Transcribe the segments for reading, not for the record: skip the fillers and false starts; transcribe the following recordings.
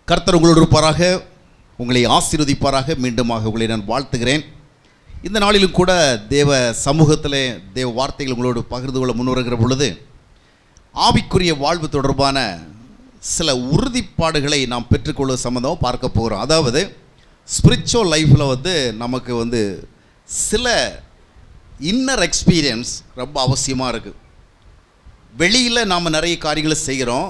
கர்த்தர் உங்களோடு இருப்பாராக, உங்களை ஆசீர்வதிப்பாராக. மீண்டுமாக உங்களை நான் வாழ்த்துகிறேன். இந்த நாளிலும் கூட தேவ சமூகத்தில் தேவ வார்த்தைகள் உங்களோடு பகிர்ந்து கொள்ள முன்வருகிற பொழுது ஆவிக்குரிய வாழ்வு தொடர்பான சில உறுதிப்பாடுகளை நாம் பெற்றுக்கொள்வது சம்மந்தமாக பார்க்க போகிறோம். அதாவது ஸ்பிரிச்சுவல் லைஃப்பில் நமக்கு சில இன்னர் எக்ஸ்பீரியன்ஸ் ரொம்ப அவசியமாக இருக்குது. வெளியில் நாம் நிறைய காரியங்களை செய்கிறோம்.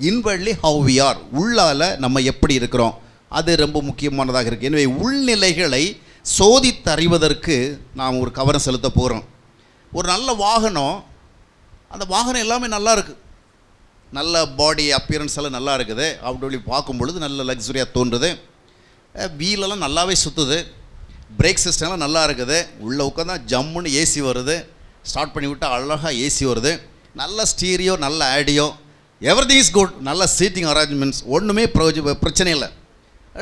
இன்வர்ட்லி ஹவ் வி ஆர், உள்ளால் நம்ம எப்படி இருக்கிறோம், அது ரொம்ப முக்கியமானதாக இருக்குது. எனவே உள்நிலைகளை சோதித்தறிவதற்கு நாம் ஒரு கவனம் செலுத்த போகிறோம். ஒரு நல்ல வாகனம், அந்த வாகனம் எல்லாமே நல்லா இருக்குது, நல்ல பாடி அப்பியரன்ஸ் எல்லாம் நல்லா இருக்குது. அப்படி பார்க்கும் பொழுது நல்ல லக்ஸுரியாக தோன்றுது. வீலெல்லாம் நல்லாவே சுற்றுது, பிரேக் சிஸ்டம்லாம் நல்லா இருக்குது. உள்ளே உட்காந்தா ஜம்முன்னு ஏசி வருது, ஸ்டார்ட் பண்ணி விட்டால் அழகாக ஏசி வருது. நல்ல ஸ்டீரியோ, நல்ல ஆடியோ, எவ்ரிதிங் இஸ் குட். நல்ல சீட்டிங் அரேஞ்ச்மெண்ட்ஸ், ஒன்றுமே பிரச்சனை இல்லை.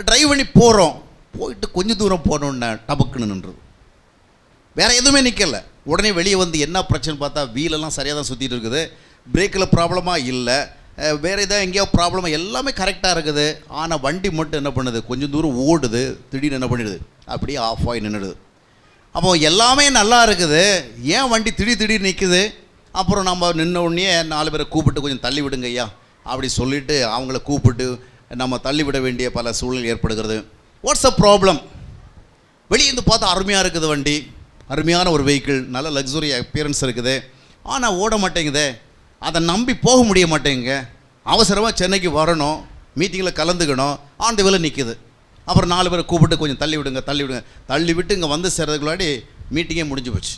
ட்ரைவ் பண்ணி போகிறோம், போயிட்டு கொஞ்சம் தூரம் போனோன்னு டபக்குன்னு நின்றுது, வேறு எதுவுமே நிற்கலை. உடனே வெளியே என்ன பிரச்சனை பார்த்தா வீலெல்லாம் சரியாக தான் சுற்றிட்டு இருக்குது, பிரேக்கில் ப்ராப்ளமாக இல்லை, வேறு எதாவது எங்கேயோ ப்ராப்ளமாக, எல்லாமே கரெக்டாக இருக்குது. ஆனால் வண்டி மட்டும் என்ன பண்ணுது, கொஞ்சம் தூரம் ஓடுது, திடீர்னு என்ன பண்ணிடுது, அப்படியே ஆஃப் ஆகி நின்றுடுது. அப்போ எல்லாமே நல்லா இருக்குது, ஏன் வண்டி திடீர்னு நிற்குது? அப்புறம் நம்ம நின்ன உடனே 4 பேரை கூப்பிட்டு கொஞ்சம் தள்ளி விடுங்க ஐயா அப்படி சொல்லிவிட்டு அவங்கள கூப்பிட்டு நம்ம தள்ளிவிட வேண்டிய பல சூழல் ஏற்படுகிறது. What's a problem? வெளியேந்து பார்த்தா அருமையாக இருக்குது வண்டி, அருமையான ஒரு வெஹிக்கிள், நல்ல லக்ஸுரி அப்பியரன்ஸ் இருக்குது. ஆனால் ஓட மாட்டேங்குது, அதை நம்பி போக முடிய மாட்டேங்குங்க. அவசரமாக சென்னைக்கு வரணும், மீட்டிங்கில் கலந்துக்கணும், ஆன் தி வேலை நிற்குது. அப்புறம் 4 பேரை கூப்பிட்டு கொஞ்சம் தள்ளி விடுங்க தள்ளி விட்டு இங்கே வந்து சேர்றதுக்குள்ளாடி மீட்டிங்கே முடிஞ்சு போச்சு.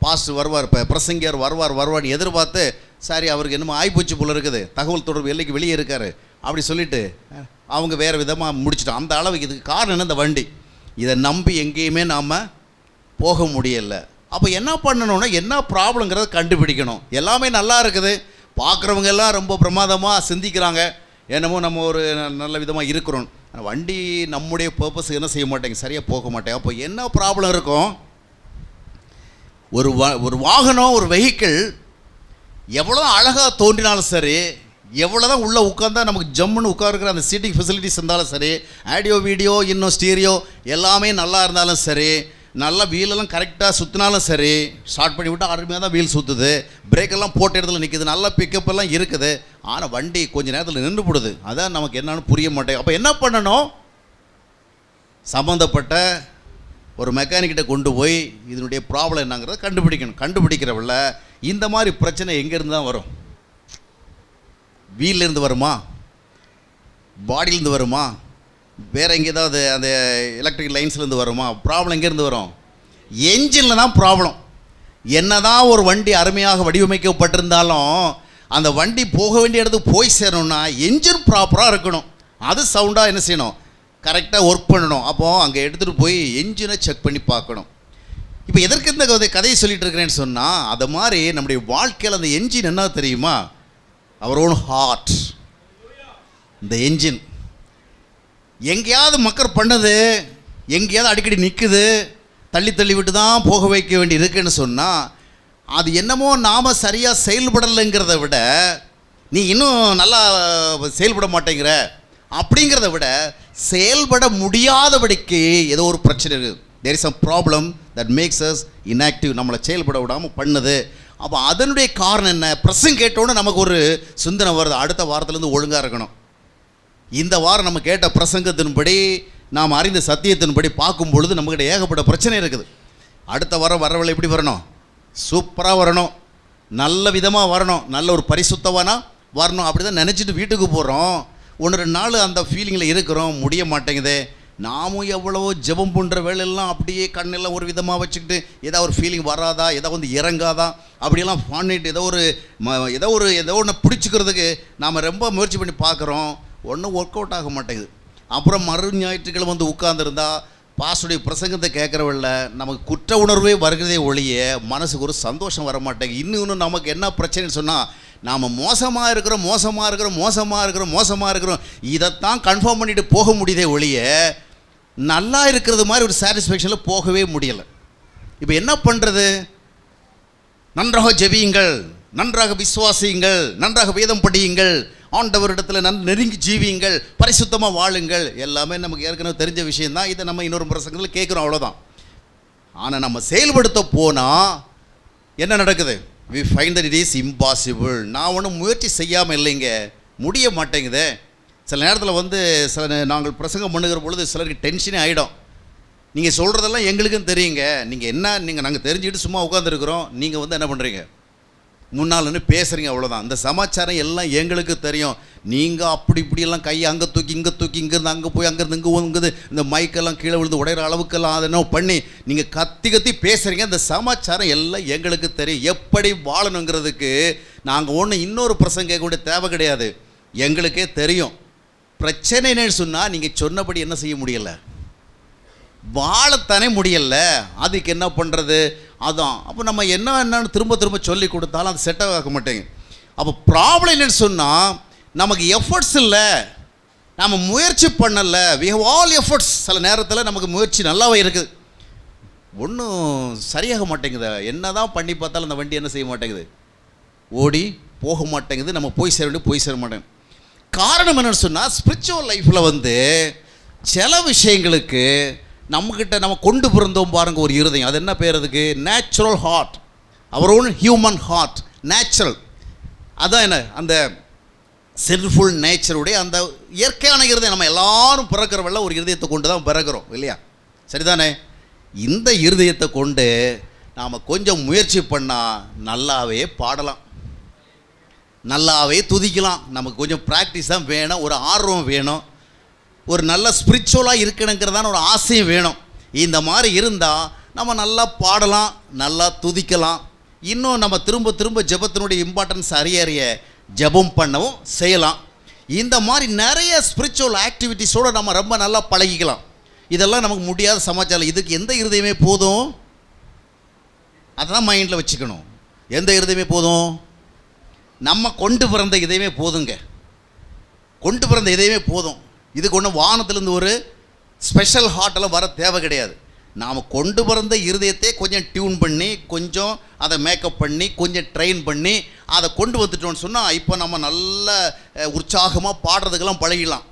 பாஸ்டர் வருவார், இப்போ பிரசங்கியார் வருவார்னு எதிர்பார்த்து, சரி அவருக்கு என்னமோ ஆய்ப்பூச்சி போல் இருக்குது, தகவல் தொடர்பு எல்லைக்கு வெளியே இருக்கார் அப்படி சொல்லிவிட்டு அவங்க வேறு விதமாக முடிச்சிட்டோம். அந்த அளவுக்கு இதுக்கு காரணம் என்ன, இந்த வண்டி. இதை நம்பி எங்கேயுமே நாம் போக முடியலை. அப்போ என்ன பண்ணணும்னா, என்ன ப்ராப்ளங்கிறத கண்டுபிடிக்கணும். எல்லாமே நல்லா இருக்குது, பார்க்குறவங்க எல்லாம் ரொம்ப பிரமாதமாக சிந்திக்கிறாங்க, என்னமோ நம்ம ஒரு நல்ல விதமாக இருக்கிறோம். வண்டி நம்முடைய பர்பஸ் என்ன செய்ய மாட்டேங்க, சரியாக போக மாட்டேங்க. அப்போ என்ன ப்ராப்ளம் இருக்கும்? ஒரு வாகனம், ஒரு வெஹிக்கிள் எவ்வளோ அழகாக தோன்றினாலும் சரி, எவ்வளோ தான் உள்ளே உட்காந்தா நமக்கு ஜம்முன்னு உட்காருக்கிற அந்த சீட்டிங் ஃபெசிலிட்டிஸ் இருந்தாலும் சரி, ஆடியோ வீடியோ இன்னும் ஸ்டீரியோ எல்லாமே நல்லா இருந்தாலும் சரி, நல்லா வீலெல்லாம் கரெக்டாக சுற்றினாலும் சரி, ஸ்டார்ட் பண்ணி விட்டால் அருமையாக தான் வீல் சுற்றுது, பிரேக்கெல்லாம் போட்ட இடத்துல நிற்குது, நல்ல பிக்கப் எல்லாம் இருக்குது. ஆனால் வண்டி கொஞ்சம் நேரத்தில் நின்று போடுது. அதான் நமக்கு என்னன்னு புரிய மாட்டேங்க. அப்போ என்ன பண்ணணும்? சம்மந்தப்பட்ட ஒரு மெக்கானிக்கிட்ட கொண்டு போய் இதனுடைய ப்ராப்ளம் என்னங்கிறத கண்டுபிடிக்கணும். கண்டுபிடிக்கிறவள்ள இந்த மாதிரி பிரச்சனை எங்கேருந்து தான் வரும்? வீல்லேருந்து வருமா, பாடியிலேருந்து வருமா, வேறு எங்கே ஏதாவது அந்த எலக்ட்ரிக் லைன்ஸ்லேருந்து வருமா? ப்ராப்ளம் எங்கேருந்து வரும்? என்ஜினில் தான் ப்ராப்ளம். என்ன தான் ஒரு வண்டி அருமையாக வடிவமைக்கப்பட்டிருந்தாலும் அந்த வண்டி போக வேண்டிய இடத்துக்கு போய் சேரணும்னா என்ஜின் ப்ராப்பராக இருக்கணும், அது சவுண்டாக என்ன செய்யணும், கரெக்டாக ஒர்க் பண்ணணும். அப்போது அங்கே எடுத்துகிட்டு போய் என்ஜினை செக் பண்ணி பார்க்கணும். இப்போ எதற்கு இந்த கதையை சொல்லிகிட்டு இருக்கிறேன்னு சொன்னால், அதை மாதிரி நம்முடைய வாழ்க்கையில் அந்த என்ஜின் என்ன தெரியுமா, அவர் ஓன் ஹார்ட். இந்த என்ஜின் எங்கேயாவது மக்கர் பண்ணுது, எங்கேயாவது அடிக்கடி நிற்குது, தள்ளி விட்டு தான் போக வைக்க வேண்டி இருக்குன்னு சொன்னால், அது என்னமோ நாம் சரியாக செயல்படலைங்கிறத விட, நீ இன்னும் நல்லா செயல்பட மாட்டேங்கிற அப்படிங்கிறத விட, செயல்பட முடியாதபடிக்கு ஏதோ ஒரு பிரச்சனை இருக்குது. There is a problem that makes us inactive, நம்மளை செயல்பட விடாமல் பண்ணுது. அப்போ அதனுடைய காரணம் என்ன? பிரசங்க கேட்டோன்னு நமக்கு ஒரு சிந்தனை வருது, அடுத்த வாரத்துலேருந்து ஒழுங்காக இருக்கணும். இந்த வாரம் நம்ம கேட்ட பிரசங்கத்தின்படி, நாம் அறிந்த சத்தியத்தின்படி பார்க்கும் பொழுது நம்மக்கிட்ட ஏகப்பட்ட பிரச்சனை இருக்குது. அடுத்த வாரம் வரவழை எப்படி வரணும்? சூப்பராக வரணும், நல்ல விதமாக வரணும், நல்ல ஒரு பரிசுத்தவானாக வரணும். அப்படி தான் நினச்சிட்டு வீட்டுக்கு போகிறோம். 1-2 நாள் அந்த ஃபீலிங்கில் இருக்கிறோம், முடிய மாட்டேங்குது. நாமும் எவ்வளவோ ஜெபம் பண்ணுற வேலையெல்லாம் அப்படியே கண்ணெல்லாம் ஒரு விதமாக வச்சுக்கிட்டு, ஏதோ ஒரு ஃபீலிங் வராதா, ஏதோ இறங்காதா, அப்படியெல்லாம் பண்ணிட்டு ஏதோ ஒன்று பிடிச்சிக்கிறதுக்கு நாம் ரொம்ப முயற்சி பண்ணி பார்க்குறோம், ஒன்றும் ஒர்க் அவுட் ஆக மாட்டேங்குது. அப்புறம் ஞாயிற்றுக்கிழமை பாஸ்டருடைய பாஸ்டருடைய பிரசங்கத்தை கேட்குறவள்ள நமக்கு குற்ற உணர்வே வருகிறதே ஒழிய மனசுக்கு ஒரு சந்தோஷம் வர மாட்டேங்குது. இன்னும் நமக்கு என்ன பிரச்சனைன்னு சொன்னால், நாம் மோசமாக இருக்கிறோம் இதைத்தான் கன்ஃபார்ம் பண்ணிட்டு போக முடியுதே ஒழிய நல்லா இருக்கிறது மாதிரி ஒரு சாட்டிஸ்ஃபேக்ஷனில் போகவே முடியலை. இப்போ என்ன பண்ணுறது? நன்றாக ஜெபியுங்கள், நன்றாக விசுவாசியுங்கள், நன்றாக வேதம் படியுங்கள், ஆண்டவரிடத்தில் நெருங்கி ஜீவியுங்கள், பரிசுத்தமாக வாழுங்கள், எல்லாமே நமக்கு ஏற்கனவே தெரிஞ்ச விஷயந்தான். இதை நம்ம இன்னொரு பிரசங்கத்தில் கேட்குறோம், அவ்வளோதான். ஆனால் நம்ம செயல்படுத்த போனால் என்ன நடக்குது? we find that it is impossible. நான் ஒன்றும் முயற்சி செய்யாமல் இல்லைங்க, முடிய மாட்டேங்குது. சில நேரத்தில் நாங்கள் பிரசங்கம் பண்ணுகிற பொழுது சிலருக்கு டென்ஷனே ஆகிடும். நீங்கள் சொல்கிறதெல்லாம் எங்களுக்கும் தெரியுங்க, நாங்கள் தெரிஞ்சுக்கிட்டு சும்மா உட்காந்துருக்குறோம், நீங்கள் என்ன பண்ணுறீங்க, முன்னாள்னு பேசுகிறீங்க, அவ்வளோதான். இந்த சமாச்சாரம் எல்லாம் எங்களுக்கு தெரியும். நீங்கள் அப்படி இப்படியெல்லாம் கையை அங்கே தூக்கி இங்கே தூக்கி, இங்கேருந்து அங்கே போய் அங்கேருந்து இங்கே ஒங்குது, இந்த மைக்கெல்லாம் கீழே விழுந்து உடையிற அளவுக்கெல்லாம் அதை என்ன பண்ணி நீங்கள் கத்தி பேசுகிறீங்க. இந்த சமாச்சாரம் எல்லாம் எங்களுக்கு தெரியும். எப்படி வாழணுங்கிறதுக்கு நாங்கள் ஒன்று இன்னொரு பிரசங்க கேட்க வேண்டிய தேவை கிடையாது, எங்களுக்கே தெரியும். பிரச்சனைன்னு சொன்னால் நீங்கள் சொன்னபடி என்ன செய்ய முடியலை, வாழத்தானே முடியலை. அதுக்கு என்ன பண்ணுறது? அதான். அப்போ நம்ம என்னன்னு திரும்ப சொல்லி கொடுத்தாலும் அது செட் ஆக மாட்டேங்க. அப்போ ப்ராப்ளம் என்னன்னு சொன்னால், நமக்கு எஃபர்ட்ஸ் இல்லை, நம்ம முயற்சி பண்ணலை. We have all efforts. சில நேரத்தில் நமக்கு முயற்சி நல்லாவே இருக்குது, ஒன்றும் சரியாக மாட்டேங்குது. என்ன தான் பண்ணி பார்த்தாலும் அந்த வண்டி என்ன செய்ய மாட்டேங்குது, ஓடி போக மாட்டேங்குது. நம்ம போய் சேர மாட்டேங்குது. காரணம் என்னென்னு சொன்னால், ஸ்பிரிச்சுவல் லைஃப்பில் சில விஷயங்களுக்கு நம்மக்கிட்ட நம்ம கொண்டு பிறந்தோம் பாருங்கள் ஒரு இருதயம். அது என்ன பேர் அதுக்கு? Natural heart, our own human heart, natural. அதான் என்ன, அந்த செல்ஃபுல் நேச்சருடைய அந்த இயற்கையான இருதயம். நம்ம எல்லாரும் பிறக்கிறவள்ள ஒரு இருதயத்தை கொண்டு தான் பிறக்கிறோம், இல்லையா? சரிதானே? இந்த இருதயத்தை கொண்டு நாம் கொஞ்சம் முயற்சி பண்ணால் நல்லாவே பாடலாம், நல்லாவே துதிக்கலாம். நமக்கு கொஞ்சம் ப்ராக்டிஸ் தான் வேணும், ஒரு ஆர்வம் வேணும், ஒரு நல்ல ஸ்பிரிச்சுவலாக இருக்கணுங்கிறதான ஒரு ஆசையும் வேணும். இந்த மாதிரி இருந்தால் நம்ம நல்லா பாடலாம், நல்லா துதிக்கலாம். இன்னும் நம்ம திரும்ப ஜெபத்தினுடைய இம்பார்ட்டன்ஸ் அறிய ஜெபம் பண்ணவும் செய்யலாம். இந்த மாதிரி நிறைய ஸ்பிரிச்சுவல் ஆக்டிவிட்டீஸோடு நம்ம ரொம்ப நல்லா பழகிக்கலாம். இதெல்லாம் நமக்கு முடியாத சமாச்சாரம். இதுக்கு எந்த இருதயமே போதும், அதெல்லாம் மைண்டில் வச்சுக்கணும். எந்த இருதயமே போதும்? நம்ம கொண்டு பிறந்த இதயமே போதுங்க, கொண்டு பிறந்த இதயமே போதும். இதுக்கு ஒன்றும் வானத்திலேருந்து ஒரு ஸ்பெஷல் ஹார்ட்டெல்லாம் வர தேவை கிடையாது. நாம் கொண்டு பிறந்த இருதயத்தை கொஞ்சம் டியூன் பண்ணி, கொஞ்சம் அதை மேக்கப் பண்ணி, கொஞ்சம் ட்ரெயின் பண்ணி அதை கொண்டு வந்துட்டோன்னு சொன்னால், இப்போ நம்ம நல்ல உற்சாகமாக பாடுறதுக்கெல்லாம் பழகிடலாம்,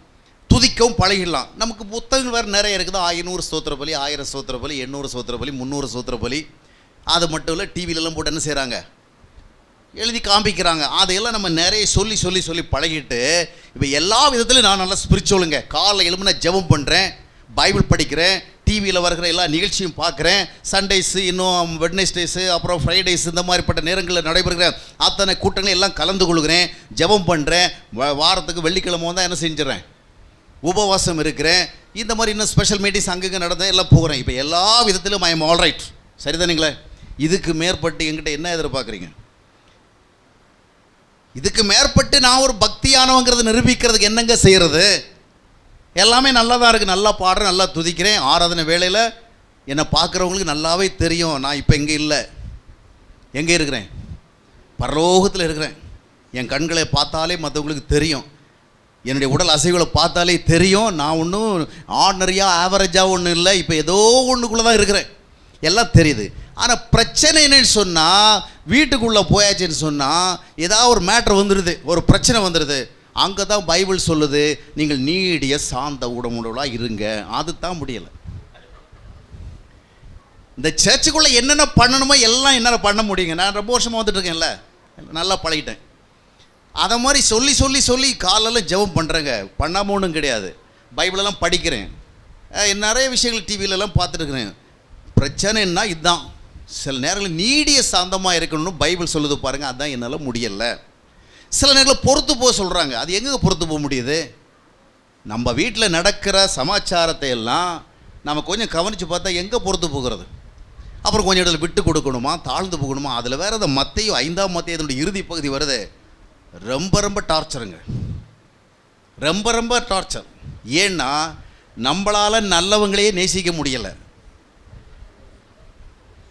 துதிக்கவும் பழகிடலாம். நமக்கு புத்தகங்கள் வேறு நிறைய இருக்குது. 500 ஸ்தோத்திர பலி, 1000 ஸ்தோத்திர பலி, 800 ஸ்தோத்திர பலி, 300 ஸ்தோத்திர பலி. அது மட்டும் இல்லை, டிவிலெலாம் போட்டு என்ன செய்கிறாங்க, எழுதி காமிக்கிறாங்க. அதையெல்லாம் நம்ம நிறைய சொல்லி பழகிட்டு, இப்போ எல்லா விதத்துலையும் நான் நல்லா ஸ்பிரிச்சுவலுங்க. காலைல எழும்புனா ஜெபம் பண்ணுறேன், பைபிள் படிக்கிறேன், டிவியில் வருகிற எல்லா நிகழ்ச்சியும் பார்க்குறேன், சண்டேஸு, இன்னும் வெட்னஸ்டேஸு, அப்புறம் ஃப்ரைடேஸ், இந்த மாதிரிப்பட்ட நேரங்களில் நடைபெறுகிற அத்தனை கூட்டங்கள் எல்லாம் கலந்து கொள்கிறேன், ஜெபம் பண்ணுறேன். வாரத்துக்கு வெள்ளிக்கிழமை வந்தால் என்ன செஞ்சிடறேன், உபவாசம் இருக்கிறேன். இந்த மாதிரி இன்னும் ஸ்பெஷல் மீட்டிங்ஸ் அங்கங்கே நடந்தேன், எல்லாம் போகிறேன். இப்போ எல்லா விதத்திலும் ஐ எம் ஆல் ரைட். சரிதானுங்களே? இதுக்கு மேற்பட்டு என்கிட்ட என்ன எதிர்பார்க்குறீங்க? இதுக்கு மேற்பட்டு நான் ஒரு பக்தியானவங்கிறத நிரூபிக்கிறதுக்கு என்னங்க செய்கிறது? எல்லாமே நல்லா தான் இருக்குது, நல்லா பாடுறேன், நல்லா துதிக்கிறேன். ஆராதனை வேளையில் என்னை பார்க்குறவங்களுக்கு நல்லாவே தெரியும், நான் இப்போ எங்கே இல்லை, எங்கே இருக்கிறேன், பரலோகத்தில் இருக்கிறேன். என் கண்களை பார்த்தாலே மற்றவங்களுக்கு தெரியும், என்னுடைய உடல் அசைவுகளை பார்த்தாலே தெரியும். நான் ஒன்றும் ஆர்டினரியாக ஆவரேஜாக ஒன்றும் இல்லை, இப்போ ஏதோ ஒன்றுக்குள்ளே தான் இருக்கிறேன், எல்லாம் தெரியுது. ஆனால் பிரச்சனை என்னன்னு சொன்னால், வீட்டுக்குள்ளே போயாச்சுன்னு சொன்னால் ஏதாவது ஒரு மேட்ரு வந்துடுது, ஒரு பிரச்சனை வந்துடுது. அங்கே தான் பைபிள் சொல்லுது, நீங்கள் நீடிய சாந்த உடம்புடலாக இருங்க. அது தான் முடியலை. இந்த சர்ச்சுக்குள்ளே என்னென்ன பண்ணணுமோ எல்லாம் என்னால் பண்ண முடியுங்க. நான் ரொம்ப வருஷமாக வந்துட்டு இருக்கேன்ல, நல்லா பழகிட்டேன். அதை மாதிரி சொல்லி காலெல்லாம் ஜெபம் பண்ணுறேங்க, பண்ணாமல் ஒன்றும் கிடையாது. பைபிளெல்லாம் படிக்கிறேன், நிறைய விஷயங்கள் டிவிலெல்லாம் பார்த்துட்டுருக்குறேன். பிரச்சனைன்னா இதுதான். சில நேரங்களில் நீடிய சாந்தமாக இருக்கணும்னு பைபிள் சொல்லுது பாருங்கள், அதுதான் என்னால் முடியலை. சில நேரங்களில் பொறுத்து போக சொல்கிறாங்க, அது எங்கே பொறுத்து போக முடியுது? நம்ம வீட்டில் நடக்கிற சமாச்சாரத்தை எல்லாம் நம்ம கொஞ்சம் கவனித்து பார்த்தா எங்கே பொறுத்து போகிறது? அப்புறம் கொஞ்சம் இடத்துல விட்டு கொடுக்கணுமா, தாழ்ந்து போகணுமா? அதில் வேறு அந்த மத்தேயு 5ஆம் மத்தேயுடைய இறுதி பகுதி வருது, ரொம்ப டார்ச்சருங்க, ரொம்ப டார்ச்சர். ஏன்னா நம்மளால் நல்லவங்களையே நேசிக்க முடியலை.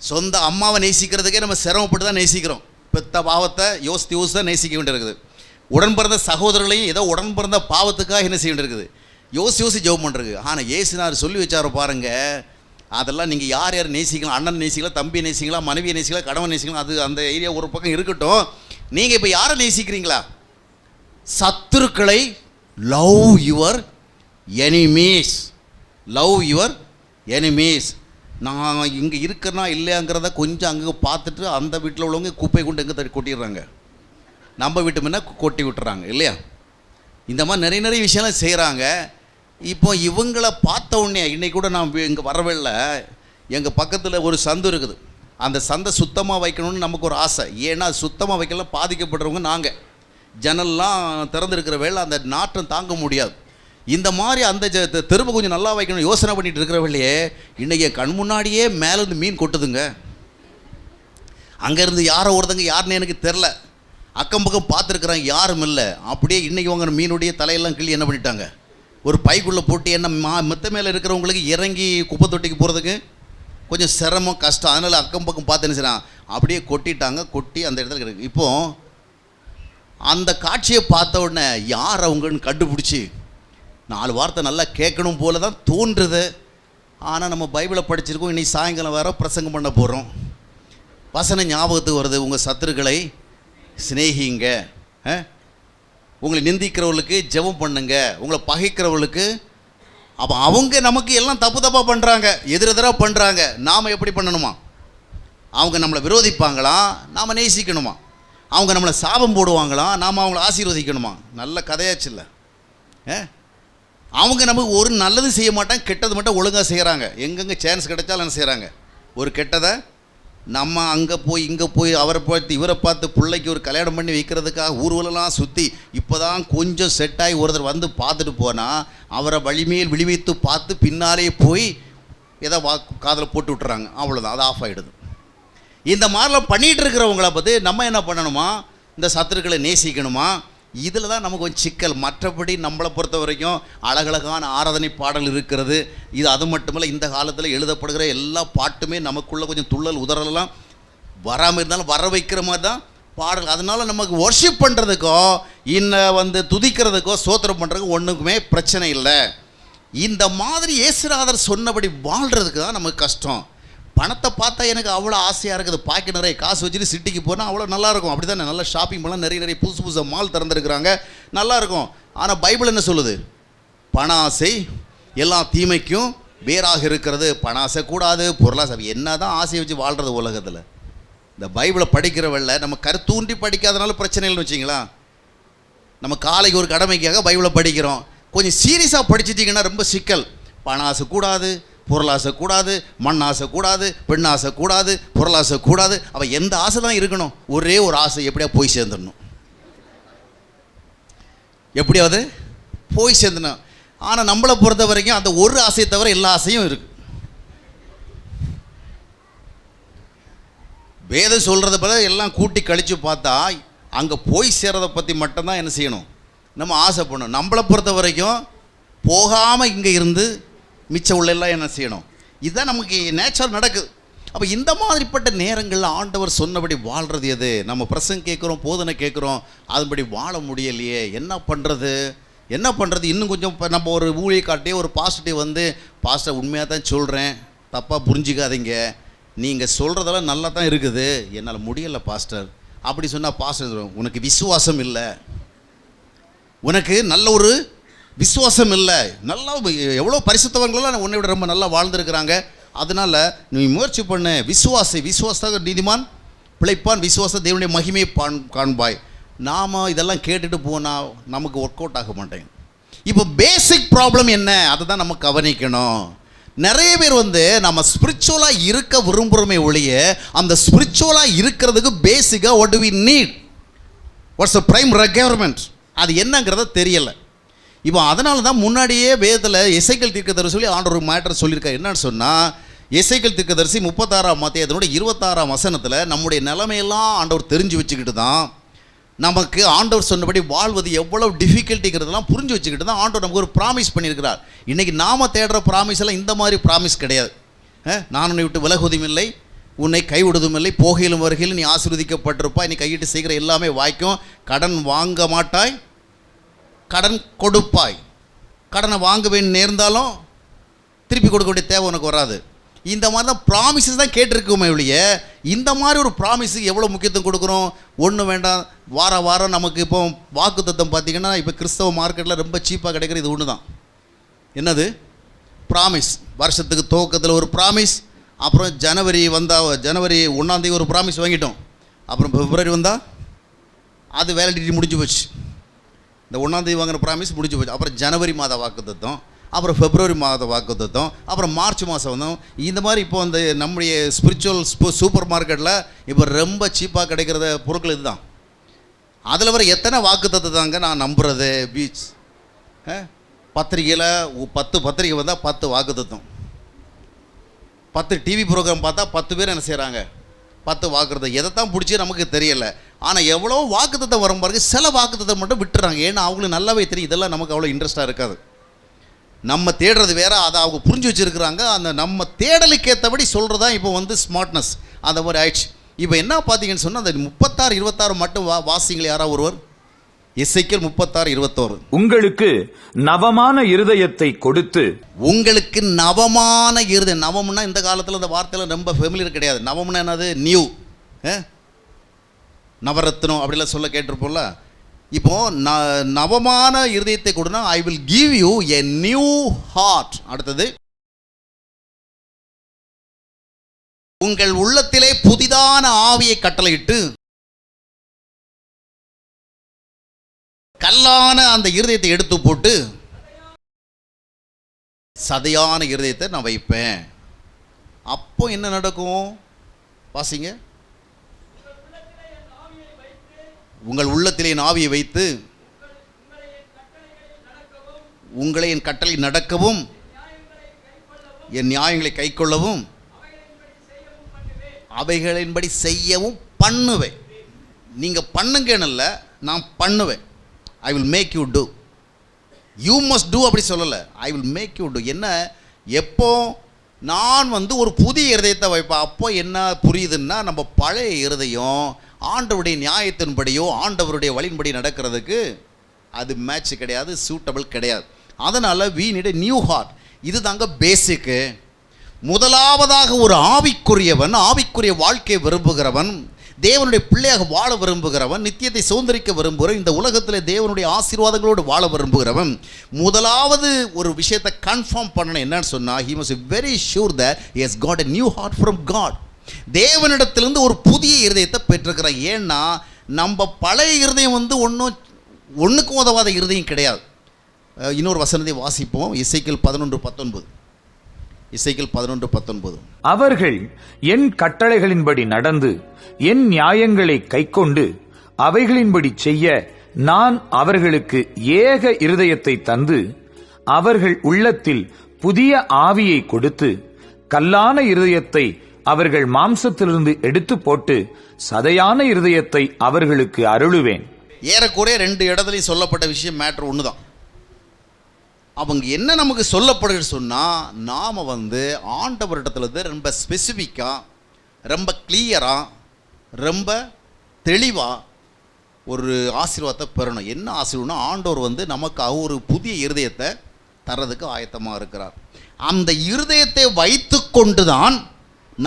சொந்த அம்மாவை நேசிக்கிறதுக்கே நம்ம சிரமப்பட்டு தான் நேசிக்கிறோம். பெத்த பாவத்தை யோசித்து தான் நேசிக்க வேண்டியிருக்குது. உடன் பிறந்த சகோதரர்களையும் ஏதோ உடன் பிறந்த பாவத்துக்காக என்ன செய்ய வேண்டியிருக்குது, யோசி ஜெபம் பண்ணுறது. ஆனால் இயேசுநாதர் சொல்லி வச்சார பாருங்கள், அதெல்லாம் நீங்கள் யார் நேசிக்கலாம், அண்ணன் நேசிக்கலாம், தம்பி நேசிக்கலாம், மனைவியை நேசிக்கலாம், கணவன் நேசிக்கலாம், அது அந்த ஏரியா ஒரு பக்கம் இருக்கட்டும். நீங்கள் இப்போ யாரை நேசிக்கிறீங்களா? சத்துருக்களை love your enemies. Love your enemies. நான் இங்கே இருக்கிறனா இல்லையாங்கிறத கொஞ்சம் அங்கே பார்த்துட்டு அந்த வீட்டில் உள்ளவங்க குப்பை கொண்டு எங்கே தட்டி கொட்டிடுறாங்க, நம்ம வீட்டு முன்ன கொட்டி விட்டுறாங்க இல்லையா? இந்த மாதிரி நிறைய விஷயம்லாம் செய்கிறாங்க. இப்போ இவங்களை பார்த்த உடனே இன்றைக்கி கூட நான் இங்கே வரவில்லை, எங்கள் பக்கத்தில் ஒரு சந்து இருக்குது, அந்த சந்தை சுத்தமாக வைக்கணும்னு நமக்கு ஒரு ஆசை. ஏன்னா சுத்தமாக வைக்கலாம் பாதிக்கப்படுறவங்க நாங்கள். ஜன்னல்லாம் திறந்துருக்கிற வேலை அந்த நாற்றம் தாங்க முடியாது. இந்த மாதிரி அந்த தெருவை கொஞ்சம் நல்லா வைக்கணும் யோசனை பண்ணிட்டு இருக்கிறவர்களே, இன்றைக்கி என் கண் முன்னாடியே மேலேருந்து மீன் கொட்டுதுங்க. அங்கேருந்து யாரோ ஒருத்தங்க யாருன்னு எனக்கு தெரில, அக்கம் பக்கம் பார்த்துருக்குறாங்க, யாரும் இல்லை. அப்படியே இன்றைக்கி வாங்கின மீனுடைய தலையெல்லாம் கிள்ளி என்ன பண்ணிட்டாங்க, ஒரு பைக்குள்ளே போட்டு என்ன மெத்த மேலே இருக்கிறவங்களுக்கு இறங்கி குப்பை தொட்டிக்கு போகிறதுக்கு கொஞ்சம் சிரமம் கஷ்டம். அதனால் அக்கம் பக்கம் பார்த்து என்ன செய்றான், அப்படியே கொட்டிட்டாங்க. கொட்டி அந்த இடத்துல இருக்குது. இப்போது அந்த காட்சியை பார்த்த உடனே யார் அவங்கன்னு கண்டுபிடிச்சி 4 வார்த்தை நல்லா கேட்கணும் போல தான் தோன்றுது. ஆனால் நம்ம பைபிளை படிச்சிருக்கோம், இன்றைக்கி சாயங்காலம் வேறு பிரசங்கம் பண்ண போகிறோம். வசனம் ஞாபகத்துக்கு வருது, உங்கள் சத்துருக்களை சிநேகிங்க, உங்களை நிந்திக்கிறவர்களுக்கு ஜெபம் பண்ணுங்க, உங்களை பகைக்கிறவர்களுக்கு. அப்போ அவங்க நமக்கு எல்லாம் தப்பாக பண்ணுறாங்க, எதிரெதிராக பண்ணுறாங்க. நாம் எப்படி பண்ணணுமா? அவங்க நம்மளை விரோதிப்பாங்களா, நாம் நேசிக்கணுமா? அவங்க நம்மளை சாபம் போடுவாங்களா, நாம் அவங்கள ஆசீர்வதிக்கணுமா? நல்ல கதையாச்சு இல்லை? அவங்க நமக்கு ஒரு நல்லது செய்ய மாட்டாங்க, கெட்டது மட்டும் ஒழுங்காக செய்கிறாங்க. எங்கெங்கே சான்ஸ் கிடைச்சாலும் என்ன செய்கிறாங்க, ஒரு கெட்டதை நம்ம அங்கே போய் இங்கே போய் அவரை பார்த்து இவரை பார்த்து பிள்ளைக்கு ஒரு கல்யாணம் பண்ணி வைக்கிறதுக்காக ஊர்வலெல்லாம் சுற்றி இப்போ தான் கொஞ்சம் செட்டாகி ஒருத்தர் வந்து பார்த்துட்டு போனால் அவரை வலிமையில் விழிவைத்து பார்த்து பின்னாலே போய் ஏதோ காதில் போட்டு விட்டுறாங்க, அவ்வளோதான், அது ஆஃப் ஆகிடுது. இந்த மாதிரிலாம் பண்ணிகிட்டு இருக்கிறவங்கள பற்றி நம்ம என்ன பண்ணணுமா, இந்த சத்துருக்களை நேசிக்கணுமா? இதில் தான் நமக்கு கொஞ்சம் சிக்கல். மற்றபடி நம்மளை பொறுத்த வரைக்கும் அழகழகான ஆராதனை பாடல் இருக்கிறது. இது அது மட்டுமில்லை, இந்த காலத்தில் எழுதப்படுகிற எல்லா பாட்டுமே நமக்குள்ளே கொஞ்சம் துள்ளல் உதறலாம் வராமல் இருந்தாலும் வர வைக்கிற மாதிரி தான் பாடல். அதனால் நமக்கு வொர்ஷிப் பண்ணுறதுக்கோ இன்னும் துதிக்கிறதுக்கோ சோத்திரம் பண்ணுறதுக்கோ ஒன்றுக்குமே பிரச்சனை இல்லை. இந்த மாதிரி இயேசுநாதர் சொன்னபடி வாழ்கிறதுக்கு தான் நமக்கு கஷ்டம். பணத்தை பார்த்தா எனக்கு அவ்வளோ ஆசையாக இருக்குது, பாக்கெட் நிறைய காசு வச்சுட்டு சிட்டிக்கு போனால் அவ்வளோ நல்லாயிருக்கும். அப்படி தானே, நல்லா ஷாப்பிங் பண்ணலாம், நிறைய புதுசு மால் திறந்துருக்குறாங்க, நல்லாயிருக்கும். ஆனால் பைபிள் என்ன சொல்லுது, பண ஆசை எல்லா தீமைக்கும் வேறாக இருக்கிறது. பண ஆசை கூடாது, பொருளாசை. என்ன தான் ஆசையை வச்சு வாழ்கிறது உலகத்தில்? இந்த பைபிளை படிக்கிறவல்ல நம்ம கருத்தூண்டி படிக்காதனால பிரச்சனை இல்லைன்னு வச்சிங்களா. நம்ம காலைக்கு ஒரு கடமைக்காக பைபிளை படிக்கிறோம், கொஞ்சம் சீரியஸாக படிச்சிட்டிங்கன்னா ரொம்ப சிக்கல். பண ஆசை கூடாது, பொருளாசை கூடாது, மண் ஆசை கூடாது, பெண் ஆசை கூடாது, பொருளாசை கூடாது. அவள் எந்த ஆசை தான் இருக்கணும், ஒரே ஒரு ஆசை, எப்படியா போய் சேர்ந்துடணும், எப்படியாவது போய் சேர்ந்துடணும். ஆனால் நம்மளை பொறுத்த வரைக்கும் அந்த ஒரு ஆசையை தவிர எல்லா ஆசையும் இருக்கு. வேதம் சொல்கிறத பற்றி எல்லாம் கூட்டி கழித்து பார்த்தா அங்கே போய் சேர்றதை பற்றி மட்டும்தான் என்ன செய்யணும், நம்ம ஆசைப்படணும். நம்மளை பொறுத்த வரைக்கும் போகாமல் இங்கே இருந்து மிச்சம் உள்ளெல்லாம் என்ன செய்யணும், இதுதான் நமக்கு நேச்சர் நடக்குது. அப்போ இந்த மாதிரிப்பட்ட நேரங்களில் ஆண்டவர் சொன்னபடி வாழ்கிறது எது? நம்ம பிரசங்க கேட்குறோம், போதனை கேட்குறோம், அதுபடி வாழ முடியலையே, என்ன பண்ணுறது? இன்னும் கொஞ்சம் இப்போ நம்ம ஒரு ஊழியக்காட்டியே ஒரு பாசிட்டிவ் பாஸ்டர் உண்மையாக தான் சொல்கிறேன், தப்பாக புரிஞ்சிக்காதீங்க, நீங்கள் சொல்கிறதெல்லாம் நல்லா தான் இருக்குது, என்னால் முடியலை பாஸ்டர். அப்படி சொன்னால் பாஸ்டர் உனக்கு விசுவாசம் இல்லை, உனக்கு நல்ல ஒரு விசுவாசம் இல்லை. நல்லா எவ்வளோ பரிசுத்தவங்களெல்லாம் உன்னை விட ரொம்ப நல்லா வாழ்ந்துருக்கிறாங்க, அதனால் நீ முயற்சி பண்ணு. விசுவாச நீதிமான் பிழைப்பான், விசுவாச தேவனுடைய மகிமையை காண்பாய். நாம் இதெல்லாம் கேட்டுட்டு போனால் நமக்கு ஒர்க் அவுட் ஆக மாட்டேங்க. இப்போ பேசிக் ப்ராப்ளம் என்ன, அதை தான் நம்ம கவனிக்கணும். நிறைய பேர் நம்ம ஸ்பிரிச்சுவலாக இருக்க விரும்புகிறோமே ஒழிய அந்த ஸ்பிரிச்சுவலாக இருக்கிறதுக்கு பேசிக்காக what do we need, what's the prime requirement, அது என்னங்கிறத தெரியலை. இப்போ அதனால தான் முன்னாடியே வேதத்தில் எசேக்கியேல் தீர்க்கதரிசி சொல்லி ஆண்டவர் ஒரு மேட்டர் சொல்லியிருக்காரு. என்னன்னு சொன்னால், எசேக்கியேல் தீர்க்கதரிசி 36ஆம் அத்தியாயத்தினுடைய 26ஆம் வசனத்தில் நம்முடைய நிலைமையெல்லாம் ஆண்டவர் தெரிஞ்சு வச்சுக்கிட்டு தான் நமக்கு ஆண்டவர் சொன்னபடி வாழ்வது எவ்வளோ டிஃபிகல்ட்டிங்கிறதெல்லாம் புரிஞ்சு வச்சுக்கிட்டு தான் ஆண்டவர் நமக்கு ஒரு ப்ராமிஸ் பண்ணியிருக்கிறார். இன்றைக்கி நாம் தேடுற ப்ராமிஸ் எல்லாம் இந்த மாதிரி ப்ராமிஸ் கிடையாது. நான் உன்னை விட்டு விலகுவதும் இல்லை, உன்னை கைவிடுவதும் இல்லை, போகையிலும் வருகையிலும் நீ ஆசீர்வதிக்கப்பட்டிருப்பாய், நீ கையிட்டு செய்கிற எல்லாமே வாய்க்கும், கடன் வாங்க மாட்டாய், கடன் கொடுப்பாய், கடனை வாங்க வேண்டி நேர்ந்தாலும் திருப்பி கொடுக்க வேண்டிய தேவை உனக்கு வராது. இந்த மாதிரி தான் ப்ராமிஸஸ் தான் கேட்டிருக்கோமே ஒழிய இந்த மாதிரி ஒரு ப்ராமிஸுக்கு எவ்வளோ முக்கியத்துவம் கொடுக்குறோம்? ஒன்றும் வேண்டாம், வாரம் நமக்கு இப்போ வாக்குத்தத்தம் பார்த்திங்கன்னா இப்போ கிறிஸ்தவ மார்க்கெட்டில் ரொம்ப சீப்பாக கிடைக்கிற இது ஒன்று தான். என்னது? ப்ராமிஸ். வருஷத்துக்கு துவக்கத்தில் ஒரு ப்ராமிஸ், அப்புறம் ஜனவரி 1 ஒரு ப்ராமிஸ் வாங்கிட்டோம், அப்புறம் பிப்ரவரி வந்தால் அது வேலிடிட்டி முடிஞ்சு போச்சு. இந்த 1 வாங்கின ப்ராமிஸ் முடிஞ்சு போச்சு. அப்புறம் ஜனவரி மாத வாக்குத்தத்தம், அப்புறம் பிப்ரவரி மாத வாக்குத்தத்தம், அப்புறம் மார்ச் மாதம் வந்தோம். இந்த மாதிரி இப்போ அந்த நம்முடைய ஸ்பிரிச்சுவல் சூப்பர் மார்க்கெட்டில் இப்போ ரொம்ப சீப்பாக கிடைக்கிறத பொருட்கள் இதுதான். அதில் வர எத்தனை வாக்குத்தத்தாங்க நான் நம்புறது? பீச் பத்திரிகையில் 10 பத்திரிகை வந்தால் 10 வாக்குத்தத்தம், 10 டிவி ப்ரோக்ராம் பார்த்தா 10 பேர் என்ன செய்கிறாங்க? 10 வாக்குத்தத்தம். எதைத்தான் பிடிச்சி நமக்கு தெரியலை. ஆனால் எவ்வளோ வாக்குத்தத்தம் வரும் பாருங்க, சில வாக்குத்தத்தம் மட்டும் விட்டுறாங்க. ஏன்னா அவங்களுக்கு நல்லாவே தெரியும் இதெல்லாம் நமக்கு அவ்வளோ இன்ட்ரெஸ்ட்டாக இருக்காது. நம்ம தேடுறது வேறு, அதை அவங்க புரிஞ்சு வச்சுருக்குறாங்க. அந்த நம்ம தேடலுக்கு ஏற்றபடி சொல்கிறது தான் இப்போ வந்து ஸ்மார்ட்னஸ். அந்த மாதிரி ஆயிடுச்சு. இப்போ என்ன பார்த்தீங்கன்னு சொன்னால் அந்த 36-26 மட்டும் வாசிங்கள் யாராவது ஒருவர். எசேக்கியேல் 36-21. உங்களுக்கு நவமான இருதயத்தை கொடுத்து. உங்களுக்கு நவமான இருதயம். நவம்னா இந்த காலத்தில் இந்த வார்த்தையில் ரொம்ப ஃபெமிலியர் கிடையாது. நவம்னா என்னது? நியூ, நவரத்னம் அப்படிலாம் சொல்ல கேட்டிருப்போம்ல. இப்போ நவமான இருதயத்தை கொடுனா I will give you a new heart. அடுத்தது, உங்கள் உள்ளத்திலே புதிதான ஆவியை கட்டளையிட்டு கல்லான அந்த இருதயத்தை எடுத்து போட்டு சதையான இருதயத்தை நான் வைப்பேன். அப்போ என்ன நடக்கும்? வாசிங்க. உங்கள் உள்ளத்திலே என் ஆவியை வைத்து உங்களை என் கட்டளை நடக்கவும் என் நியாயங்களை கைக்கொள்ளவும் அவைகளின்படி செய்யவும் பண்ணுவேன். நீங்கள் பண்ணுங்கன்னு, நான் பண்ணுவேன். I will make you do. You must do அப்படி சொல்லலை, I will make you do. என்ன? எப்போ நான் வந்து ஒரு புதிய இருதயத்தை வைப்பேன். அப்போ என்ன புரியுதுன்னா, நம்ம பழைய இருதயம் ஆண்டவருடைய நியாயத்தின்படியோ ஆண்டவருடைய வழியின்படி நடக்கிறதுக்கு அது மேட்ச் கிடையாது, சூட்டபிள் கிடையாது. அதனால் we need a new heart. இது தாங்க பேசிக்கு. முதலாவதாக ஒரு ஆவிக்குரியவன், ஆவிக்குரிய வாழ்க்கையை விரும்புகிறவன், தேவனுடைய பிள்ளையாக வாழ விரும்புகிறவன், நித்தியத்தை சுதந்திரிக்க விரும்புகிறவன், இந்த உலகத்தில் தேவனுடைய ஆசீர்வாதங்களோடு வாழ விரும்புகிறவன், முதலாவது ஒரு விஷயத்தை கன்ஃபார்ம் பண்ணணும். என்னன்னு சொன்னால், he must be very sure that he has got a new heart from God. தேவனிடத்திலிருந்து ஒரு புதிய இருதயத்தை பெற்றிருக்கிறான். ஏன்னா நம்ம பழைய இருதயம் வந்து ஒன்றுக்கும் உதவாத இருதயம் கிடையாது. இன்னொரு வசனத்தை வாசிப்போம். எசேக்கியேல் 11:19. எசேக்கியேல் 11:19. அவர்கள் என் கட்டளைகளின்படி நடந்து என் நியாயங்களை கைக்கொண்டு அவைகளின்படி செய்ய நான் அவர்களுக்கு ஏக இருதயத்தை தந்து அவர்கள் உள்ளத்தில் புதிய ஆவியை கொடுத்து கல்லான இருதயத்தை அவர்கள் மாம்சத்திலிருந்து எடுத்து போட்டு சதையான இருதயத்தை அவர்களுக்கு அருளுவேன். ஏறக்குறைய 2 இடத்துலையும் சொல்லப்பட்ட விஷயம் மேட்டர் ஒன்று தான். அவங்க என்ன நமக்கு சொல்லப்படுது சொன்னால், நாம் வந்து ஆண்டவரிடத்துலேருந்து ரொம்ப ஸ்பெசிஃபிக்காக, ரொம்ப கிளியராக, ரொம்ப தெளிவாக ஒரு ஆசீர்வாதத்தை பெறணும். என்ன ஆசீர்வாதம்னா, ஆண்டவர் வந்து நமக்காக ஒரு புதிய இருதயத்தை தர்றதுக்கு ஆயத்தமாக இருக்கிறார். அந்த இருதயத்தை வைத்து கொண்டு தான்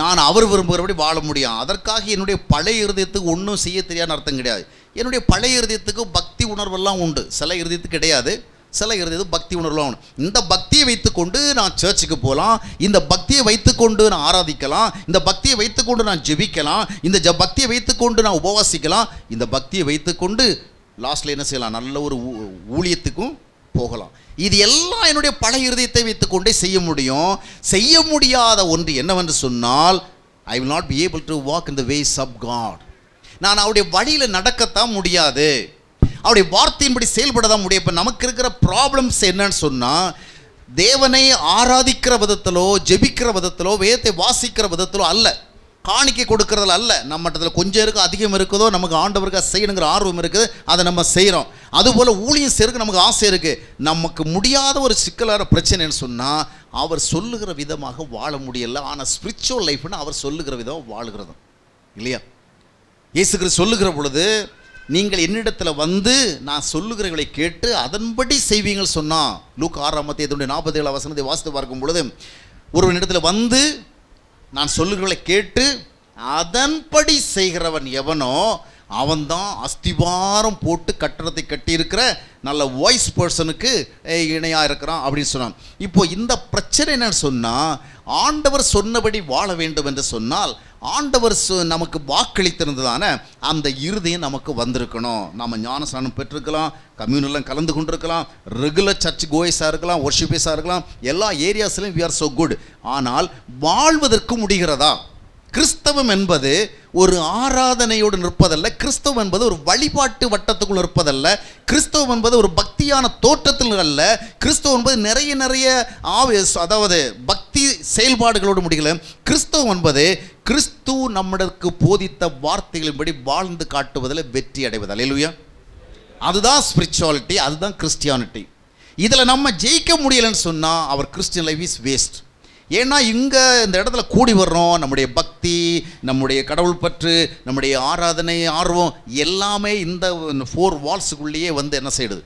நான் அவர் விரும்புகிறபடி வாழ முடியும். அதற்காக என்னுடைய பழைய இருதயத்துக்கு ஒன்றும் செய்ய தெரியாதுன்னு அர்த்தம் கிடையாது. என்னுடைய பழைய இருதயத்துக்கு பக்தி உணர்வெல்லாம் உண்டு. சில இருதயத்துக்கு கிடையாது, சில இருதயத்துக்கு பக்தி உணர்வெல்லாம் உண்டு. இந்த பக்தியை வைத்துக்கொண்டு நான் சர்ச்சுக்கு போகலாம், இந்த பக்தியை வைத்துக்கொண்டு நான் ஆராதிக்கலாம், இந்த பக்தியை வைத்துக்கொண்டு நான் ஜெபிக்கலாம், இந்த பக்தியை வைத்துக்கொண்டு நான் உபவாசிக்கலாம், இந்த பக்தியை வைத்துக்கொண்டு லாஸ்ட்டில் என்ன செய்யலாம்? நல்ல ஒரு ஊழியத்துக்கும் போகலாம். இது எல்லாம் என்னுடைய பழைய இருதயத்தை வைத்துக்கொண்டே செய்ய முடியும். செய்ய முடியாத ஒன்று என்னவென்று சொன்னால், I will not be able to walk in the ways of God. நான் அவருடைய வழியில் நடக்கத்தான் முடியாது, அவருடைய வார்த்தையின்படி செயல்பட தான் முடியும். இப்போ நமக்கு இருக்கிற ப்ராப்ளம்ஸ் என்னன்னு சொன்னால், தேவனை ஆராதிக்கிற விதத்திலோ, ஜெபிக்கிற விதத்திலோ, வேதத்தை வாசிக்கிற விதத்திலோ அல்ல, காணிக்கை கொடுக்கறதில் அல்ல. நம்ம மட்டத்தில் கொஞ்சம் இருக்குது, அதிகம் இருக்குதோ, நமக்கு ஆண்டவருக்கு செய்யணுங்கிற ஆர்வம் இருக்குது, அதை நம்ம செய்கிறோம். அதுபோல் ஊழியம் செய்யறதுக்கு நமக்கு ஆசை இருக்குது. நமக்கு முடியாத ஒரு சிக்கலான பிரச்சனைன்னு சொன்னால், அவர் சொல்லுகிற விதமாக வாழ முடியலை. ஆனால் ஸ்பிரிச்சுவல் லைஃப்னு அவர் சொல்லுகிற விதமாக வாழுகிறதும் இல்லையா? இயேசு கிறிஸ்து சொல்லுகிற பொழுது, நீங்கள் என்னிடத்தில் வந்து நான் சொல்லுகிறவர்களை கேட்டு அதன்படி செய்வீங்கள் சொன்னால், லூக்கா 6:47 வாசித்து பார்க்கும் பொழுது, ஒருவன் இடத்துல வந்து நான் சொல்லுகிறவர்களை கேட்டு அதன்படி செய்கிறவன் எவனோ அவன்தான் அஸ்திவாரம் போட்டு கட்டடத்தை கட்டியிருக்கிற நல்ல வாய்ஸ் பர்சனுக்கு இணையாக இருக்கிறான் அப்படின்னு சொன்னான். இப்போ இந்த பிரச்சனை என்னன்னு சொன்னால், ஆண்டவர் சொன்னபடி வாழ வேண்டும் என்று சொன்னால் ஆண்டவர் நமக்கு வாக்களித்திருந்ததான அந்த இருதயம் நமக்கு வந்திருக்கணும். நம்ம ஞானஸ்நானம் பெற்றிருக்கலாம், கம்யூனெல்லாம் கலந்து கொண்டிருக்கலாம், ரெகுலர் சர்ச் கோயஸாக இருக்கலாம், ஒர்ஷிப்பேஸாக இருக்கலாம், எல்லா ஏரியாஸ்லையும் வி ஆர் ஸோ குட். ஆனால் வாழ்வதற்கு முடிகிறதா? கிறிஸ்தவம் என்பது ஒரு ஆராதனையோடு நிற்பதல்ல, கிறிஸ்தவம் என்பது ஒரு வழிபாட்டு வட்டத்துக்குள் இருப்பதல்ல, கிறிஸ்தவம் என்பது ஒரு பக்தியான தோற்றத்தில் அல்ல, கிறிஸ்தவம் என்பது நிறைய அதாவது பக்தி செயல்பாடுகளோடு முடியல. கிறிஸ்தவம் என்பது கிறிஸ்து நம்மளுக்கு போதித்த வார்த்தைகளின்படி வாழ்ந்து காட்டுவதில் வெற்றி அடைவது. அல்லேலூயா. அதுதான் ஸ்பிரிச்சுவாலிட்டி, அதுதான் கிறிஸ்டியானிட்டி. இதில் நம்ம ஜெயிக்க முடியலைன்னு சொன்னால் அவர் கிறிஸ்டியன் லைஃப் இஸ் வேஸ்ட். ஏன்னா இங்கே இந்த இடத்துல கூடி வர்றோம், நம்முடைய பக்தி, நம்முடைய கடவுள் பற்று, நம்முடைய ஆராதனை ஆர்வம் எல்லாமே இந்த 4 வால்ஸுக்குள்ளேயே வந்து என்ன செய்யுது,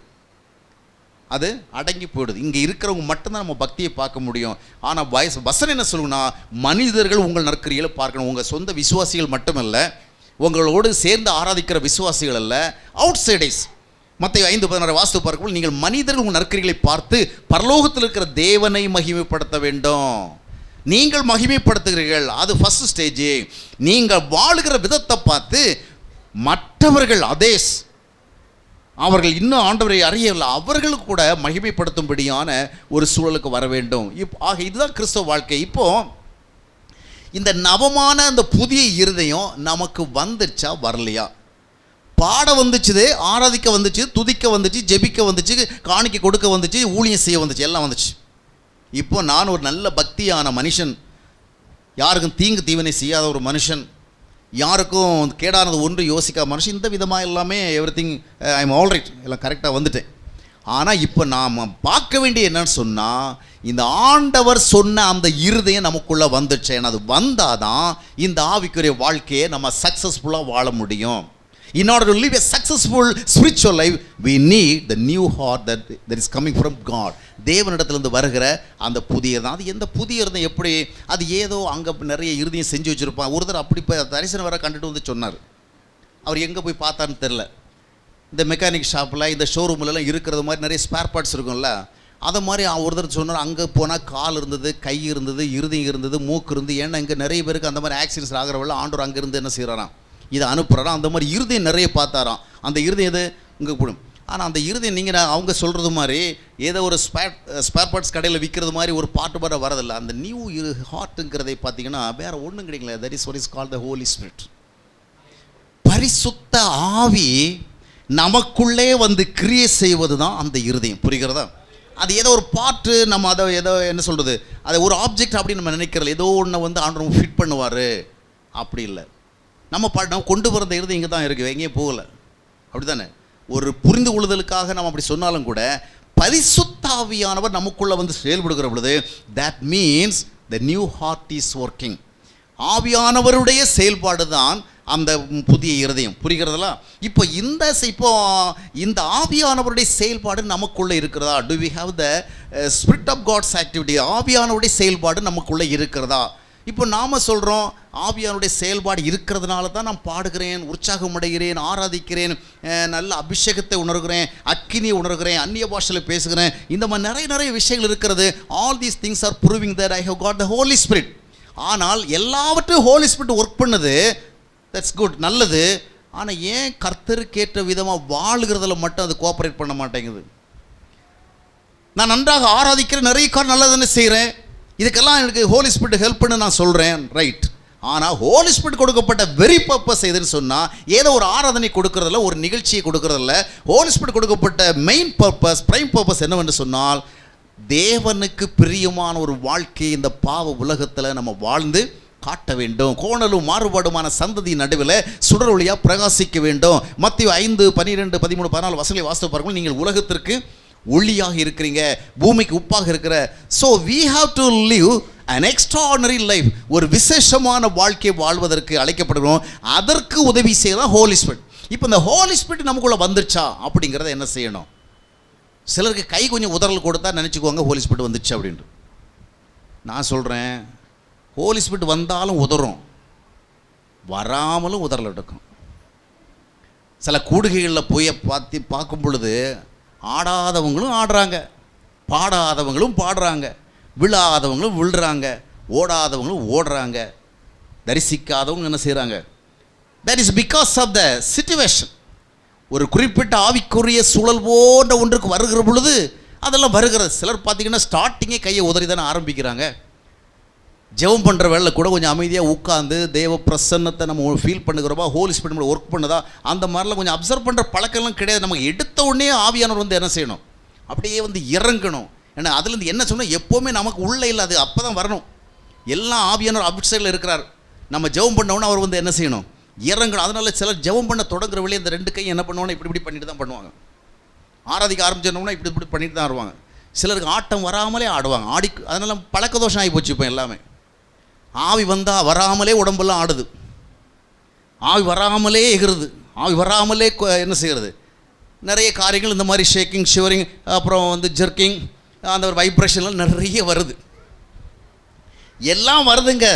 அது அடங்கி போயிடுது. இங்கே இருக்கிறவங்க மட்டும்தான் நம்ம பக்தியை பார்க்க முடியும். ஆனால் வசனம் என்ன சொல்லுங்கன்னா, மனிதர்கள் உங்கள் நற்கிரிகளை பார்க்கணும். உங்கள் சொந்த விசுவாசிகள் மட்டுமல்ல, உங்களோடு சேர்ந்து ஆராதிக்கிற விசுவாசிகள் அல்ல, அவுட் சைடர்ஸ். மத்தேயு 5:16 வாஸ்து பார்க்கும்போது, நீங்கள் மனிதர்கள் உங்கள் நற்கிரிகளை பார்த்து பரலோகத்தில் இருக்கிற தேவனை மகிமைப்படுத்த வேண்டும். நீங்கள் மகிமைப்படுத்துகிறீர்கள், அது ஃபர்ஸ்ட் ஸ்டேஜ். நீங்கள் வாழுகிற விதத்தை பார்த்து மற்றவர்கள் அதேஸ் அவர்கள் இன்னும் ஆண்டவரை அறியவில்லை, அவர்களுக்கு கூட மகிமைப்படுத்தும்படியான ஒரு சூழலுக்கு வர வேண்டும். ஆக இதுதான் கிறிஸ்தவ வாழ்க்கை. இப்போ இந்த நவமான அந்த புதிய இருதயம் நமக்கு வந்துச்சா வரலையா? பாட வந்துச்சு, ஆராதிக்க வந்துச்சு, துதிக்க வந்துச்சு, ஜெபிக்க வந்துச்சு, காணிக்க கொடுக்க வந்துச்சு, ஊழியம் செய்ய வந்துச்சு, எல்லாம் வந்துச்சு. இப்போ நான் ஒரு நல்ல பக்தியான மனுஷன், யாருக்கும் தீங்கு தீவனை செய்யாத ஒரு மனுஷன், யாருக்கும் கேடானது ஒன்று யோசிக்காத மனுஷன், இந்த விதமாக எல்லாமே everything I am all right, எல்லாம் கரெக்டாக வந்துட்டேன். ஆனால் இப்போ நாம் பார்க்க வேண்டிய என்னன்னு சொன்னால், இந்த ஆண்டவர் சொன்ன அந்த இருதயம் நமக்குள்ளே வந்துச்சு. ஏன்னா அது வந்தால் தான் இந்த ஆவிக்குரிய வாழ்க்கையை நம்ம சக்ஸஸ்ஃபுல்லாக வாழ முடியும். In order to live a successful spiritual life, we need the new heart that is coming from God. தேவனிடத்திலிருந்து வருகிற அந்த புதிய தான். அது எந்த புதிய இருந்தம் எப்படி, அது ஏதோ அங்கே நிறைய இருதயம் செஞ்சு வச்சுருப்பான். ஒருத்தர் அப்படி தரிசனம் வர கண்டுட்டு வந்து சொன்னார். அவர் எங்கே போய் பார்த்தான்னு தெரில. இந்த மெக்கானிக் ஷாப்பில், இந்த ஷோரூம்லலாம் இருக்கிறது மாதிரி நிறைய ஸ்பேர் பார்ட்ஸ் இருக்கும்ல, அதை மாதிரி ஒருத்தர் சொன்னார். அங்கே போனால் கால் இருந்தது, கை இருந்தது, இருதயம் இருந்தது, மூக்கு இருந்தது. ஏன்னா இங்கே நிறைய பேருக்கு அந்த மாதிரி ஆக்சிடென்ட்ஸ் ஆகிறவள்ள ஆண்டவர் அங்கே இருந்து என்ன செய்கிறாராம், இதை அனுப்புகிறாராம். அந்த மாதிரி இருதயம் நிறைய பார்த்தாராம். அந்த இருதயம் எது இங்கே போடும். ஆனால் அந்த இருதயம் நீங்கள் அவங்க சொல்கிறது மாதிரி ஏதோ ஒரு ஸ்பேர் பார்ட்ஸ் கடையில் விற்கிறது மாதிரி ஒரு பாட்டு பாட வரதில்லை. அந்த நியூ ஹார்ட்டுங்கிறதை பார்த்தீங்கன்னா வேறு ஒன்றும் கிடைக்கல. That is what is called the Holy Spirit. பரிசுத்த ஆவி நமக்குள்ளே வந்து கிரியேட் செய்வது தான் அந்த இருதயம். புரிகிறதா? அது ஏதோ ஒரு பாட்டு, நம்ம அதை ஏதோ என்ன சொல்கிறது, அதை ஒரு ஆப்ஜெக்ட் அப்படின்னு நம்ம நினைக்கிறோம். ஏதோ ஒன்று வந்து ஆண்டவர் ஃபிட் பண்ணுவார், அப்படி இல்லை. நம்ம கொண்டு வர இருதயம் இங்கே தான் இருக்குது, எங்கேயும் போகலை. அப்படி தானே? ஒரு புரிந்து கொள்ளுதலுக்காக நம்ம அப்படி சொன்னாலும் கூட பரிசுத்த ஆவியானவர் நமக்குள்ளே வந்து செயல்படுகிற பொழுது that means the new heart is working. ஆவியானவருடைய செயல்பாடு தான் அந்த புதிய இருதயம். புரிகிறதா? இப்போ இந்த ஆவியானவருடைய செயல்பாடு நமக்குள்ளே இருக்கிறதா? do we have the spirit of God's activity? ஆவியானவருடைய செயல்பாடு நமக்குள்ளே இருக்கிறதா? இப்போ நாம் சொல்கிறோம் ஆவியானுடைய செயல்பாடு இருக்கிறதுனால தான் நான் பாடுகிறேன், உற்சாகம் அடைகிறேன், ஆராதிக்கிறேன், நல்ல அபிஷேகத்தை உணர்கிறேன், அக்கினியை உணர்கிறேன், அந்நிய பாஷையில் பேசுகிறேன். இந்த மாதிரி நிறைய விஷயங்கள் இருக்கிறது. All these things are proving that I have God the Holy Spirit. ஆனால் எல்லாவற்றையும் ஹோலி ஸ்பிரிட் ஒர்க் பண்ணுது, தட்ஸ் குட், நல்லது. ஆனால் ஏன் கர்த்தருக்கேற்ற விதமாக வாழுகிறதுல மட்டும் அது கோஆப்ரேட் பண்ண மாட்டேங்குது? நான் நன்றாக ஆராதிக்கிறேன், நிறைய கார் நல்லதுன்னு செய்கிறேன், இதுக்கெல்லாம் எனக்கு ஹோலி ஸ்பிரிட் ஹெல்ப் பண்ணு நான் சொல்கிறேன், ரைட். ஆனால் ஹோலி ஸ்பிரிட் கொடுக்கப்பட்ட வெரி பர்பஸ் எதுன்னு சொன்னால், ஏதோ ஒரு ஆராதனை கொடுக்கறதில்ல, ஒரு நிகழ்ச்சியை கொடுக்கறதில்ல. ஹோலி ஸ்பிரிட் கொடுக்கப்பட்ட மெயின் பர்பஸ், பிரைம் பர்பஸ் என்னவென்று சொன்னால், தேவனுக்கு பிரியமான ஒரு வாழ்க்கையை இந்த பாவ உலகத்தில் நம்ம வாழ்ந்து காட்ட வேண்டும். கோணலும் மாறுபாடுமான சந்ததி நடுவில் சுடர் ஒளியாக பிரகாசிக்க வேண்டும். மத்தேயு 5, 12, 13, 14 வசனங்களை வாசித்து பாருங்கள். நீங்கள் உலகத்திற்கு ஒளியாக இருக்கிறீங்க, பூமிக்கு உப்பாக இருக்கிற. So we have to live an extraordinary life. ஒரு விசேஷமான வாழ்க்கையை வாழ்வதற்கு அழைக்கப்படுகிறோம். அதற்கு உதவி செய்யலாம் ஹோலி ஸ்பிரிட். இப்போ இந்த ஹோலி ஸ்பிரிட் நமக்குள்ளே வந்துருச்சா அப்படிங்கிறத என்ன செய்யணும்? சிலருக்கு கை கொஞ்சம் உதறல் கொடுத்தா நினச்சிக்குவாங்க ஹோலி ஸ்பிரிட் வந்துச்சு அப்படின்ட்டு. நான் சொல்கிறேன், ஹோலி ஸ்பிரிட் வந்தாலும் உதறும், வராமலும் உதறல் எடுக்கும். சில கூடுகைகளில் போய் பார்க்கும் பொழுது ஆடாதவங்களும் ஆடுறாங்க, பாடாதவங்களும் பாடுறாங்க, விழாதவங்களும் விழுறாங்க, ஓடாதவங்களும் ஓடுறாங்க, தரிசிக்காதவங்க என்ன செய்கிறாங்க. That is because of the situation. ஒரு குறிப்பிட்ட ஆவிக்குரிய சூழல் போன்ற ஒன்றுக்கு வருகிற பொழுது அதெல்லாம் வருகிறது. சிலர் பார்த்தீங்கன்னா ஸ்டார்டிங்கே கையை உதறி தானே ஆரம்பிக்கிறாங்க. ஜெபம் பண்ணுற வேலை கூட கொஞ்சம் அமைதியாக உட்காந்து தேவ பிரசன்னத்தை நம்ம ஃபீல் பண்ணுகிறோமா, ஹோலி ஸ்பிரிட் நம்ம ஒர்க் பண்ணுதா, அந்த மாதிரிலாம் கொஞ்சம் அப்சர்வ் பண்ணுற பழக்கம்லாம் கிடையாது. நமக்கு எடுத்த உடனே ஆவியானவர் வந்து என்ன செய்யணும், அப்படியே வந்து இறங்கணும். ஏன்னா அதுலேருந்து என்ன சொன்னால் எப்போவுமே நமக்கு உள்ளே இல்லை, அது அப்போ தான் வரணும். எல்லாம் ஆவியானவர் அவுட் சைடில் இருக்கிறார். நம்ம ஜெபம் பண்ணோன்னா அவர் வந்து என்ன செய்யணும், இறங்கணும். அதனால சிலர் ஜெபம் பண்ண தொடங்குற வழியே இந்த ரெண்டு கையும் என்ன பண்ணுவாங்கன்னா இப்படி பண்ணிட்டு தான் பண்ணுவாங்க. ஆராதிக்க ஆரம்பிச்சோம்னா இப்படி பண்ணிட்டு தான் வருவாங்க. சிலருக்கு ஆட்டம் வராமலே ஆடுவாங்க, அதனால பழக்க தோஷம் ஆகி போச்சு. இப்போ எல்லாமே ஆவி வந்தால் வராமலே உடம்பெல்லாம் ஆடுது, ஆவி வராமலே எகிறது, ஆவி வராமலே என்ன செய்கிறது, நிறைய காரியங்கள் இந்த மாதிரி ஷேக்கிங், ஷிவரிங், அப்புறம் வந்து ஜெர்க்கிங், அந்த ஒரு வைப்ரேஷன்லாம் நிறைய வருது. எல்லாம் வருதுங்க.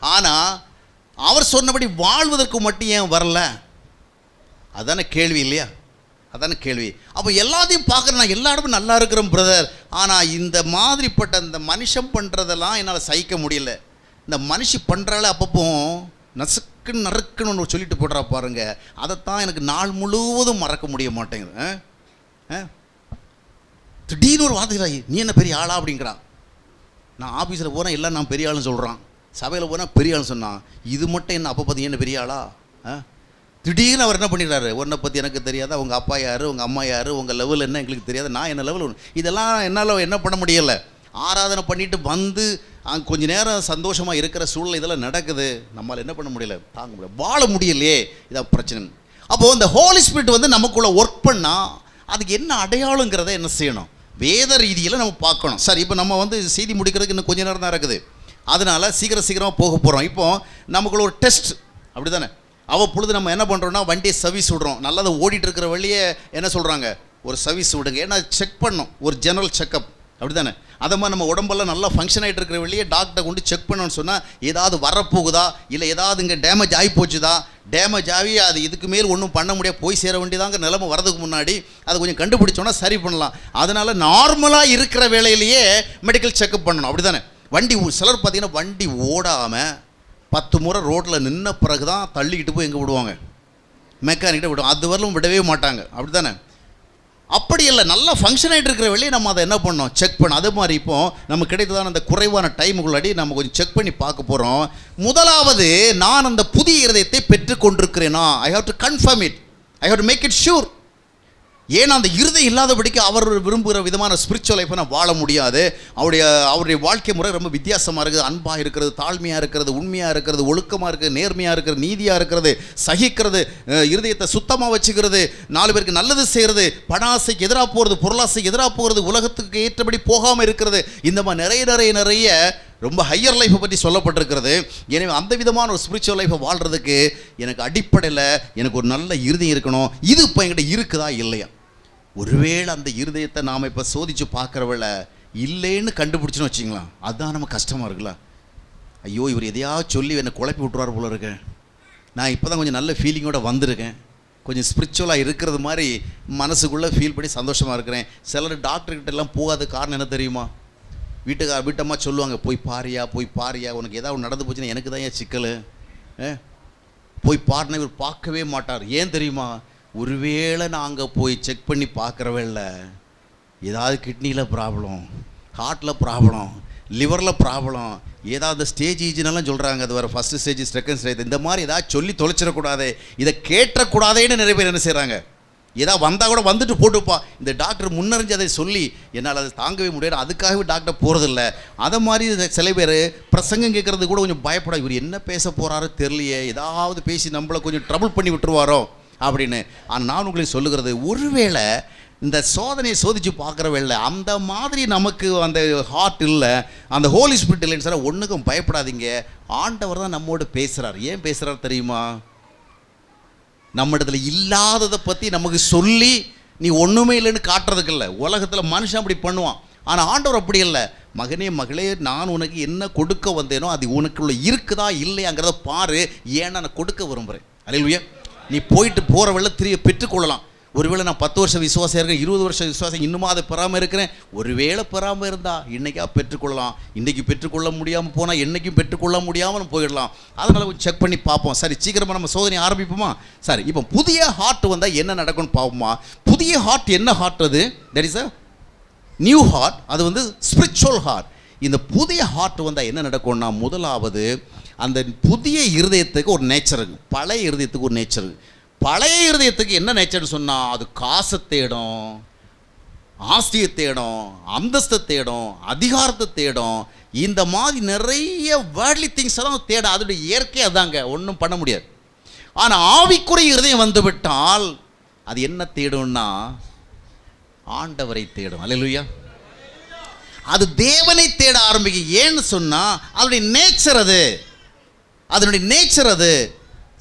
ஆனால் அவர் சொன்னபடி வாழ்வதற்கு மட்டும் ஏன் வரல? அதான கேள்வி இல்லையா? அதான கேள்வி. அப்போ எல்லாத்தையும் பார்க்குறேன், நான் எல்லா இடமும் நல்லா இருக்கிறேன் பிரதர், ஆனால் இந்த மாதிரிப்பட்ட இந்த மனுஷன் பண்ணுறதெல்லாம் என்னால் சகிக்க முடியல. இந்த மனுஷி பண்ணுறால அப்பப்போ நசுக்குன்னு நறுக்குன்னு ஒன்று சொல்லிட்டு போடுறா பாருங்க, அதைத்தான் எனக்கு நாள் முழுவதும் மறக்க முடிய மாட்டேங்குது. திடீர்னு ஒரு வார்த்தை, நீ என்ன பெரிய ஆளா அப்படிங்கிறான். நான் ஆஃபீஸில் போகிறேன், எல்லாம் நான் பெரிய ஆளுன்னு சொல்கிறான். சபையில் போனால் பெரிய ஆள்னு சொன்னான். இது மட்டும் என்ன அப்போ பற்றி என்ன பெரிய ஆளா? திடீர்னு அவர் என்ன பண்ணிடுறாரு, உன்னை பற்றி எனக்கு தெரியாதா, உங்கள் அப்பா யார், உங்கள் அம்மா யார், உங்கள் லெவல் என்ன எங்களுக்கு தெரியாது, நான் என்ன லெவல் ஒன்று, இதெல்லாம் என்னால் என்ன பண்ண முடியலை. ஆராதனை பண்ணிட்டு வந்து அங்கே கொஞ்சம் நேரம் சந்தோஷமாக இருக்கிற சூழ்நிலை இதெல்லாம் நடக்குது, நம்மளால் என்ன பண்ண முடியல, தாங்க முடியல, வாழ முடியலையே, இதான் பிரச்சனை. அப்போது இந்த ஹோலி ஸ்பிரிட் வந்து நமக்குள்ளே ஒர்க் பண்ணால் அதுக்கு என்ன அடையாளங்கிறத என்ன செய்யணும், வேத ரீதியில் நம்ம பார்க்கணும். சரி, இப்போ நம்ம வந்து செய்தி முடிக்கிறதுக்கு இன்னும் கொஞ்சம் நேரம் தான் இருக்குது, அதனால் சீக்கிரமாக போக போகிறோம். இப்போது நமக்குள்ள ஒரு டெஸ்ட் அப்படி தானே, அவ்வப்பொழுது நம்ம என்ன பண்ணுறோன்னா வண்டியை சர்வீஸ் விடுறோம். நல்லதை ஓடிட்டு இருக்கிற வழியே என்ன சொல்கிறாங்க, ஒரு சர்வீஸ் விடுங்க, ஏன்னா செக் பண்ணணும், ஒரு ஜெனரல் செக்கப் அப்படி தானே. அதை மாதிரி நம்ம உடம்பெல்லாம் நல்லா ஃபங்க்ஷன் ஆகிட்டு இருக்கிற வழியே டாக்டரை கொண்டு செக் பண்ணணும்னு சொன்னால் ஏதாவது வரப்போகுதா, இல்லை ஏதாவது இங்கே டேமேஜ் ஆகி போச்சுதா, டேமேஜ் ஆகி அது இதுக்கு மேல் ஒன்றும் பண்ண முடியாது, போய் சேர வேண்டியதாங்க நிலைமை வரதுக்கு முன்னாடி அதை கொஞ்சம் கண்டுபிடிச்சோன்னா சரி பண்ணலாம். அதனால் நார்மலாக இருக்கிற வேலையிலேயே மெடிக்கல் செக்கப் பண்ணணும், அப்படி தானே. வண்டி சிலர் பார்த்திங்கன்னா வண்டி ஓடாமல் 10 முறை ரோட்டில் நின்ன பிறகு தான் தள்ளிக்கிட்டு போய் எங்கே விடுவாங்க, மெக்கானிக்கிட்ட விடுவோம், அது வரலும் விடவே மாட்டாங்க, அப்படி தானே. அப்படி இல்லை, நல்லா ஃபங்க்ஷன் ஆகிட்டு இருக்கிற வெளியே நம்ம அதை என்ன பண்ணோம், செக் பண்ணோம். அது மாதிரி இப்போ நமக்கு கிடைத்ததான அந்த குறைவான டைமுக்குள்ளாடி நம்ம கொஞ்சம் செக் பண்ணி பார்க்க போகிறோம். முதலாவது, நான் அந்த புதிய இருதயத்தை பெற்றுக்கொண்டிருக்கிறேனா, I have to confirm it, I have to make it sure. ஏன்னா அந்த இருதயம் இல்லாதபடிக்கு அவர் விரும்புகிற விதமான ஸ்பிரிச்சுவல் லைஃப்பை நான் வாழ முடியாது. அவருடைய வாழ்க்கை முறை ரொம்ப வித்தியாசமாக இருக்குது, அன்பாக இருக்கிறது, தாழ்மையாக இருக்கிறது, உண்மையாக இருக்கிறது, ஒழுக்கமாக இருக்கிறது, நேர்மையாக இருக்கிறது, நீதியாக இருக்கிறது, சகிக்கிறது, இருதயத்தை சுத்தமாக வச்சுக்கிறது, 4 பேருக்கு நல்லது செய்கிறது, பணாசைக்கு எதிராக போகிறது, பொருளாசைக்கு எதிராக போகிறது, உலகத்துக்கு ஏற்றபடி போகாமல் இருக்கிறது, இந்த மாதிரி நிறைய ரொம்ப ஹையர் லைஃப்பை பற்றி சொல்லப்பட்டிருக்கிறது. எனவே அந்த விதமான ஒரு ஸ்பிரிச்சுவல் லைஃப்பை வாழ்கிறதுக்கு எனக்கு அடிப்படையில் எனக்கு ஒரு நல்ல இருதயம் இருக்கணும். இது இப்போ என்கிட்ட இருக்குதா இல்லையா? ஒருவேளை அந்த இருதயத்தை நாம் இப்போ சோதித்து பார்க்குறவள இல்லைன்னு கண்டுபிடிச்சின்னு வச்சிங்களா, அதுதான் நம்ம கஷ்டமாக இருக்குல்ல. ஐயோ, இவர் எதையாவது சொல்லி என்னை குழப்பி விட்டுருவார் போல இருக்கேன், நான் இப்போ தான் கொஞ்சம் நல்ல ஃபீலிங்கோடு வந்திருக்கேன், கொஞ்சம் ஸ்பிரிச்சுவலாக இருக்கிறது மாதிரி மனசுக்குள்ளே ஃபீல் பண்ணி சந்தோஷமாக இருக்கிறேன். சிலர் டாக்டர்கிட்ட எல்லாம் போகாத காரணம் என்ன தெரியுமா? வீட்டம்மா சொல்லுவாங்க, போய் பாரியா, உனக்கு ஏதாவது நடந்து போச்சுன்னா எனக்கு தான் ஏன் சிக்கல், போய் பாருன்னா இவர் பார்க்கவே மாட்டார். ஏன் தெரியுமா? ஒருவேளை நாங்கள் போய் செக் பண்ணி பார்க்குறவேல்ல ஏதாவது கிட்னியில் ப்ராப்ளம், ஹார்ட்டில் ப்ராப்ளம், லிவரில் ப்ராப்ளம், ஏதாவது ஸ்டேஜ்னெல்லாம் சொல்கிறாங்க, அது வேறு ஃபஸ்ட்டு ஸ்டேஜ், செகண்ட் ஸ்டேஜ், இந்த மாதிரி ஏதாவது சொல்லி தொலைச்சிடக்கூடாது, இதை கேட்டக்கூடாதேன்னு நிறைய பேர் என்ன செய்கிறாங்க, ஏதாவது வந்தால் கூட வந்துட்டு போட்டுப்பா, இந்த டாக்டர் முன்னறிஞ்சு அதை சொல்லி என்னால் அதை தாங்கவே முடியாது, அதுக்காகவே டாக்டர் போகிறதில்ல. அதை மாதிரி சில பேர் பிரசங்கம் கேட்குறது கூட கொஞ்சம் பயப்பட, இவர் என்ன பேச போகிறாரோ தெரியலையே, ஏதாவது பேசி நம்மளை கொஞ்சம் ட்ரபிள் பண்ணி விட்டுருவாரோ அப்படின்னு. ஆனால் நான் உங்களுக்கு சொல்லுகிறது, ஒருவேளை இந்த சோதனையை சோதித்து பார்க்குறவேளை அந்த மாதிரி நமக்கு அந்த ஹார்ட் இல்லை, அந்த ஹோலி ஸ்பிரிட் இல்லைன்னு சொன்னால் ஒன்றுக்கும் பயப்படாதீங்க. ஆண்டவர் தான் நம்மோடு பேசுகிறார். ஏன் பேசுகிறார் தெரியுமா? நம்ம இடத்துல இல்லாததை பற்றி நமக்கு சொல்லி நீ ஒன்றுமே இல்லைன்னு காட்டுறதுக்கு இல்லை. உலகத்தில் மனுஷன் அப்படி பண்ணுவான், ஆனால் ஆண்டவர் அப்படி இல்லை. மகனே மகளே, நான் உனக்கு என்ன கொடுக்க வந்தேனோ அது உனக்குள்ள இருக்குதா இல்லையாங்கிறத பாரு, ஏன்னா நான் கொடுக்க விரும்புகிறேன். அல்லேலூயா. நீ போகிற வெள்ள திரும்ப பெற்றுக்கொள்ளலாம். ஒருவேளை நான் 10 வருஷம் விசுவாசம் இருக்கேன், 20 வருஷம் விசுவாசம் இன்னுமா அதை பெறாமல் இருக்கிறேன். ஒருவேளை பெறாமல் இருந்தால் இன்றைக்கா பெற்றுக்கொள்ளலாம். இன்றைக்கி பெற்றுக்கொள்ள முடியாமல் போனால் என்றைக்கும் பெற்றுக்கொள்ள முடியாமல் போயிடலாம். அதனால் கொஞ்சம் செக் பண்ணி பார்ப்போம். சரி, சீக்கிரமாக நம்ம சோதனை ஆரம்பிப்போமா? சரி, இப்போ புதிய ஹார்ட் வந்தால் என்ன நடக்கும்னு பார்ப்போமா? புதிய ஹார்ட் என்ன ஹார்ட்? அது that is a new heart. அது ஸ்பிரிச்சுவல் ஹார்ட். இந்த புதிய ஹார்ட் வந்தால் என்ன நடக்கும்னா, முதலாவது அந்த புதிய இருதயத்துக்கு ஒரு நேச்சர் இருக்குது, பழைய இருதயத்துக்கு ஒரு நேச்சர் இருக்குது. பழைய இருதயத்துக்கு என்ன நேச்சர்னு சொன்னால், அது காசை தேடும், ஆஸ்தியை தேடும், அந்தஸ்தை தேடும், அதிகாரத்தை தேடும். இந்த மாதிரி நிறைய வேர்ல்ட்லி திங்ஸ் எல்லாம் தேட. அதோடைய இயற்கை அதாங்க, ஒன்றும் பண்ண முடியாது. ஆனால் ஆவிக்குரிய இருதயம் வந்துவிட்டால் அது என்ன தேடும்னா, ஆண்டவரை தேடும். அல்லேலூயா. அது தேவனை தேட ஆரம்பிக்கும். ஏன்னு சொன்னால் அதனுடைய நேச்சர் அது, அதனுடைய நேச்சர் அது.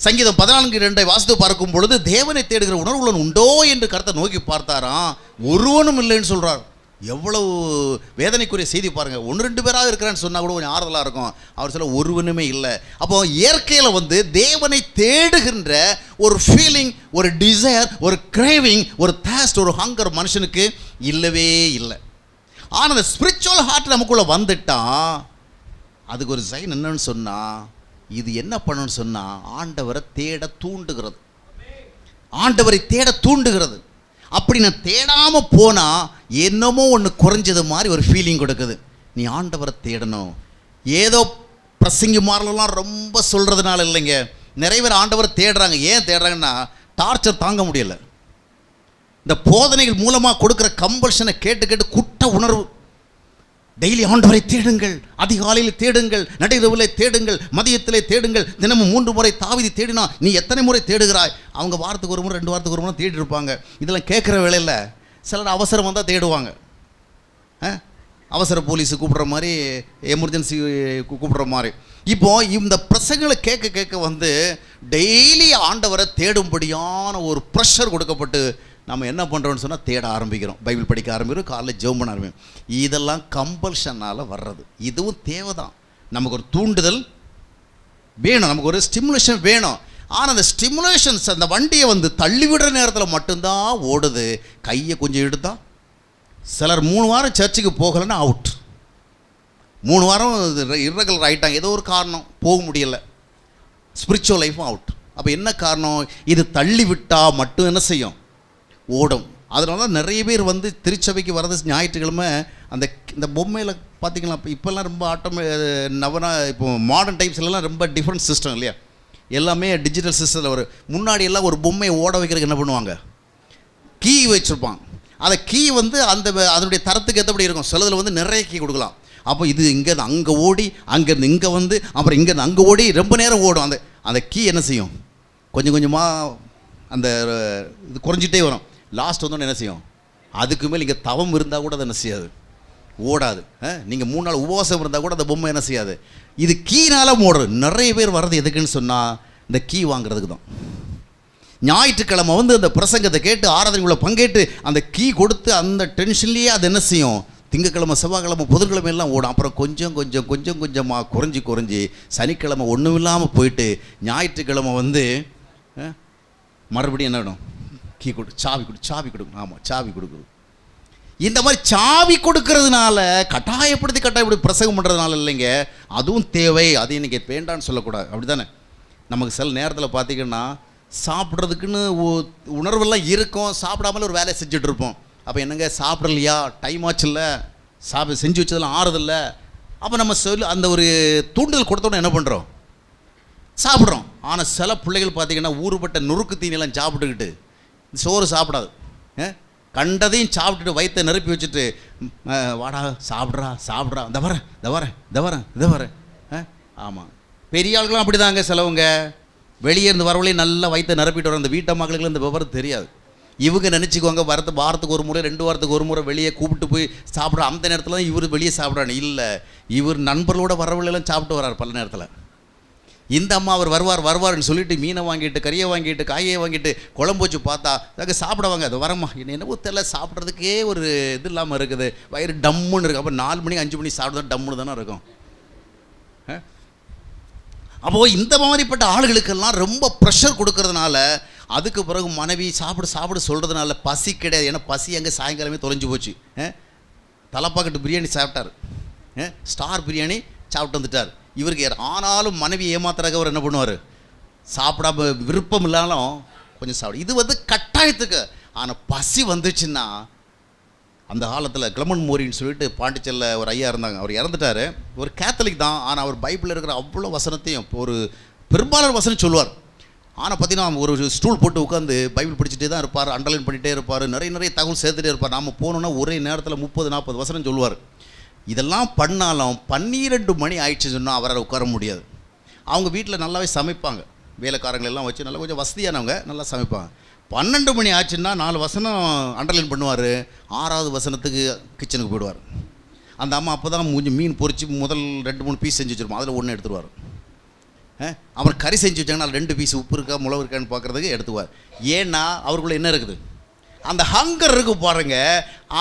சங்கீதம் 14:2 வாசித்து பார்க்கும் பொழுது, தேவனை தேடுகிற உணர்வுடன் உண்டோ என்று கர்த்தர் நோக்கி பார்த்தாராம், ஒருவனும் இல்லைன்னு சொல்கிறார். எவ்வளவு வேதனைக்குரிய செய்தி பாருங்கள். 1-2 பேராக இருக்கிறான்னு சொன்னால் கூட கொஞ்சம் ஆறுதலாக இருக்கும். அவர் சொல்ல ஒருவனுமே இல்லை. அப்போ இயற்கையில் தேவனை தேடுகின்ற ஒரு ஃபீலிங், ஒரு டிசைர், ஒரு கிரேவிங், ஒரு தேஸ்ட், ஒரு ஹங்கர் மனுஷனுக்கு இல்லவே இல்லை. ஆனால் அந்த ஸ்பிரிச்சுவல் ஹார்ட் நமக்குள்ளே வந்துட்டா அதுக்கு ஒரு சைன் என்னன்னு சொன்னால், இது என்ன பண்ணணும்னு சொன்னால், ஆண்டவரை தேட தூண்டுகிறது. ஆண்டவரை தேட தூண்டுகிறது. அப்படி நான் தேடாமல் போனால் என்னமோ ஒன்று குறைஞ்சது மாதிரி ஒரு ஃபீலிங் கொடுக்குது. நீ ஆண்டவரை தேடணும். ஏதோ பிரசங்கி மாறலாம் ரொம்ப சொல்கிறதுனால இல்லைங்க. நிறைய பேர் ஆண்டவரை தேடுறாங்க. ஏன் தேடுறாங்கன்னா, டார்ச்சர் தாங்க முடியலை. இந்த போதனைகள் மூலமாக கொடுக்குற கம்பல்ஷனை கேட்டு கேட்டு குட்ட உணர்வு. டெய்லி ஆண்டவரை தேடுங்கள், அதிகாலையில் தேடுங்கள், நடுஇரவில் தேடுங்கள், மதியத்திலே தேடுங்கள், தினமும் 3 முறை தாவீது தேடினா நீ எத்தனை முறை தேடுகிறாய்? அவங்க வாரத்துக்கு 1 முறை 2 வாரத்துக்கு 1 முறை தேடி இருப்பாங்க. இதெல்லாம் கேட்குற வேலையில் சிலர் அவசரம் வந்தால் தேடுவாங்க. அவசர போலீஸு கூப்பிட்ற மாதிரி, எமர்ஜென்சி கூப்பிட்ற மாதிரி. இப்போது இந்த பிரசங்களை கேட்க கேட்க டெய்லி ஆண்டவரை தேடும்படியான ஒரு ப்ரெஷர் கொடுக்கப்பட்டு நம்ம என்ன பண்ணுறோன்னு சொன்னால் தேட ஆரம்பிக்கிறோம், பைபிள் படிக்க ஆரம்பிக்கிறோம், காலையில் ஜெபம் பண்ண ஆரம்பிக்கிறோம். இதெல்லாம் கம்பல்ஷனால் வர்றது. இதுவும் தேவை தான். நமக்கு ஒரு தூண்டுதல் வேணும், நமக்கு ஒரு ஸ்டிமுலேஷன் வேணும். ஆனால் அந்த ஸ்டிமுலேஷன்ஸ் அந்த வண்டியை தள்ளிவிடுற நேரத்தில் மட்டும்தான் ஓடுது. கையை கொஞ்சம் எடுத்தால் சிலர் 3 வாரம் சர்ச்சுக்கு போகலைன்னா அவுட். 3 வாரம் இர்ரெகுலர் ஆகிட்டாங்க, ஏதோ ஒரு காரணம் போக முடியலை, ஸ்பிரிச்சுவல் லைஃப்பும் அவுட். அப்போ என்ன காரணம்? இது தள்ளி விட்டால் மட்டும் என்ன செய்யும்? ஓடும். அதனால தான் நிறைய பேர் திருச்சபைக்கு வர்றது ஞாயிற்றுக்கிழமை இந்த பொம்மையில் பார்த்திங்களா. இப்போல்லாம் ரொம்ப இப்போ மாடர்ன் டைப்ஸ்லாம் ரொம்ப டிஃப்ரெண்ட் சிஸ்டம் இல்லையா, எல்லாமே டிஜிட்டல் சிஸ்டத்தில் வரும். முன்னாடி எல்லாம் ஒரு பொம்மையை ஓட வைக்கிறதுக்கு என்ன பண்ணுவாங்க? கீ வச்சுருப்பான். அந்த கீ அதனுடைய தரத்துக்கு ஏற்றபடி இருக்கும். சிலதில் நிறைய கீ கொடுக்கலாம். அப்போ இது இங்கேருந்து அங்கே ஓடி, அங்கேருந்து இங்கே அப்புறம் இங்கேருந்து அங்கே ஓடி ரொம்ப நேரம் ஓடும். அந்த கீ என்ன செய்யும்? கொஞ்சம் கொஞ்சமாக அந்த இது குறைஞ்சிட்டே வரும். லாஸ்ட் என்ன செய்யும்? அதுக்கு மேலே இங்கே தவம் இருந்தால் கூட அதை என்ன செய்யாது? ஓடாது. நீங்கள் 3 நாள் உபவாசம் இருந்தால் கூட அந்த பொம்மை என்ன செய்யாது? இது கீனால் ஓடுறது. நிறைய பேர் வர்றது எதுக்குன்னு சொன்னால், இந்த கீ வாங்குறதுக்கு தான். ஞாயிற்றுக்கிழமை அந்த பிரசங்கத்தை கேட்டு ஆராதனைக்குள்ளே பங்கேற்று அந்த கீ கொடுத்து அந்த டென்ஷன்லேயே அது என்ன செய்யும்? திங்கக்கிழமை, செவ்வாய்க்கிழமை, புதன்கிழமை எல்லாம் ஓடும். அப்புறம் கொஞ்சம் கொஞ்சமாக குறைஞ்சி சனிக்கிழமை ஒன்றும் இல்லாமல் போயிட்டு ஞாயிற்றுக்கிழமை மறுபடியும் என்ன வேணும்? கீ சாவி கொடுக்கணும். ஆமாம், சாவி கொடுக்குது. இந்த மாதிரி சாவி கொடுக்கறதுனால கட்டாயப்படுத்தி பிரசங்கம் பண்ணுறதுனால இல்லைங்க, அதுவும் தேவை. அது இன்றைக்கி வேண்டான்னு சொல்லக்கூடாது. அப்படி தானே? நமக்கு சில நேரத்தில் பார்த்திங்கன்னா சாப்பிட்றதுக்குன்னு உணர்வெல்லாம் இருக்கும், சாப்பிடாமல ஒரு வேலையை செஞ்சுட்ருப்போம். அப்போ என்னங்க சாப்பிடலையா? டைம் ஆச்சு இல்லை, செஞ்சு வச்சதெல்லாம் ஆறுதில்லை. அப்போ நம்ம அந்த ஒரு தூண்டுதல் கொடுத்தோன்னே என்ன பண்ணுறோம்? சாப்பிட்றோம். ஆனால் சில பிள்ளைகள் பார்த்திங்கன்னா ஊறுபட்ட நொறுக்கு தீனியெல்லாம் சாப்பிட்டுக்கிட்டு சோறு சாப்பிடாது, கண்டதையும் சாப்பிட்டுட்டு வயிற்றை நிரப்பி வச்சுட்டு, வாடா சாப்பிட்றா இந்த வரேன். ஆமாம், பெரிய ஆளுக்கெல்லாம் அப்படி தாங்க. சிலவங்க வெளியே இருந்து வரவழையும் நல்லா வயிற்றை நிரப்பிட்டு வர. அந்த வீட்டை மக்களுக்கு இந்த விவரம் தெரியாது. இவங்க நினச்சிக்குவாங்க வாரத்துக்கு 1 முறை 2 வாரத்துக்கு 1 முறை வெளியே கூப்பிட்டு போய் சாப்பிட்ற. அந்த நேரத்தில் தான் இவர் வெளியே சாப்பிட்றாரு. இல்லை, இவர் நண்பர்களோட வரவழையெல்லாம் சாப்பிட்டு வர்றார் பல நேரத்தில். இந்த அம்மா அவர் வருவார்னு சொல்லிட்டு மீனை வாங்கிட்டு கறியை வாங்கிட்டு காயை வாங்கிட்டு குழம்பு வச்சு பார்த்தா அதுக்கு சாப்பிடுவாங்க. அது வரம்மா என்னவோ தெரியல, சாப்பிட்றதுக்கே ஒரு இது இல்லாமல் இருக்குது, வயிறு டம்முன்னு இருக்குது. அப்போ 4 மணி 5 மணி சாப்பிட்றதா டம்முன்னு தானே இருக்கும். அப்போது இந்த மாதிரிப்பட்ட ஆளுகளுக்கெல்லாம் ரொம்ப ப்ரெஷர் கொடுக்கறதுனால, அதுக்கு பிறகு மனைவி சாப்பிடு சொல்கிறதுனால பசி கிடையாது. ஏன்னா பசி அங்கே சாயங்காலமே தொலைஞ்சு போச்சு. தலைப்பாக்கட்டு பிரியாணி சாப்பிட்டார், ஸ்டார் பிரியாணி சாப்பிட்டு வந்துட்டார். இவருக்கு ஆனாலும் மனைவி ஏமாத்துறாங்க. அவர் என்ன பண்ணுவார், சாப்பிடாம விருப்பம் இல்லாலும் கொஞ்சம் சாப்பிடு. இது கட்டாயத்துக்கு. ஆனால் பசி வந்துச்சுன்னா, அந்த காலத்தில் கிளமன் மோரின்னு சொல்லிட்டு பாண்டிச்சேரியில் ஒரு ஐயா இருந்தாங்க. அவர் இறந்துட்டார். ஒரு கேத்தலிக் தான், ஆனால் அவர் பைபிளில் இருக்கிற அவ்வளோ வசனத்தையும் ஒரு பெரும்பாலான வசனம் சொல்லுவார். ஆனால் பார்த்தீங்கன்னா ஒரு ஸ்டூல் போட்டு உட்காந்து பைபிள் படிச்சுட்டே தான் இருப்பார், அண்டர்லைன் பண்ணிகிட்டே இருப்பார், நிறைய தகவல் சேர்த்துட்டே இருப்பார். நாம் போனோன்னா ஒரே நேரத்தில் 30-40 வசனம் சொல்லுவார். இதெல்லாம் பண்ணாலும் 12 மணி ஆயிடுச்சு சொன்னால் அவரால் உட்கார முடியாது. அவங்க வீட்டில் நல்லாவே சமைப்பாங்க, வேலைக்காரங்களெல்லாம் வச்சு நல்லா கொஞ்சம் வசதியானவங்க நல்லா சமைப்பாங்க. 12 மணி ஆச்சுன்னா 4 வசனம் அண்டர்லைன் பண்ணுவார், 6வது வசனத்துக்கு கிச்சனுக்கு போயிடுவார். அந்த அம்மா அப்போ தான் மீன் பொரித்து முதல் 2-3 பீஸ் செஞ்சு வச்சுருப்போம், அதில் ஒன்று எடுத்துருவார். அப்புறம் கறி செஞ்சு வச்சாங்கன்னா 2 பீஸ் உப்பு இருக்கா மிளகு இருக்கான்னு பார்க்குறதுக்கு எடுத்துவார். ஏன்னா அவருக்குள்ளே என்ன இருக்குது, அந்த ஹங்கர் இருக்கு பாருங்க.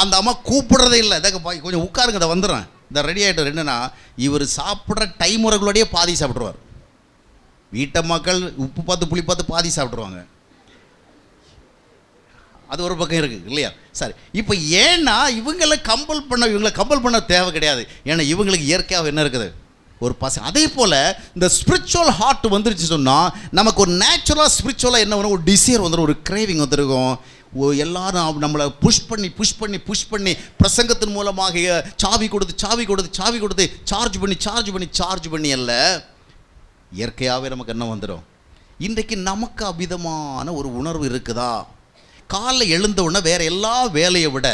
அந்த அம்மா கூப்பிடுறதே இல்லை, இதை கொஞ்சம் உட்காருங்க, இதை வந்துடுறேன், இந்த ரெடி ஆகிட்டு. என்னென்னா இவர் சாப்பிட்ற டைம் முறைகளோடையே பாதி சாப்பிட்ருவார். வீட்டை மக்கள் உப்பு பார்த்து புளி பார்த்து பாதி சாப்பிட்ருவாங்க. அது ஒரு பக்கம் இருக்குது இல்லையா? சரி, இப்போ ஏன்னா இவங்களை கம்பல் பண்ண தேவை கிடையாது. ஏன்னா இவங்களுக்கு இயற்கையாக என்ன இருக்குது, ஒரு பசி. அதே போல் இந்த ஸ்பிரிச்சுவல் ஹார்ட் வந்துருச்சு சொன்னால் நமக்கு ஒரு நேச்சுரலாக ஸ்பிரிச்சுவலாக என்ன வரும், ஒரு டிசைர் வந்துடும், ஒரு கிரேவிங் வந்துருக்கும். எல்லாரும் நம்மளை புஷ் பண்ணி பிரசங்கத்தின் மூலமாக சாவி கொடுத்து சார்ஜ் பண்ணி அல்ல, இயற்கையாகவே நமக்கு என்ன வந்துடும். இன்றைக்கு நமக்கு அபிதமான ஒரு உணர்வு இருக்குதா? காலைல எழுந்த உடனே வேறு எல்லா வேலையை விட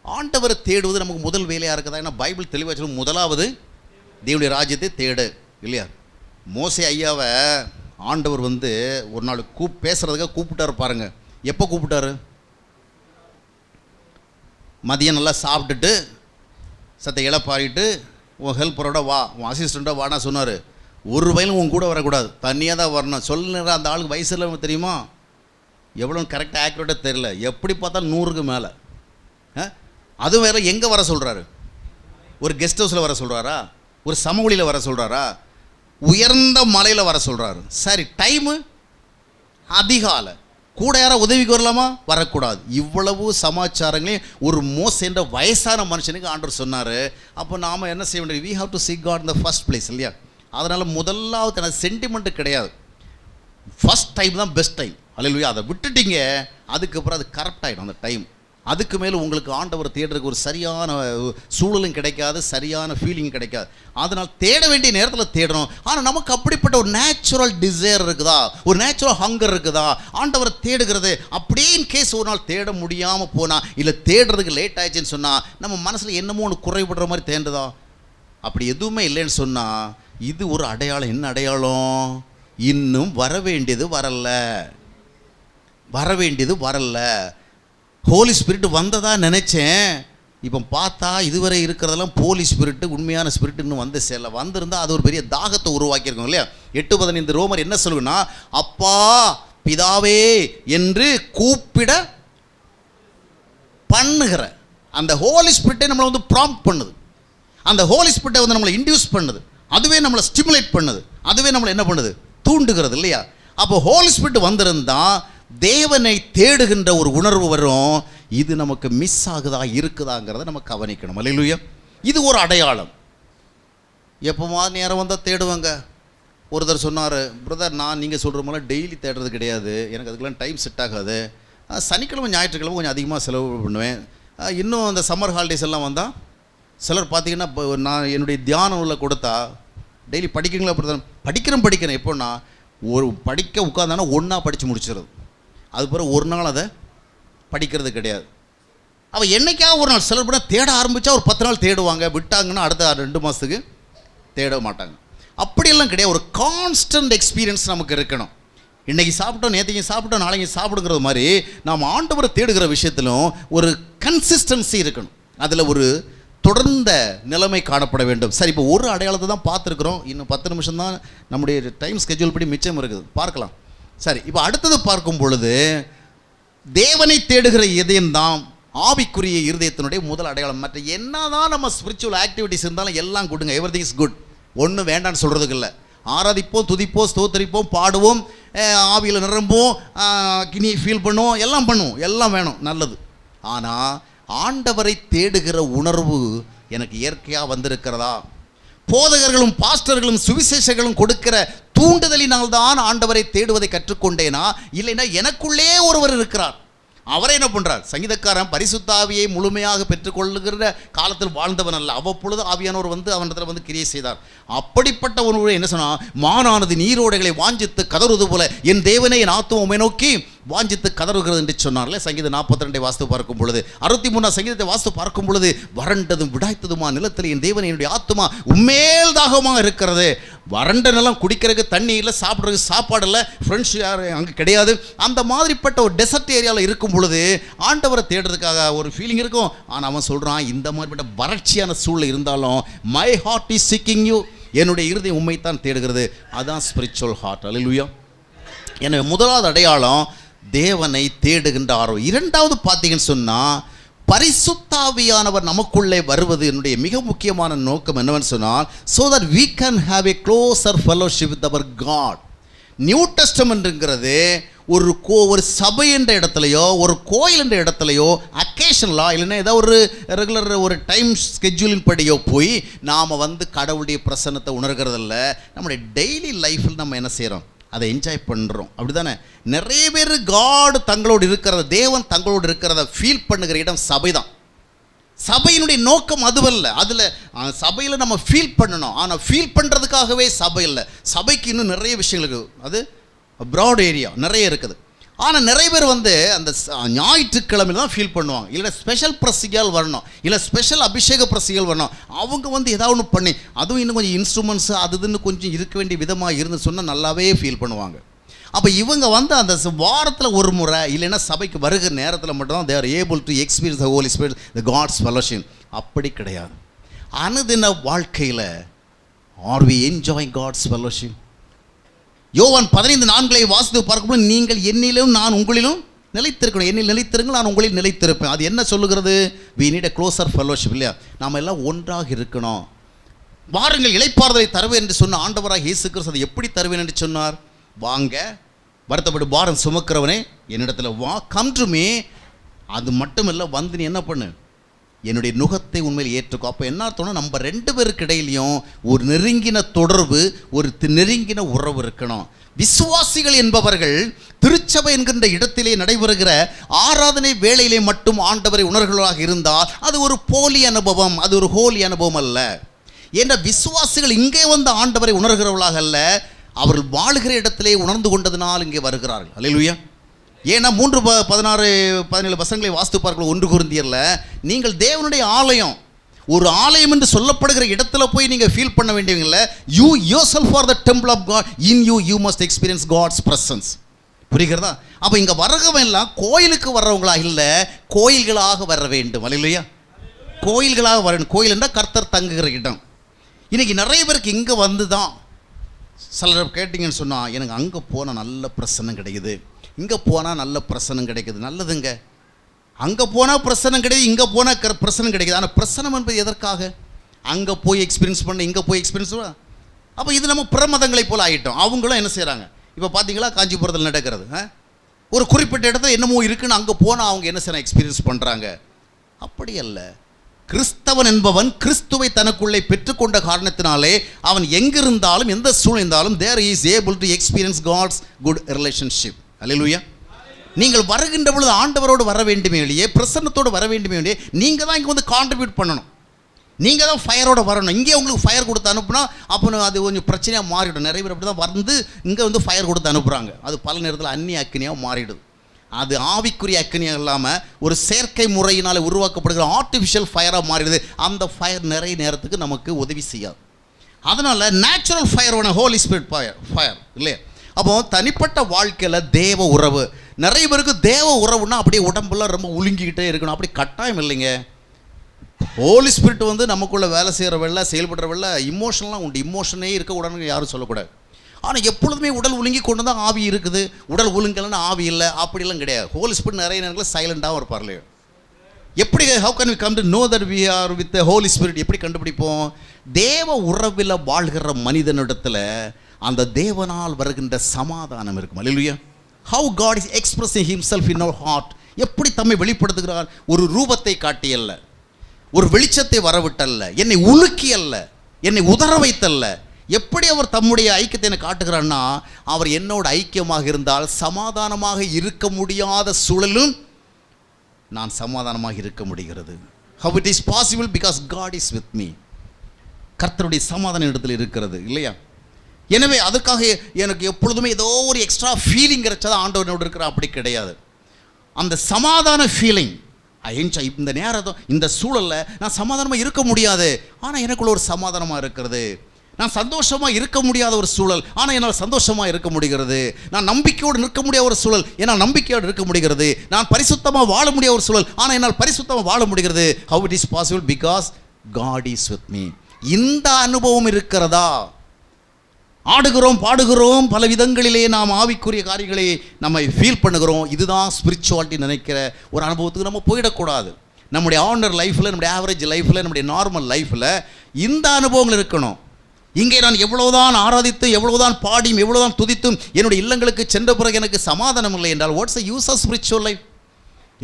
ஆண்டவரை தேடுவது நமக்கு முதல் வேலையாக இருக்குதா? ஏன்னா பைபிள் தெளிவாக சொல்லும், முதலாவது தேவனுடைய ராஜ்யத்தை தேடு இல்லையா? மோசே ஐயாவை ஆண்டவர் ஒரு நாள் பேசுகிறதுக்காக கூப்பிட்டாரு பாருங்க. எப்போ கூப்பிட்டாரு? மதியம் நல்லா சாப்பிட்டுட்டு சத்த இழப்பாரிட்டு உன் ஹெல்ப்பரோட வா, உன் அசிஸ்டண்ட்டோட வானா சொன்னார். ஒரு வயலும் உன் கூட வரக்கூடாது, தனியாக தான் வரணும். சொல்லுற அந்த ஆளுக்கு வயசு இல்லை தெரியுமா, எவ்வளோ கரெக்டாக ஆக்யூரேட்டாக தெரியல. எப்படி பார்த்தா 100க்கு மேலே. அதுவும் வேறு எங்கே வர சொல்கிறாரு? ஒரு கெஸ்ட் ஹவுஸில் வர சொல்கிறாரா, ஒரு சமவெளியில் வர சொல்கிறாரா, உயர்ந்த மலையில் வர சொல்கிறாரு. சரி, டைமு அதிகாலை. கூட யாராவது உதவிக்கு வரலாமா? வரக்கூடாது. இவ்வளவு சமாச்சாரங்களையும் ஒரு மோசேன்ற வயசான மனுஷனுக்கு ஆண்டவர் சொன்னார். அப்போ நாம் என்ன செய்ய வேண்டியது, we have to seek God in the first place இல்லையா? அதனால் முதலாவது எனக்கு சென்டிமெண்ட்டு கிடையாது, ஃபஸ்ட் டைம் தான் பெஸ்ட் டைம். அல்லேலூயா. அதை விட்டுட்டீங்க, அதுக்கப்புறம் அது கரெக்ட் ஆகிடும் அந்த டைம். அதுக்கு மேலே உங்களுக்கு ஆண்டவர் தேடுறதுக்கு ஒரு சரியான சூழலும் கிடைக்காது, சரியான ஃபீலிங் கிடைக்காது. அதனால் தேட வேண்டிய நேரத்தில் தேடணும். ஆனால் நமக்கு அப்படிப்பட்ட ஒரு நேச்சுரல் டிசைர் இருக்குதா, ஒரு நேச்சுரல் ஹங்கர் இருக்குதா ஆண்டவரை தேடுகிறது? அப்படின்னு கேஸ் ஒரு நாள் தேட முடியாமல் போனால், இல்லை தேடுறதுக்கு லேட் ஆயிடுச்சுன்னு சொன்னால், நம்ம மனசில் என்னமோ ஒன்று குறைபடுற மாதிரி தேண்டுதா? அப்படி எதுவுமே இல்லைன்னு சொன்னால், இது ஒரு அடையாளம். என்ன அடையாளம்? இன்னும் வர வேண்டியது வரல. ஹோலி ஸ்பிரிட் வந்ததா நினச்சேன், இப்போ பார்த்தா இதுவரை இருக்கிறதெல்லாம் போலி ஸ்பிரிட்டு, உண்மையான ஸ்பிரிட் இன்னும் வந்திருந்தால் அது ஒரு பெரிய தாகத்தை உருவாக்கியிருக்கோம் இல்லையா? 8:15 ரோமர் என்ன சொல்லுன்னா, அப்பா பிதாவே என்று கூப்பிட பண்ணுகிற அந்த ஹோலி ஸ்பிரிட்டை நம்மளை ப்ராம்ப்ட் பண்ணுது. அந்த ஹோலி ஸ்பிரிட்டை நம்மளை இன்டியூஸ் பண்ணுது, அதுவே நம்மளை ஸ்டிமுலேட் பண்ணுது, அதுவே நம்மளை என்ன பண்ணுது, தூண்டுகிறது இல்லையா? அப்போ ஹோலி ஸ்பிரிட் வந்திருந்தால் தேவனை தேடுகின்ற ஒரு உணர்வு வரும். இது நமக்கு மிஸ் ஆகுதா இருக்குதாங்கிறத நம்ம கவனிக்கணும். அல்லேலூயா. இது ஒரு அடையாளம். எப்போமா நேரம் வந்தால் தேடுவாங்க. ஒருத்தர் சொன்னார், பிரதர் நீங்கள் சொல்கிற மாதிரி டெய்லி தேடுறது கிடையாது, எனக்கு அதுக்கெல்லாம் டைம் செட் ஆகாது. சனிக்கிழமை ஞாயிற்றுக்கிழமை கொஞ்சம் அதிகமாக செலவு பண்ணுவேன். இன்னும் அந்த சம்மர் ஹாலிடேஸ் எல்லாம் வந்தால் சிலர் பார்த்தீங்கன்னா, நான் என்னுடைய தியானம் உள்ள கொடுத்தா டெய்லி படிக்கிறீங்களா பிரதர்? படிக்கிறேன். எப்போன்னா ஒரு படிக்க உட்காந்தானா ஒன்றா படித்து முடிச்சிடுறது. அது பிறகு ஒரு நாள் அதை படிக்கிறது கிடையாது. அவள் என்றைக்காவது ஒரு நாள் சிலர் பண்ண தேட ஆரம்பித்தா ஒரு 10 நாள் தேடுவாங்க, விட்டாங்கன்னா அடுத்த 2 மாதத்துக்கு தேட மாட்டாங்க. அப்படியெல்லாம் கிடையாது. ஒரு கான்ஸ்டன்ட் எக்ஸ்பீரியன்ஸ் நமக்கு இருக்கணும். இன்றைக்கி சாப்பிட்டோம், நேற்றுக்கு சாப்பிட்டோம், நாளைக்கு சாப்பிடுங்கிறது மாதிரி நாம் ஆண்டவரை தேடுகிற விஷயத்திலும் ஒரு கன்சிஸ்டன்சி இருக்கணும். அதில் ஒரு தொடர்ந்த நிலைமை காணப்பட வேண்டும். சரி, இப்போ ஒரு அடையாளத்தை தான் பார்த்துருக்குறோம். இன்னும் 10 நிமிஷம் தான் நம்முடைய டைம் ஸ்கெட்யூல் படி மிச்சம் இருக்குது, பார்க்கலாம். சரி, இப்போ அடுத்தது பார்க்கும் பொழுது தேவனை தேடுகிற இதயம்தான் ஆவிக்குரிய இருதயத்தினுடைய முதல் அடையாளம். மற்ற என்னதான் நம்ம ஸ்பிரிச்சுவல் ஆக்டிவிட்டிஸ் இருந்தாலும் எல்லாம் கொடுங்க, எவ்ரிதிங் இஸ் குட், ஒன்றும் வேண்டான்னு சொல்கிறதுக்கு இல்லை. ஆராதிப்போம், துதிப்போம், ஸ்தோத்தரிப்போம், பாடுவோம், ஆவியில் நிரம்புவோம், கினியை ஃபீல் பண்ணுவோம், எல்லாம் பண்ணுவோம், எல்லாம் வேணும், நல்லது. ஆனால் ஆண்டவரை தேடுகிற உணர்வு எனக்கு இயற்கையாக வந்திருக்கிறதா? போதகர்களும் பாஸ்டர்களும் சுவிசேஷர்களும் கொடுக்கிற தூண்டுதலினால்தான் ஆண்டவரை தேடுவதை கற்றுக்கொண்டேனா, இல்லைன்னா எனக்குள்ளே ஒருவர் இருக்கிறார், அவரை என்ன பண்ணுறார்? சங்கீதக்காரன் பரிசுத்த ஆவியை முழுமையாக பெற்றுக்கொள்ளுகிற காலத்தில் வாழ்ந்தவன் அல்ல, அவ்வப்பொழுது ஆவியானவர் வந்து அவனிடத்தில் வந்து கிரியை செய்தார். அப்படிப்பட்ட ஒருவர் என்ன சொன்னால், மானானது நீரோடைகளை வாஞ்சித்து கதறுவது போல என் தேவனை என் ஆத்துமா உம்மை நோக்கி வாஞ்சித்து கதறுகிறது என்று சொன்னார்ல. சங்கீதம் 42 வாஸ்து பார்க்கும் பொழுது, 63 சங்கீதத்தை வாஸ்து பார்க்கும் பொழுது, வறண்டதும் விடாய்த்ததுமா நிலத்தில் என் தேவன் என்னுடைய ஆத்துமா உம்மேல் தாகமாக இருக்கிறது. வறண்ட நிலம், குடிக்கிறதுக்கு தண்ணி இல்லை, சாப்பிட்றதுக்கு சாப்பாடு இல்லை, ஃப்ரெண்ட்ஸ் யாரும் அங்கே கிடையாது. அந்த மாதிரிப்பட்ட ஒரு டெசர்ட் ஏரியாவில் இருக்கும் பொழுது ஆண்டவரை தேடுறதுக்காக ஒரு ஃபீலிங் இருக்கும். ஆனால் அவன் சொல்கிறான், இந்த மாதிரிப்பட்ட வறட்சியான சூழ்நிலை இருந்தாலும் my heart is seeking you, என்னுடைய இருதயம் உண்மைத்தான் தேடுகிறது. அதுதான் ஸ்பிரிச்சுவல் ஹார்ட். அல்லேலூயா. எனவே முதலாவது அடையாளம் தேவனை தேடுகின்ற ஆர்வம். இரண்டாவது பார்த்தீங்கன்னு சொன்னால், பரிசுத்தாவியானவர் நமக்குள்ளே வருவது என்னுடைய மிக முக்கியமான நோக்கம் என்னவென்னு சொன்னால், so that we can have a closer fellowship with our God. New டெஸ்டமெண்ட்ங்கிறது ஒரு சபை என்ற இடத்துலையோ ஒரு கோயில் என்ற இடத்துலையோ அக்கேஷனலாக இல்லைன்னா ஏதோ ஒரு ரெகுலர் ஒரு டைம் ஸ்கெட்யூலின் படியோ போய் நாம் வந்து கடவுளுடைய பிரசன்னத்தை உணர்கிறதில்ல. நம்முடைய டெய்லி லைஃப்பில் நம்ம என்ன செய்கிறோம்? அதை என்ஜாய் பண்ணுறோம், அப்படி தானே? நிறைய பேர் காட் தங்களோடு இருக்கிறத, தேவன் தங்களோடு இருக்கிறத ஃபீல் பண்ணுகிற இடம் சபை தான். சபையினுடைய நோக்கம் அதுவல்ல. அதில் சபையில் நம்ம ஃபீல் பண்ணணும், ஆனால் ஃபீல் பண்ணுறதுக்காகவே சபை இல்லை. சபைக்கு இன்னும் நிறைய விஷயங்கள் இருக்குது, அது ப்ராட் ஏரியா நிறைய இருக்குது. ஆனால் நிறைய பேர் வந்து அந்த ஞாயிற்றுக்கிழமையில் தான் ஃபீல் பண்ணுவாங்க, இல்லை ஸ்பெஷல் பிரசிகள் வரணும், இல்லை ஸ்பெஷல் அபிஷேக பிரசிகள் வரணும். அவங்க வந்து ஏதாவது ஒன்று பண்ணி, அதுவும் இன்னும் கொஞ்சம் இன்ஸ்ட்ருமெண்ட்ஸு அது இதுன்னு கொஞ்சம் இருக்க வேண்டிய விதமாக இருந்து சொன்னால் நல்லாவே ஃபீல் பண்ணுவாங்க. அப்போ இவங்க வந்து அந்த வாரத்தில் ஒரு முறை இல்லைன்னா சபைக்கு வருகிற நேரத்தில் மட்டும்தான் they are able to experience the Holy Spirit, the God's fellowship. அப்படி கிடையாது. அனுதின வாழ்க்கையில் are we enjoying God's fellowship? யோவான் 15:4 வாசித்து பார்க்கும்போது, நீங்கள் என்னிலும் நான் உங்களிலும் நிலைத்திருக்கணும், என்னில் நிலைத்திருங்கள், நான் உங்களில் நிலைத்திருப்பேன். அது என்ன சொல்லுகிறது? we need a closer fellowship, இல்லையா? நாம் எல்லாம் ஒன்றாக இருக்கணும். வாருங்கள் இளைப்பாறுதலை தருவேன் என்று சொன்ன ஆண்டவராக இயேசு கிறிஸ்து அதை எப்படி தருவேன் என்று சொன்னார்? வாங்க வருத்தப்பட்டு பாரம் சுமக்கிறவனே என்னிடத்தில் வா, கம் டு மீ. அது மட்டும் இல்லை, வந்து நீ என்ன பண்ணு? என்னுடைய நுகத்தை உண்மையில் ஏற்றுக்கோ. அப்போ என்ன அர்த்தம்னா, நம்ம 2 பேருக்கு இடையிலையும் ஒரு நெருங்கின தொடர்பு, ஒரு நெருங்கின உறவு இருக்கணும். விசுவாசிகள் என்பவர்கள் திருச்சபை என்கின்ற இடத்திலே நடைபெறுகிற ஆராதனை வேளையிலே மட்டும் ஆண்டவரை உணர்வுகளாக இருந்தால் அது ஒரு போலி அனுபவம், அது ஒரு ஹோலி அனுபவம் அல்ல. ஏன்னா விசுவாசிகள் இங்கே வந்து ஆண்டவரை உணர்கிறவர்களாக அல்ல, அவர்கள் வாழுகிற இடத்திலே உணர்ந்து கொண்டதினால் இங்கே வருகிறார்கள். அல்லேலூயா. ஏன்னா 3:16-17 வசனங்களை வாஸ்து பார்க்கல. 1 கொரிந்தியர்ல, நீங்கள் தேவனுடைய ஆலயம், ஒரு ஆலயம் என்று சொல்லப்படுகிற இடத்துல போய் நீங்கள் ஃபீல் பண்ண வேண்டியவங்கள, you yourself are the temple of God, in you must experience God's presence. புரிகிறதா? அப்போ இங்கே வர்றவங்க எல்லாம் கோயிலுக்கு வர்றவங்களா இல்லை, கோயில்களாக வர வேண்டும். அல்லேலூயா. கோயில்களாக வரணும். கோயில் என்றால் கர்த்தர் தங்குகிற இடம். இன்றைக்கி நிறைய பேருக்கு இங்கே வந்து தான், சிலர் கேட்டிங்கன்னு சொன்னால், எனக்கு அங்கே போனால் நல்ல பிரசன்னம் கிடைக்குது, இங்கே போனால் நல்ல பிரசனம் கிடைக்குது. நல்லதுங்க, அங்கே போனால் பிரசனம் கிடையாது, இங்கே போனால் பிரசனம் கிடைக்குது. ஆனால் பிரசனம் என்பது எதற்காக? அங்கே போய் எக்ஸ்பீரியன்ஸ் பண்ண, இங்கே போய் எக்ஸ்பீரியன்ஸ் பண்ண. அப்போ இது நம்ம பிரமதங்களை போல் ஆகிட்டோம். அவங்களும் என்ன செய்கிறாங்க? இப்போ பார்த்தீங்களா காஞ்சிபுரத்தில் நடக்கிறது, ஒரு குறிப்பிட்ட இடத்துல என்னமோ இருக்குன்னு அங்கே போனால் அவங்க என்ன செய்யணும்? எக்ஸ்பீரியன்ஸ் பண்ணுறாங்க. அப்படி அல்ல. கிறிஸ்தவன் என்பவன் கிறிஸ்துவை தனக்குள்ளே பெற்றுக்கொண்ட காரணத்தினாலே அவன் எங்கிருந்தாலும் எந்த சூழ்நிலைந்தாலும் there is able to experience God's good relationship. அல்லேலூயா. நீங்கள் வருகின்ற பொழுது ஆண்டவரோடு வர வேண்டுமே இல்லையே, பிரசன்னத்தோடு வர வேண்டுமே இல்லையே, நீங்கள் தான் இங்கே வந்து கான்ட்ரிபியூட் பண்ணணும். நீங்கள் தான் ஃபயரோடு வரணும். இங்கே உங்களுக்கு ஃபயர் கொடுத்து அனுப்புனா அப்போ அது கொஞ்சம் பிரச்சனையாக மாறிடும். நிறைய பேர் அப்படி தான் வந்து இங்கே வந்து ஃபயர் கொடுத்து அனுப்புகிறாங்க. அது பல நேரத்தில் அந்நிய அக்கினியாக மாறிடுது. அது ஆவிக்குரிய அக்கினியாக இல்லாமல் ஒரு செயற்கை முறையினால் உருவாக்கப்படுகிற ஆர்டிஃபிஷியல் ஃபயராக மாறிடுது. அந்த ஃபயர் நிறைய நேரத்துக்கு நமக்கு உதவி செய்யாது. அதனால் நேச்சுரல் ஃபயர் ஒன்று ஹோலி ஸ்பிரிட் ஃபயர் இல்லையா? அப்போ தனிப்பட்ட வாழ்க்கையில் தேவ உறவு, நிறைய பேருக்கு தேவ உறவுன்னா அப்படியே உடம்புலாம் ரொம்ப உலுங்கிக்கிட்டே இருக்கணும், அப்படி கட்டாயம் இல்லைங்க. ஹோலி ஸ்பிரிட் வந்து நமக்குள்ளே வேலை செய்கிறவள்ள செயல்படுறவள்ள இமோஷன்லாம் உண்டு. இமோஷனே இருக்கக்கூடாதுன்னு யாரும் சொல்லக்கூடாது. ஆனால் எப்பொழுதுமே உடல் ஒழுங்கி கொண்டு தான் ஆவி இருக்குது. உடல் ஒழுங்கலைன்னா ஆவி இல்லை அப்படிலாம் கிடையாது. ஹோலி ஸ்பிரிட் நிறைய நேரங்களில் சைலண்டாகவும் இருப்பார் இல்லையா? எப்படி how can we come to know that we are with Holy Spirit எப்படி கண்டுபிடிப்போம்? தேவ உறவில் வாழ்கிற மனிதனிடத்தில் அந்த தேவனால் வருகின்ற சமாதானம் இருக்கும். அல்லேலூயா. How God is expressing himself in our heart. எப்படி தம்மை வெளிப்படுத்துகிறார்? ஒரு ரூபத்தை காட்டியல்ல, ஒரு வெளிச்சத்தை வரவிட்டல்ல, என்னை உலுக்கி அல்ல, என்னை உதற வைத்தல்ல. எப்படி அவர் தம்முடைய ஐக்கியத்தை என்னை காட்டுகிறார்னா, அவர் என்னோட ஐக்கியமாக இருந்தால் சமாதானமாக இருக்க முடியாத சூழலும் நான் சமாதானமாக இருக்க முடிகிறது. How it is possible? Because God is with me. கர்த்தருடைய சமாதான இடத்தில் இருக்கிறது இல்லையா? எனவே அதுக்காக எனக்கு எப்பொழுதுமே ஏதோ ஒரு எக்ஸ்ட்ரா ஃபீலிங் கிடைச்சா ஆண்டவனோடு இருக்கிற அப்படி கிடையாது. அந்த சமாதான ஃபீலிங் இந்த நேரத்தை இந்த சூழலில் நான் சமாதானமாக இருக்க முடியாது, ஆனால் எனக்குள்ள ஒரு சமாதானமாக இருக்கிறது. நான் சந்தோஷமாக இருக்க முடியாத ஒரு சூழல், ஆனால் என்னால் சந்தோஷமாக இருக்க முடிகிறது. நான் நம்பிக்கையோடு நிற்க முடியாத ஒரு சூழல், என்னால் நம்பிக்கையோடு இருக்க முடிகிறது. நான் பரிசுத்தமாக வாழ முடியாத ஒரு சூழல், ஆனால் என்னால் பரிசுத்தமாக வாழ முடிகிறது. How it is possible? Because God is with me. இந்த அனுபவம் இருக்கிறதா? ஆடுகிறோம், பாடுகிறோம், பல விதங்களிலே நாம் ஆவிக்குரிய காரியங்களை நம்ம ஃபீல் பண்ணுகிறோம். இதுதான் ஸ்பிரிச்சுவாலிட்டி நினைக்கிற ஒரு அனுபவத்துக்கு நம்ம போயிடக்கூடாது. நம்முடைய ஆர்டினரி லைஃப்பில், நம்முடைய ஆவரேஜ் லைஃப்பில், நம்முடைய நார்மல் லைஃப்பில் இந்த அனுபவங்கள் இருக்கணும். இங்கே நான் எவ்வளவுதான் ஆராதித்து, எவ்வளவுதான் பாடியும், எவ்வளவுதான் துதித்தும் என்னுடைய இல்லங்களுக்கு சென்ற பிறகு எனக்கு சமாதானம் இல்லை என்றால் what's the use of spiritual life?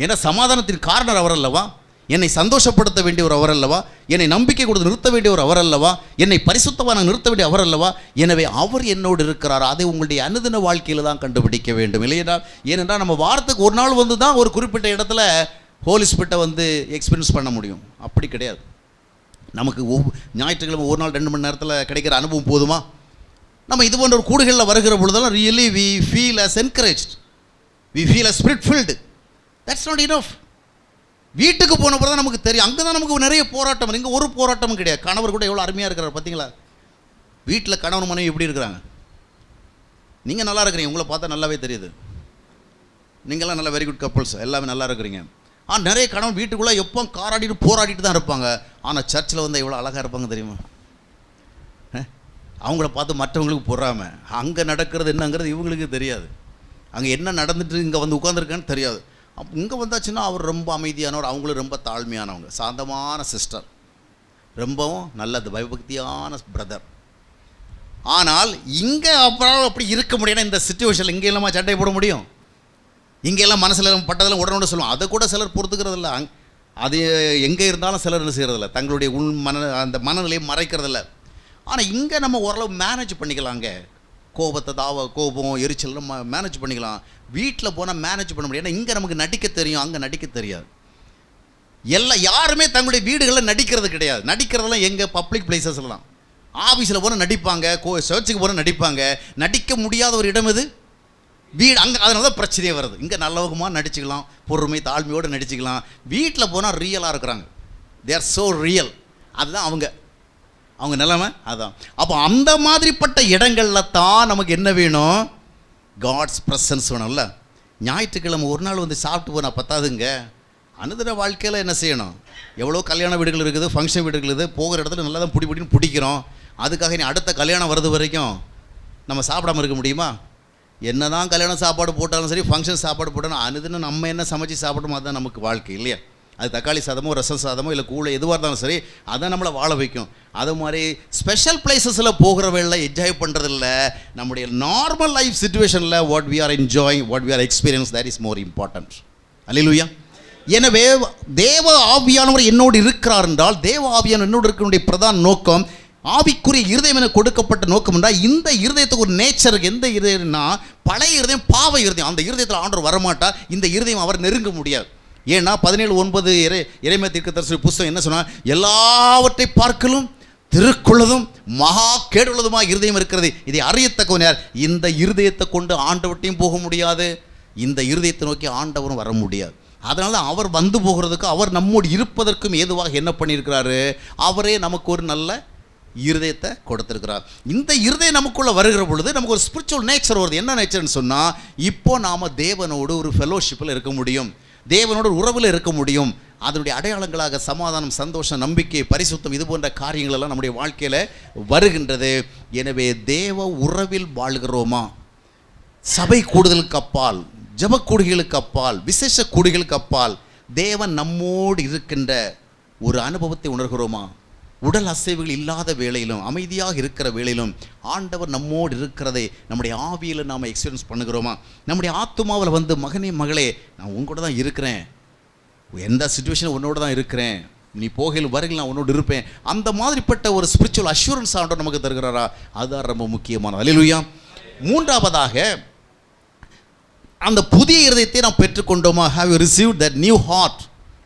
ஏன்னா சமாதானத்தின் காரணர் அவர் அல்லவா? என்னை சந்தோஷப்படுத்த வேண்டிய ஒரு அவர் அல்லவா? என்னை நம்பிக்கை கொடுத்து நிறுத்த வேண்டிய ஒரு அவர் அல்லவா? என்னை பரிசுத்தவான நிறுத்த வேண்டிய அவர் அல்லவா? எனவே அவர் என்னோடு இருக்கிறார். அதை உங்களுடைய அனுதின வாழ்க்கையில் தான் கண்டுபிடிக்க வேண்டும் இல்லையென்றால், ஏனென்றால் நம்ம வாரத்துக்கு ஒரு நாள் வந்து தான் ஒரு குறிப்பிட்ட இடத்துல ஹோலி ஸ்பிரிட்டை வந்து எக்ஸ்பீரியன்ஸ் பண்ண முடியும். அப்படி கிடையாது. நமக்கு ஞாயிற்றுக்கிழமை ஒரு நாள் 2 மணி நேரத்தில் கிடைக்கிற அனுபவம் போதுமா? நம்ம இது போன்ற ஒரு கூடுகளில் வருகிற பொழுதெல்லாம் really we feel as encouraged, we feel as spirit filled. That's not enough. வீட்டுக்கு போன பிறகு தான் நமக்கு தெரியும். அங்கே தான் நமக்கு நிறைய போராட்டம். இங்கே ஒரு போராட்டமும் கிடையாது. கணவர் கூட எவ்வளோ அருமையாக இருக்கிறார் பார்த்தீங்களா? வீட்டில் கணவன் மனைவி எப்படி இருக்கிறாங்க? நீங்கள் நல்லா இருக்கிறீங்க, உங்களை பார்த்தா நல்லாவே தெரியுது. நீங்களாம் நல்லா வெரி குட் கப்புள்ஸ், எல்லாமே நல்லா இருக்கிறீங்க. நிறைய கணவன் வீட்டுக்குள்ளே எப்போ காராடிட்டு போராடிட்டு தான் இருப்பாங்க. ஆனால் சர்ச்சில் வந்து எவ்வளோ அழகாக இருப்பாங்க தெரியுமா? அவங்கள பார்த்து மற்றவங்களுக்கு பொறாமல். அங்கே நடக்கிறது என்னங்கிறது இவங்களுக்கு தெரியாது. அங்கே என்ன நடந்துட்டு இங்கே வந்து உட்காந்துருக்கான்னு தெரியாது. இங்கே வந்தாச்சுன்னா அவர் ரொம்ப அமைதியானவர், அவங்களும் ரொம்ப தாழ்மையானவங்க, சாந்தமான சிஸ்டர், ரொம்பவும் நல்லது பயபக்தியான பிரதர். ஆனால் இங்கே அப்புறம் அப்படி இருக்க முடியாது. இந்த சிச்சுவேஷனில் இங்கே இல்லாமல் சட்டை போட முடியும்? இங்கெல்லாம் மனசில் பட்டதெல்லாம் உடனே சொல்லுவோம். அதை கூட சிலர் பொறுத்துக்கிறதில்ல. அது எங்கே இருந்தாலும் சிலர் என்ன செய்கிறதில்ல, தங்களுடைய அந்த மனநிலையை மறைக்கிறதில்ல. ஆனால் இங்கே நம்ம ஓரளவு மேனேஜ் பண்ணிக்கலாம். அங்கே கோபத்தை கோபம் எரிச்சல் மேனேஜ் பண்ணிக்கலாம். வீட்டில் போனால் மேனேஜ் பண்ண முடியும். ஏன்னா இங்கே நமக்கு நடிக்க தெரியும், அங்கே நடிக்க தெரியாது. யாருமே தங்களுடைய வீடுகளில் நடிக்கிறது கிடையாது. நடிக்கிறதெல்லாம் எங்கே? பப்ளிக் பிளேசஸில் தான். ஆஃபீஸில் போனால் நடிப்பாங்க, சர்ச்சுக்கு போனால் நடிப்பாங்க. நடிக்க முடியாத ஒரு இடம் இது வீடு. அங்கே அதனால தான் பிரச்சனையே வருது. இங்கே நல்லவகமாக நடிச்சுக்கலாம், பொறுமை தாழ்மையோடு நடிச்சுக்கலாம். வீட்டில் போனால் ரியலாக இருக்கிறாங்க. They are so real. அதுதான் அவங்க நிலைமை. அதுதான். அப்போ அந்த மாதிரிப்பட்ட இடங்களில் தான் நமக்கு என்ன வேணும்? காட்ஸ் ப்ரெசன்ஸ் வேணும்ல. ஞாயிற்றுக்கிழமை ஒரு நாள் வந்து சாப்பிட்டு போனால் பத்தாதுங்க. அனுதின வாழ்க்கையில் என்ன செய்யணும்? எவ்வளோ கல்யாண வீடுகள் இருக்குது, ஃபங்க்ஷன் வீடுகள் இருக்குது. போகிற இடத்துல நல்லா தான் பிடின்னு பிடிக்கிறோம். அதுக்காக நீ அடுத்த கல்யாணம் வருது வரைக்கும் நம்ம சாப்பிடாமல் இருக்க முடியுமா? என்ன தான் கல்யாணம் சாப்பாடு போட்டாலும் சரி, ஃபங்க்ஷன் சாப்பாடு போட்டாலும் அனுதினம் நம்ம என்ன சமைச்சு சாப்பிடணும், அதுதான் நமக்கு வாழ்க்கை இல்லையா? அது தக்காளி சாதமோ ரசம் சாதமோ இல்லை கூழ எதுவாக இருந்தாலும் சரி, அதை நம்மளை வாழ வைக்கும். அது மாதிரி ஸ்பெஷல் பிளேசஸில் போகிற வேளையில் என்ஜாய் பண்ணுறதில்ல. நம்முடைய நார்மல் லைஃப் சிச்சுவேஷனில் what we are enjoying, what we are experience, that is more important. அல்லேலூயா. எனவே தேவ ஆவியானவர் என்னோடு இருக்கிறார் என்றால், தேவ ஆவியானவர் என்னோடு இருக்கிற பிரதான நோக்கம், ஆவிக்குரிய இருதயம் என கொடுக்கப்பட்ட நோக்கம் என்றால், இந்த இருதயத்துக்கு ஒரு நேச்சருக்கு. எந்த இருதயம்னா பழைய இருதயம், பாவ இருதயம். அந்த இருதயத்தில் ஆண்டவர் வரமாட்டார். இந்த இருதயம் அவர் நெருங்க முடியாது. ஏன்னா 17:9 எரேமியா தீர்க்கதரிசி புஸ்தகம் என்ன சொன்னால், எல்லாவற்றை பார்க்கலும் திருக்குள்ளதும் மகா கேடுள்ளதுமாக இருதயம் இருக்கிறது, இதை அறியத்தக்கவன் யார்? இந்த இருதயத்தை கொண்டு ஆண்டவர்ட்டையும் போக முடியாது, இந்த இருதயத்தை நோக்கி ஆண்டவரும் வர முடியாது. அதனால தான் அவர் வந்து போகிறதுக்கு, அவர் நம்மோடு இருப்பதற்கும் ஏதுவாக என்ன பண்ணியிருக்கிறாரு? அவரே நமக்கு ஒரு நல்ல இருதயத்தை கொடுத்திருக்கிறார். இந்த இருதயம் நமக்குள்ளே வருகிற பொழுது நமக்கு ஒரு ஸ்பிரிச்சுவல் நேச்சர் வருது. என்ன நேச்சர்னு சொன்னால், இப்போ நாம் தேவனோடு ஒரு ஃபெலோஷிப்பில் இருக்க முடியும், தேவனோட உறவில் இருக்க முடியும். அதனுடைய அடையாளங்களாக சமாதானம், சந்தோஷம், நம்பிக்கை, பரிசுத்தம், இது போன்ற காரியங்கள் எல்லாம் நம்முடைய வாழ்க்கையில் வருகின்றது. எனவே தேவ உறவில் வாழ்கிறோமா? சபை கூடுதலுக்கு அப்பால், ஜெப கூடுகைகளுக்கு அப்பால், விசேஷ கூடுகைகளுக்கு அப்பால் தேவன் நம்மோடு இருக்கின்ற ஒரு அனுபவத்தை உணர்கிறோமா? உடல் அசைவுகள் இல்லாத வேளையிலும், அமைதியாக இருக்கிற வேளையிலும் ஆண்டவர் நம்மோடு இருக்கிறதை நம்முடைய ஆவியில் நாம் எக்ஸ்பீரியன்ஸ் பண்ணுகிறோமா? நம்முடைய ஆத்துமாவில் வந்து, மகனே மகளே, நான் உங்கூட தான் இருக்கிறேன், எந்த சுச்சுவேஷன் உன்னோடு தான் இருக்கிறேன், நீ போகையில் வருகையில் நான் உன்னோடு இருப்பேன், அந்த மாதிரிப்பட்ட ஒரு ஸ்பிரிச்சுவல் அஷூரன்ஸ் ஆண்டவர் நமக்கு தருகிறாரா? அதுதான் ரொம்ப முக்கியமானது. அல்லேலூயா. மூன்றாவதாக, அந்த புதிய இருதயத்தை நாம் பெற்றுக்கொண்டோமா? Have you received that new heart?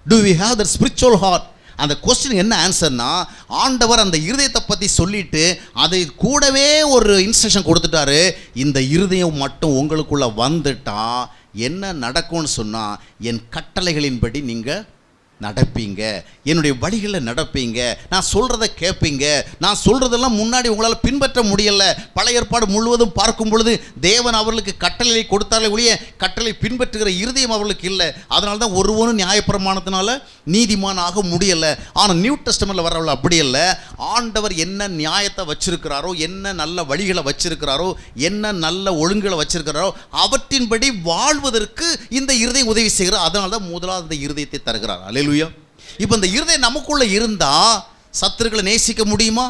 Do we have that spiritual heart? அந்த கொஸ்டின் என்ன ஆன்சர்னா, ஆண்டவர் அந்த இருதயத்தை பற்றி சொல்லிட்டு அதை கூடவே ஒரு இன்ஸ்ட்ரக்ஷன் கொடுத்துட்டாரு. இந்த இருதயம் மட்டும் உங்களுக்குள்ள வந்துட்டா என்ன நடக்கும்னு சொன்னால், என் கட்டளைகளின்படி நீங்கள் நடப்பீங்க, என்னுடைய வழிகளில் நடப்பீங்க, நான் சொல்கிறத கேட்பீங்க. நான் சொல்கிறதெல்லாம் முன்னாடி உங்களால் பின்பற்ற முடியலை. பழைய ஏற்பாடு முழுவதும் பார்க்கும் பொழுது தேவன் அவர்களுக்கு கட்டளை கொடுத்தாலே ஒழிய கட்டளை பின்பற்றுகிற இருதயம் அவர்களுக்கு இல்லை. அதனால தான் ஒருவனும் நியாயப்பிரமாணத்தினால நீதிமான் ஆக முடியலை. ஆனால் நியூ டெஸ்டமெண்ட்டில் வரவர்கள் அப்படி இல்லை. ஆண்டவர் என்ன நியாயத்தை வச்சிருக்கிறாரோ, என்ன நல்ல வழிகளை வச்சிருக்கிறாரோ, என்ன நல்ல ஒழுங்குகளை வச்சிருக்கிறாரோ அவற்றின்படி வாழ்வதற்கு இந்த இருதயம் உதவி செய்கிறார். அதனால தான் முதலாவது இந்த இருதயத்தை தருகிறார். அல்லேலூயா. இப்போ இந்த இருதயம் நமக்குள்ள இருந்தா சத்துருக்களை நேசிக்க முடியுமா?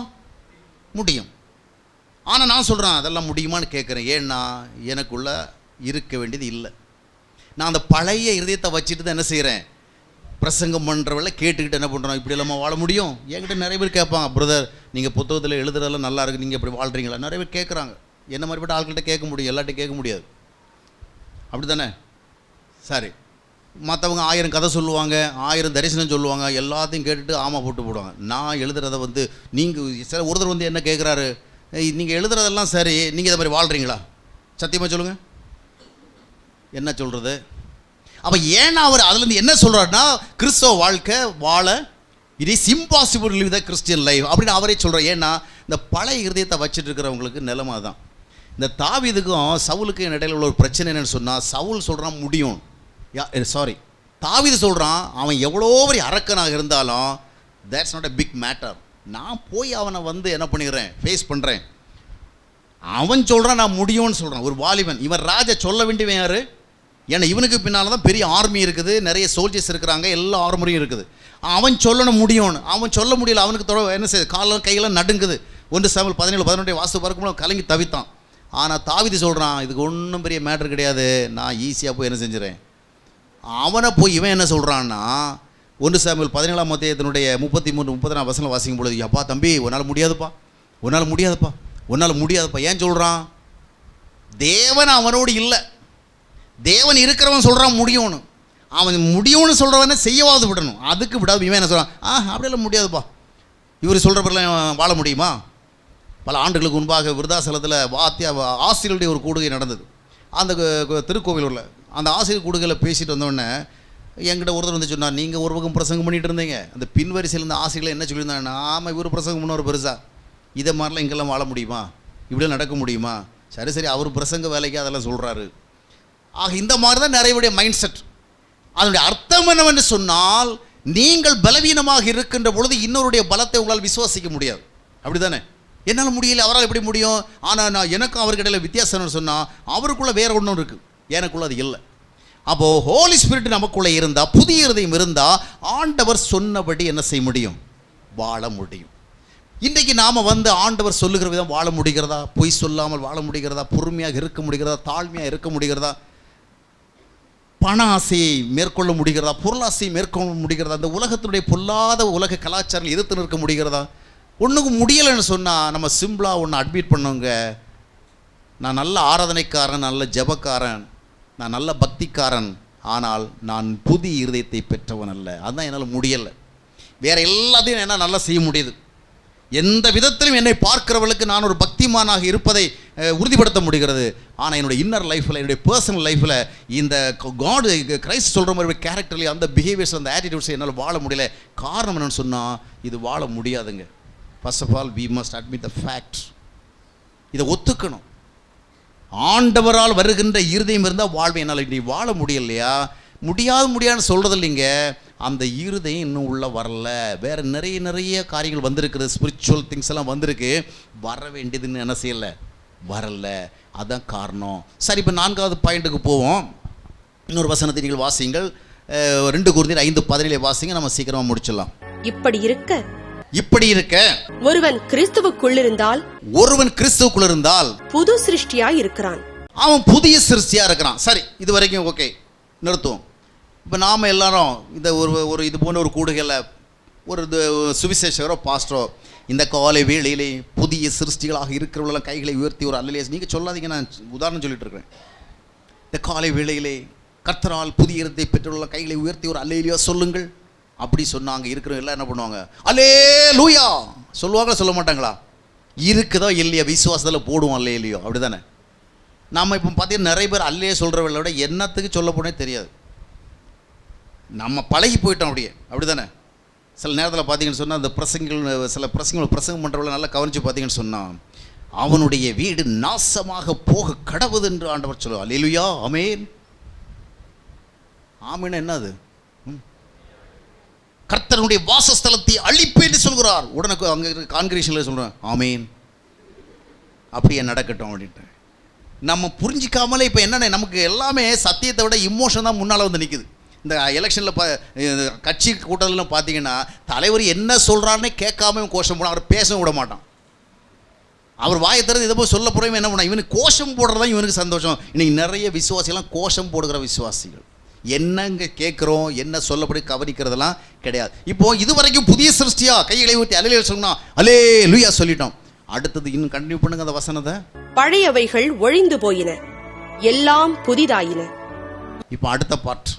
முடியும். ஆனால் நான் சொல்கிறேன், அதெல்லாம் முடியுமான்னு கேட்குறேன். ஏன்னா எனக்குள்ள இருக்க வேண்டியது இல்லை. நான் அந்த பழைய இருதயத்தை வச்சுட்டு தான் என்ன செய்கிறேன், பிரசங்கம் பண்ணுறவளை கேட்டுக்கிட்டு என்ன பண்ணுறோம், இப்படி இல்லாமல் வாழ முடியும்? என்கிட்ட நிறைய பேர் கேட்பாங்க, பிரதர் நீங்கள் புத்தகத்தில் எழுதுறதெல்லாம் நல்லா இருக்குது, நீங்கள் இப்படி வாழ்கிறீங்களா? நிறைய பேர் கேட்குறாங்க. என்ன மாதிரிப்பட்ட ஆட்கள்கிட்ட கேட்க முடியும், எல்லார்ட்டையும் கேட்க முடியாது. அப்படி தானே? சரி, மற்றவங்க 1000 கதை சொல்லுவாங்க, 1000 தரிசனம் சொல்லுவாங்க, எல்லாத்தையும் கேட்டுட்டு ஆமாம் போட்டு போடுவாங்க. நான் எழுதுறத வந்து நீங்கள் சில ஒருத்தர் வந்து என்ன கேட்குறாரு, நீங்கள் எழுதுறதெல்லாம் சரி, நீங்கள் இதை மாதிரி வாழ்கிறீங்களா? சத்தியமாக சொல்லுங்கள், என்ன சொல்கிறது? அப்போ ஏன்னா அவர் அதுலேருந்து என்ன சொல்கிறாருன்னா, கிறிஸ்தவ வாழ்க்கை வாழ it is impossible live the Christian life அப்படின்னு அவரே சொல்கிறார். ஏன்னா இந்த பழைய இருதயத்தை வச்சுட்டு இருக்கிறவங்களுக்கு நிலைமை தான். இந்த தாவீதுக்கும் சவுலுக்கும் இடையில உள்ள ஒரு பிரச்சனை என்னன்னு சொன்னால், சவுல் சொல்கிறான் முடியும், தாவீது சொல்கிறான் அவன் எவ்வளோ பெரிய அரக்கனாக இருந்தாலும் that's not a big matter, நான் போய் அவனை வந்து என்ன பண்ணிடுறேன், ஃபேஸ் பண்ணுறேன். அவன் சொல்கிறான் நான் முடியும்னு சொல்கிறான். ஒரு வாலிபன், இவன் ராஜா சொல்ல வேண்டியவன் யார்? ஏன்னா இவனுக்கு பின்னால் தான் பெரிய ஆர்மி இருக்குது, நிறைய சோல்ஜர்ஸ் இருக்கிறாங்க, எல்லா ஆர்மரியும் இருக்குது. அவன் சொல்லணும் முடியும்னு, அவன் சொல்ல முடியல. அவனுக்கு என்ன செய்யுது, காலம் கையெல்லாம் நடுங்குது. 1 சாமுவேல் 17:18 வாஸ்து பார்க்கும்போது கலங்கி தவித்தான். ஆனால் தாவீது சொல்கிறான் இதுக்கு ஒன்றும் பெரிய மேட்டர் கிடையாது, நான் ஈஸியாக போய் என்ன செஞ்சுறேன். அவனை போய் இவன் என்ன சொல்கிறான்னா, 1 சாமுவேல் 17ஆம் அத்தியாயத்தினுடைய 33-34 வசனம் வாசிக்கும் பொழுது, அப்பா தம்பி உன்னால் முடியாதுப்பா, உன்னால் முடியாதுப்பா, உன்னால் முடியாதுப்பா. ஏன் சொல்கிறான்? தேவன் அவனோடு இல்லை, தேவன் இருக்கிறவன் சொல்கிறான் முடியும்னு. அவன் முடியும்னு சொல்கிறவனை செய்யவாது விடணும், அதுக்கு விடாது. இவன் என்ன சொல்கிறான், அப்படியெல்லாம் முடியாதுப்பா, இவர் சொல்கிற பிறகு வாழ முடியுமா? பல ஆண்டுகளுக்கு முன்பாக விருதாசலத்தில் ஆசிரியருடைய ஒரு கூடுகை நடந்தது. அந்த திருக்கோவிலூரில் அந்த ஆசிரியர் கூடுகையில் பேசிட்டு வந்தோடனே என்கிட்ட ஒருத்தர் வந்து சொன்னார், நீங்கள் ஒரு பக்கம் பிரசங்கம் பண்ணிகிட்டு இருந்தீங்க, அந்த பின்வரிசையில் இருந்த ஆசிரியர்கள் என்ன சொல்லியிருந்தாங்கன்னா, ஆமாம் இவர் பிரசங்கம் பண்ண ஒரு பெருசா, இதை மாதிரிலாம் இங்கெல்லாம் வாழ முடியுமா, இப்படிலாம் நடக்க முடியுமா? சரி அவர் பிரசங்க வேலைக்கு அதெல்லாம் சொல்கிறாரு. ஆக இந்த மாதிரி தான் நிறைய மைண்ட் செட். அதனுடைய அர்த்தம் என்னவென்று சொன்னால், நீங்கள் பலவீனமாக இருக்கின்ற பொழுது இன்னொருடைய பலத்தை உங்களால் விசுவாசிக்க முடியாது. அப்படி தானே? என்னால் முடியல, அவரால் எப்படி முடியும்? ஆனால் நான் எனக்கும் அவருக்கு இடையில வித்தியாசம்னு சொன்னால், அவருக்குள்ளே வேறு ஒன்றும் இருக்குது, எனக்குள்ளே அது இல்லை. அப்போது ஹோலி ஸ்பிரிட் நமக்குள்ளே இருந்தால், புதிய இருதயம் இருந்தால், ஆண்டவர் சொன்னபடி என்ன செய்ய முடியும்? வாழ முடியும். இன்றைக்கு நாம் வந்து ஆண்டவர் சொல்லுகிற விதம் வாழ முடிகிறதா? பொய் சொல்லாமல் வாழ முடிகிறதா? பொறுமையாக இருக்க முடிகிறதா? தாழ்மையாக இருக்க முடிகிறதா? பண ஆசையை மேற்கொள்ள முடிகிறதா? பொருளாசையை மேற்கொள்ள முடிகிறதா? இந்த உலகத்தினுடைய பொல்லாத உலக கலாச்சாரம் எதிர்த்து நிற்க முடிகிறதா? ஒன்றுக்கும் முடியலைன்னு சொன்னால் நம்ம சிம்பிளாக ஒன்று அட்மிட் பண்ணுங்க, நான் நல்ல ஆராதனைக்காரன், நல்ல ஜெபக்காரன், நான் நல்ல பக்திக்காரன், ஆனால் நான் புதிய இருதயத்தை பெற்றவன் அல்ல. அதுதான் என்னால் முடியலை. வேறு எல்லாத்தையும் என்ன நல்லா செய்ய முடியுது, எந்த விதத்திலும் என்னை பார்க்கிறவளுக்கு நான் ஒரு பக்திமானாக இருப்பதை உறுதிப்படுத்த முடிகிறது. ஆனால் என்னுடைய இன்னர் லைஃப்பில், என்னுடைய பர்சனல் லைஃப்பில் இந்த காட் கிரைஸ்ட் சொல்கிற மாதிரி கேரக்டர்லி அந்த பிஹேவியர்ஸ், அந்த ஆட்டிடியூட்ஸ் என்னால் வாழ முடியல. காரணம் என்னென்னு சொன்னால், இது வாழ முடியாதுங்க. First of all we must admit the fact. இதை ஒத்துக்கணும். ஆண்டவரால் வருகின்ற இருதயம் இருந்தால் வாழ்வை. என்னால் இப்படி வாழ முடியலையா? முடியாதுன்னு சொல்கிறது இல்லைங்க. அந்த இருதயம் இன்னும் உள்ள வரல. வேறு நிறைய காரியங்கள் வந்திருக்குது, ஸ்பிரிச்சுவல் திங்ஸ் எல்லாம் வந்திருக்கு, வர வேண்டியதுன்னு என்ன செய்யலை, வரல. அதான் காரணம். சரி, இப்போ 4வது பாயிண்ட்டுக்கு போவோம். இன்னொரு வசனத்தை நீங்கள் வாசிங்கள். 2 கொரிந்தியர் 5:17 வாசிங்க, நம்ம சீக்கிரமா முடிச்சிடலாம். இப்படி இருக்க ஒருவன் கிறிஸ்துவுக்குள் இருந்தால் புது சிருஷ்டியாய் இருக்கிறான். அவன் புதிய சிருஷ்டியா இருக்கிறான். சரி, இது வரைக்கும் ஓகே, நிறுத்துவோம். இப்போ நாம் எல்லாரும் இந்த ஒரு இது போன்ற ஒரு கூடுகையில் ஒரு சுவிசேஷகரோ பாஸ்டரோ இந்த காலை வேளையிலே புதிய சிருஷ்டிகளாக இருக்கிறவர்களெல்லாம் கைகளை உயர்த்தி ஒரு அல்லேலூயா, நீங்கள் சொல்லாதீங்க, நான் உதாரணம் சொல்லிட்டு இருக்கிறேன். இந்த காலை வேளையிலே கர்த்தரால் புதிய இருதயத்தை பெற்றுள்ள கைகளை உயர்த்தி ஒரு அல்லேலூயா சொல்லுங்கள். அப்படி சொன்னாங்க. இருக்கிறவங்க எல்லாம் என்ன பண்ணுவாங்க, அல்லேலூயா சொல்லுவாங்களா சொல்ல மாட்டாங்களா? இருக்குதோ இல்லையா, விசுவாசத்தில் போடுவோம் அல்லேலூயா, அப்படி தானே? நாம் இப்போ பார்த்தீங்கன்னா நிறைய பேர் அல்லே சொல்கிறவங்கள விட என்னத்துக்கு சொல்ல போனே தெரியாது. நம்ம பழகி போயிட்டோம் அப்படி தானே? சில நேரத்தில் பார்த்தீங்கன்னு சொன்னால் அந்த சில பிரசங்கம் பண்ணுறவங்கள நல்லா கவனித்து பார்த்தீங்கன்னு சொன்னால் அவனுடைய வீடு நாசமாக போக கடவுது என்று ஆண்டவர் சொல்லுவார். அல்லேலூயா, ஆமென். ஆமென் என்னது? கர்த்தருடைய வாசஸ்தலத்தை அழிப்பேன்னு சொல்கிறார். உடனே அங்கே கான்கிரேஷனில் சொல்கிறேன் ஆமென், அப்படியே நடக்கட்டும் அப்படின்ட்டு. நம்ம புரிஞ்சிக்காமலே இப்போ என்னென்ன நமக்கு எல்லாமே சத்தியத்தை விட இமோஷன் தான் முன்னால் வந்து நிற்குது. இந்த எலெக்ஷனில் கட்சி கூட்டத்திலாம் பார்த்தீங்கன்னா தலைவர் என்ன சொல்கிறாருன்னே கேட்காம கோஷம் போட, அவர் பேசவும் விட மாட்டான். அவர் வாயை திறந்து இதை போய் சொல்ல போகிறவங்க என்ன பண்ணா, இவனுக்கு கோஷம் போடுறதான் இவனுக்கு சந்தோஷம். இன்றைக்கி நிறைய விசுவாசிகள்லாம் கோஷம் போடுகிற விசுவாசிகள். என்னங்க கேட்குறோம், என்ன சொல்லப்படி கவனிக்கிறதெல்லாம் கிடையாது. இப்போது இது வரைக்கும் புதிய சிருஷ்டியா கைகளை ஊற்றி அல்லேலூயா சொன்னா அல்லேலூயா சொல்லிட்டோம். அடுத்தது இன்னும் கண்டினியூ பண்ணுங்க அந்த வசனத்தை. பழையவைகள் ஒழிந்து போயின, எல்லாம் புதிதாயின. இப்போ அடுத்த பாட்டு.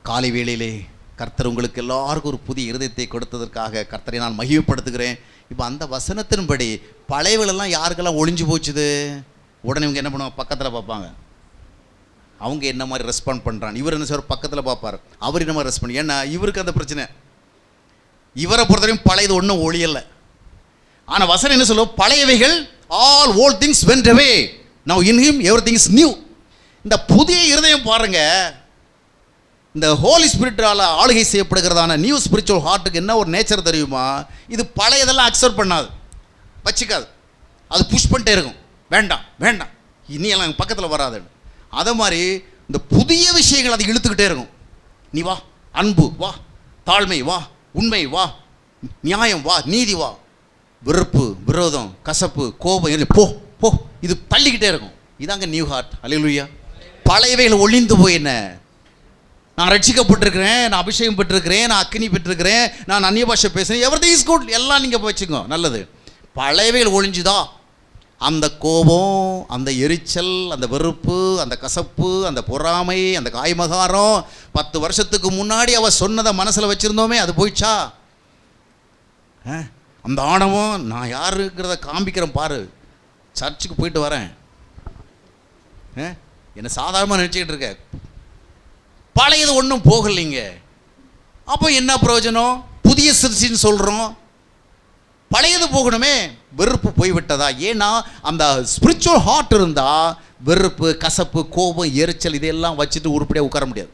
காலை வேளையிலே கர்த்தர் உங்களுக்கு எல்லாருக்கும் ஒரு புதிய இருதயத்தை கொடுத்ததற்காக கர்த்தரை நான் மகிமைப்படுத்துகிறேன். இப்போ அந்த வசனத்தின்படி பழையவளெல்லாம் யாருக்கெல்லாம் ஒழிஞ்சு போச்சுது, உடனே இவங்க என்ன பண்ணுவாங்க, பக்கத்தில் பார்ப்பாங்க. அவங்க என்ன மாதிரி ரெஸ்பாண்ட் பண்ணுறான், இவர் என்ன சார் பக்கத்தில் பார்ப்பார், அவர் என்ன மாதிரி ரெஸ்பாண்ட். ஏன்னா இவருக்கு அந்த பிரச்சனை, இவரை பொறுத்தவரையும் பழையது ஒன்றும் ஒழியலை. ஆனால் வசனம் என்ன சொல்லுவோம், பழையவைகள் all old things went away, now in him everything is new. இந்த புதிய இருதயம் பாருங்க, இந்த ஹோலி ஸ்பிரிட்டால் ஆளுகை செய்யப்படுகிறதான நியூ ஸ்பிரிச்சுவல் ஹார்ட்டுக்கு என்ன ஒரு நேச்சர் தெரியுமா, இது பழையதெல்லாம் அக்செப்ட் பண்ணாது, வச்சுக்காது, அது புஷ் பண்ணிட்டே இருக்கும். வேண்டாம் வேண்டாம், இனியெல்லாம் பக்கத்தில் வராது. அதை மாதிரி இந்த புதிய விஷயங்கள் அதை இழுத்துக்கிட்டே இருக்கும். நீ வா, அன்பு வா, தாழ்மை வா, உண்மை வா, நியாயம் வா, நீதி வா, வெறுப்பு விரோதம் கசப்பு கோபம் போ போ, இது தள்ளிக்கிட்டே இருக்கும். இதாங்க நியூ ஹார்ட். அல்லேலூயா. பழையவைகள் ஒழிந்து போயின. நான் ரட்சிக்கப்பட்டிருக்கிறேன், நான் அபிஷேகம் பெற்றிருக்கிறேன், நான் அக்கினி பெற்றிருக்கிறேன், நான் அந்நிய பாஷை பேசுகிறேன், எவ்ரிதிங் இஸ் குட், எல்லாம் நீங்கள் வச்சுக்கோ, நல்லது. பழையவைகள் ஒழிஞ்சுதா, அந்த கோபம், அந்த எரிச்சல், அந்த வெறுப்பு, அந்த கசப்பு, அந்த பொறாமை, அந்த காய்மகாரம் 10 வருஷத்துக்கு முன்னாடி அவ சொன்னதை மனசில் வச்சுருந்தோமே, அது போயிடுச்சா? அந்த ஆணவம், நான் யாருங்கிறத காண்பிக்கிறேன் பாரு, சர்ச்சுக்கு போயிட்டு வரேன், என்னை சாதாரணமாக நினச்சிக்கிட்டு இருக்க, பழையது ஒன்றும் போகலைங்க. அப்போ என்ன பிரயோஜனம்? புதிய சிருஷ்டின்னு சொல்கிறோம், பழையது போகணுமே. வெறுப்பு போய்விட்டதா? ஏன்னா அந்த ஸ்பிரிச்சுவல் ஹார்ட் இருந்தால் வெறுப்பு கசப்பு கோபம் எரிச்சல் இதெல்லாம் வச்சுட்டு உருப்படியாக உட்கார முடியாது.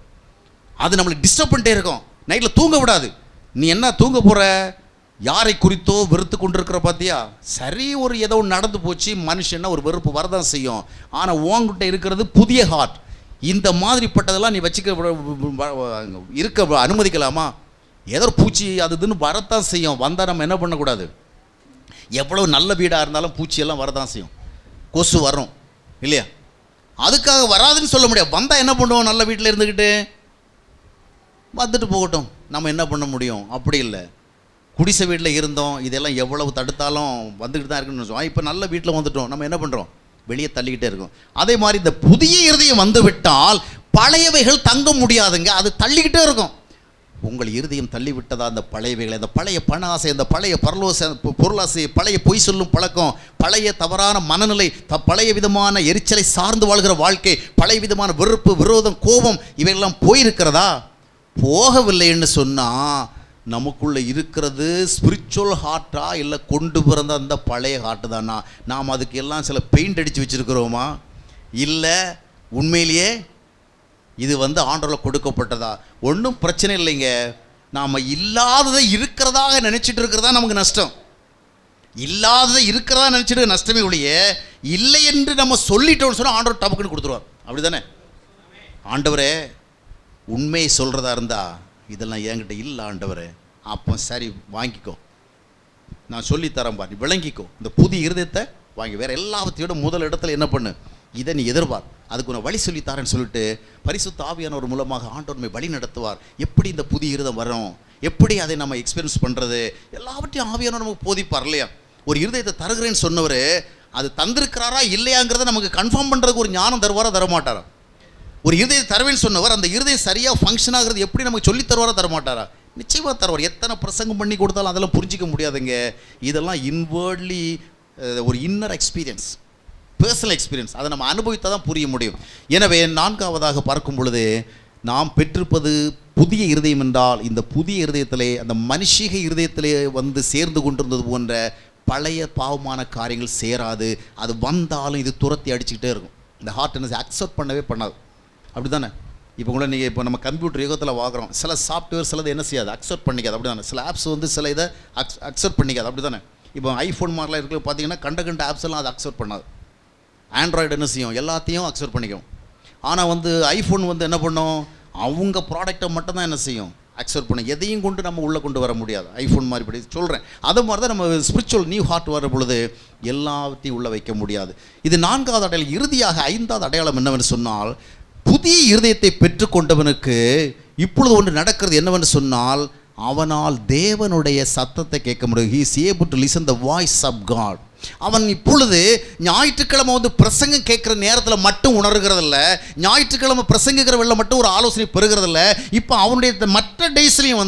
அது நம்மளுக்கு டிஸ்டர்ப் பண்ணிட்டே இருக்கும், நைட்டில் தூங்க விடாது. நீ என்ன தூங்க போகிற, யாரை குறித்தோ வெறுத்து கொண்டு இருக்கிற பார்த்தியா? சரி, ஒரு ஏதோ நடந்து போச்சு, மனுஷன்னா ஒரு வெறுப்பு வரதான் செய்யும். ஆனால் உங்ககிட்ட இருக்கிறது புதிய ஹார்ட். இந்த மாதிரிப்பட்டதெல்லாம் நீ வச்சுக்க இருக்க அனுமதிக்கலாமா? ஏதோ பூச்சி அது இதுன்னு வரத்தான் செய்யும். வந்தால் நம்ம என்ன பண்ணக்கூடாது, எவ்வளோ நல்ல வீடாக இருந்தாலும் பூச்சியெல்லாம் வரதான் செய்யும், கொசு வரும் இல்லையா? அதுக்காக வராதுன்னு சொல்ல முடியாது. வந்தால் என்ன பண்ணுவோம், நல்ல வீட்டில் இருந்துக்கிட்டு வந்துட்டு போகட்டும், நம்ம என்ன பண்ண முடியும்? அப்படி இல்லை. குடிசை வீட்டில் இருந்தோம், இதெல்லாம் எவ்வளவு தடுத்தாலும் வந்துக்கிட்டு தான் இருக்குன்னு சொல்லுவோம். இப்போ நல்ல வீட்டில் வந்துட்டோம், நம்ம என்ன பண்ணுறோம், வெளியே தள்ளிக்கிட்டே இருக்கும். அதே மாதிரி இந்த புதிய இருதயம் வந்து விட்டால் பழையவைகள் தங்க முடியாதுங்க, அது தள்ளிக்கிட்டே இருக்கும். உங்கள் இருதயம் தள்ளிவிட்டதா அந்த பழையவைகளை, அந்த பழைய பண ஆசை, அந்த பழைய பொருளாசை, பழைய பொய் சொல்லும் பழக்கம், பழைய தவறான மனநிலை, பழைய விதமான எரிச்சலை சார்ந்து வாழ்கிற வாழ்க்கை, பழைய விதமான வெறுப்பு விரோதம் கோபம் இவையெல்லாம் போயிருக்கிறதா? போகவில்லைன்னு சொன்னால் நமக்குள்ளே இருக்கிறது ஸ்பிரிச்சுவல் ஹார்ட்டா இல்லை கொண்டு பிறந்த அந்த பழைய ஹார்ட்டு தானா? நாம் அதுக்கு எல்லாம் சில பெயிண்ட் அடித்து வச்சுருக்கிறோமா? இல்லை உண்மையிலேயே இது ஆண்டவரால் கொடுக்கப்பட்டதா? ஒன்றும் பிரச்சனை இல்லைங்க. நாம் இல்லாததை இருக்கிறதாக நினச்சிட்டு இருக்கிறதா நமக்கு நஷ்டம். இல்லாததை இருக்கிறதா நினச்சிட்டு நஷ்டமே ஒழிய, இல்லை என்று நம்ம சொல்லிட்டோம்னு சொன்னால் ஆண்டவர் டபக்குன்னு கொடுத்துருவார். அப்படி தானே? ஆண்டவரே உண்மையை சொல்கிறதா இருந்தால் இதெல்லாம் என்கிட்ட இல்லை ஆண்டவரே, அப்போ சரி வாங்கிக்கோ, நான் சொல்லித்தரேன் பாரு, விளங்கிக்கோ, இந்த புதிய இருதயத்தை வாங்கி. வேறு எல்லாத்தையோட முதல் இடத்துல என்ன பண்ணு, இதை நீ எதிர்பார், அதுக்கு நான் வழி சொல்லித்தாரேன்னு சொல்லிட்டு பரிசுத்த ஆவியானவர் மூலமாக ஆண்டவர் வழி நடத்துவார். எப்படி இந்த புதிய இருதயம் வரும், எப்படி அதை நம்ம எக்ஸ்பீரியன்ஸ் பண்ணுறது, எல்லாவற்றையும் ஆவியானவர் நமக்கு போதிப்பார் இல்லையா? ஒரு இருதயத்தை தருகிறேன்னு சொன்னவர் அது தந்திருக்கிறாரா இல்லையாங்கிறத நமக்கு கன்ஃபார்ம் பண்ணுறதுக்கு ஒரு ஞானம் தருவாரா தரமாட்டாரா? ஒரு இருதயத்தை தருவேன்னு சொன்னவர் அந்த இருதயம் சரியாக ஃபங்க்ஷன் ஆகிறது எப்படி நமக்கு சொல்லி தருவாரா தரமாட்டாரா? நிச்சயமாக தருவார். எத்தனை பிரசங்கம் பண்ணி கொடுத்தாலும் அதெல்லாம் புரிஞ்சிக்க முடியாதுங்க. இதெல்லாம் இன்வேர்ட்லி ஒரு இன்னர் எக்ஸ்பீரியன்ஸ், பர்சனல் எக்ஸ்பீரியன்ஸ், அதை நம்ம அனுபவித்தால் தான் புரிய முடியும். எனவே நான்காவதாக பார்க்கும் பொழுது நாம் பெற்றிருப்பது புதிய இருதயம் என்றால், இந்த புதிய இருதயத்திலே அந்த மனுஷீக இருதயத்திலே சேர்ந்து கொண்டிருந்தது போன்ற பழைய பாவமான காரியங்கள் சேராது. அது வந்தாலும் இது துரத்தி அடிச்சுக்கிட்டே இருக்கும். இந்த ஹார்ட் என்ன அக்செப்ட் பண்ணவே பண்ணாது. அப்படி தானே? இப்போ கூட நீங்கள் இப்போ நம்ம கம்ப்யூட்டர் யுகத்தில் வாங்குகிறோம், சில சாஃப்ட்வேர் சிலது என்ன செய்யாது, அக்செப்ட் பண்ணிக்காது. அப்படி தானே? சில ஆப்ஸ் சில இதை அக்செப்ட் பண்ணிக்காது. அப்படி தானே? இப்போ ஐஃபோன் மாதிரிலாம் இருக்கிற பார்த்தீங்கன்னா கண்ட ஆப்ஸ் எல்லாம் அதை அக்செப்ட் பண்ணாது. ஆண்ட்ராய்டு என்ன செய்யும், எல்லாத்தையும் அக்செப்ட் பண்ணிக்கும். ஆனால் ஐஃபோன் என்ன பண்ணும், அவங்க ப்ராடக்டை மட்டும்தான் என்ன செய்யும், அக்செப்ட் பண்ண. எதையும் கொண்டு நம்ம உள்ளே கொண்டு வர முடியாது. ஐஃபோன் மாதிரி படி சொல்கிறேன். அது மாதிரி தான் நம்ம ஸ்பிரிச்சுவல் நியூ ஹார்ட் வர பொழுது எல்லாத்தையும் உள்ளே வைக்க முடியாது. இது நான்காவது அடையாளம். இறுதியாக ஐந்தாவது அடையாளம் என்னவென்று சொன்னால், புதிய இருதயத்தை பெற்றுக்கொண்டவனுக்கு இப்பொழுது ஒன்று நடக்கிறது என்னவென்று சொன்னால், அவனால் தேவனுடைய சத்தத்தை கேட்க முடியும். he is able to listen the voice of God. அவன் இப்பொழுது ஞாயிற்றுக்கிழமை பிரசங்கம் கேட்குற நேரத்தில் மட்டும் உணர்கிறதில்ல, ஞாயிற்றுக்கிழமை பிரசங்கிக்கிற வெளில மட்டும் ஒரு ஆலோசனை பெறுகிறதில்ல. இப்போ அவனுடைய மற்ற டேஸ்லையும்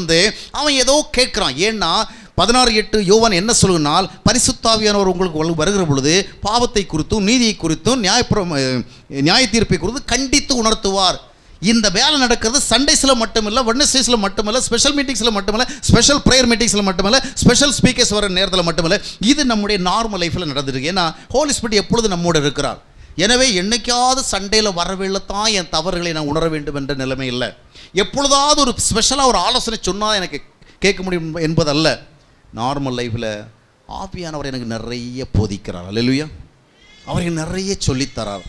அவன் ஏதோ கேட்குறான். ஏன்னா 16:8 யோவான் என்ன சொல்லுனால், பரிசுத்தாவியானவர் உங்களுக்கு வருகிற பொழுது பாவத்தை குறித்தும் நீதியை குறித்தும் நியாய தீர்ப்பை குறித்தும் கண்டித்து உணர்த்துவார். இந்த வேலை நடக்கிறது சண்டேஸில் மட்டுமில்லை, வெட்னஸ்டேஸில் மட்டுமில்லை, ஸ்பெஷல் மீட்டிங்ஸில் மட்டுமில்லை, ஸ்பெஷல் ப்ரேயர் மீட்டிங்ஸில் மட்டுமில்லை, ஸ்பெஷல் ஸ்பீக்கர்ஸ் வர நேரத்தில் மட்டுமில்லை. இது நம்முடைய நார்மல் லைஃப்பில் நடந்துருக்கு. ஏன்னா ஹோலி ஸ்பிரிட் எப்பொழுது நம்மோடு இருக்கிறார். எனவே என்னைக்காவது சண்டேயில் வரவேல தான் என் தவறுகளை நான் உணர வேண்டும் என்ற நிலைமை இல்லை. எப்பொழுதாவது ஒரு ஸ்பெஷலாக ஒரு ஆலோசனை சொன்னால் எனக்கு கேட்க முடியும் என்பதல்ல. நார்மல் லைஃப்பில் ஆவியானவர் எனக்கு நிறைய போதிக்கிறார். அல்லேலூயா. அவர் எனக்கு நிறைய சொல்லித்தரார்,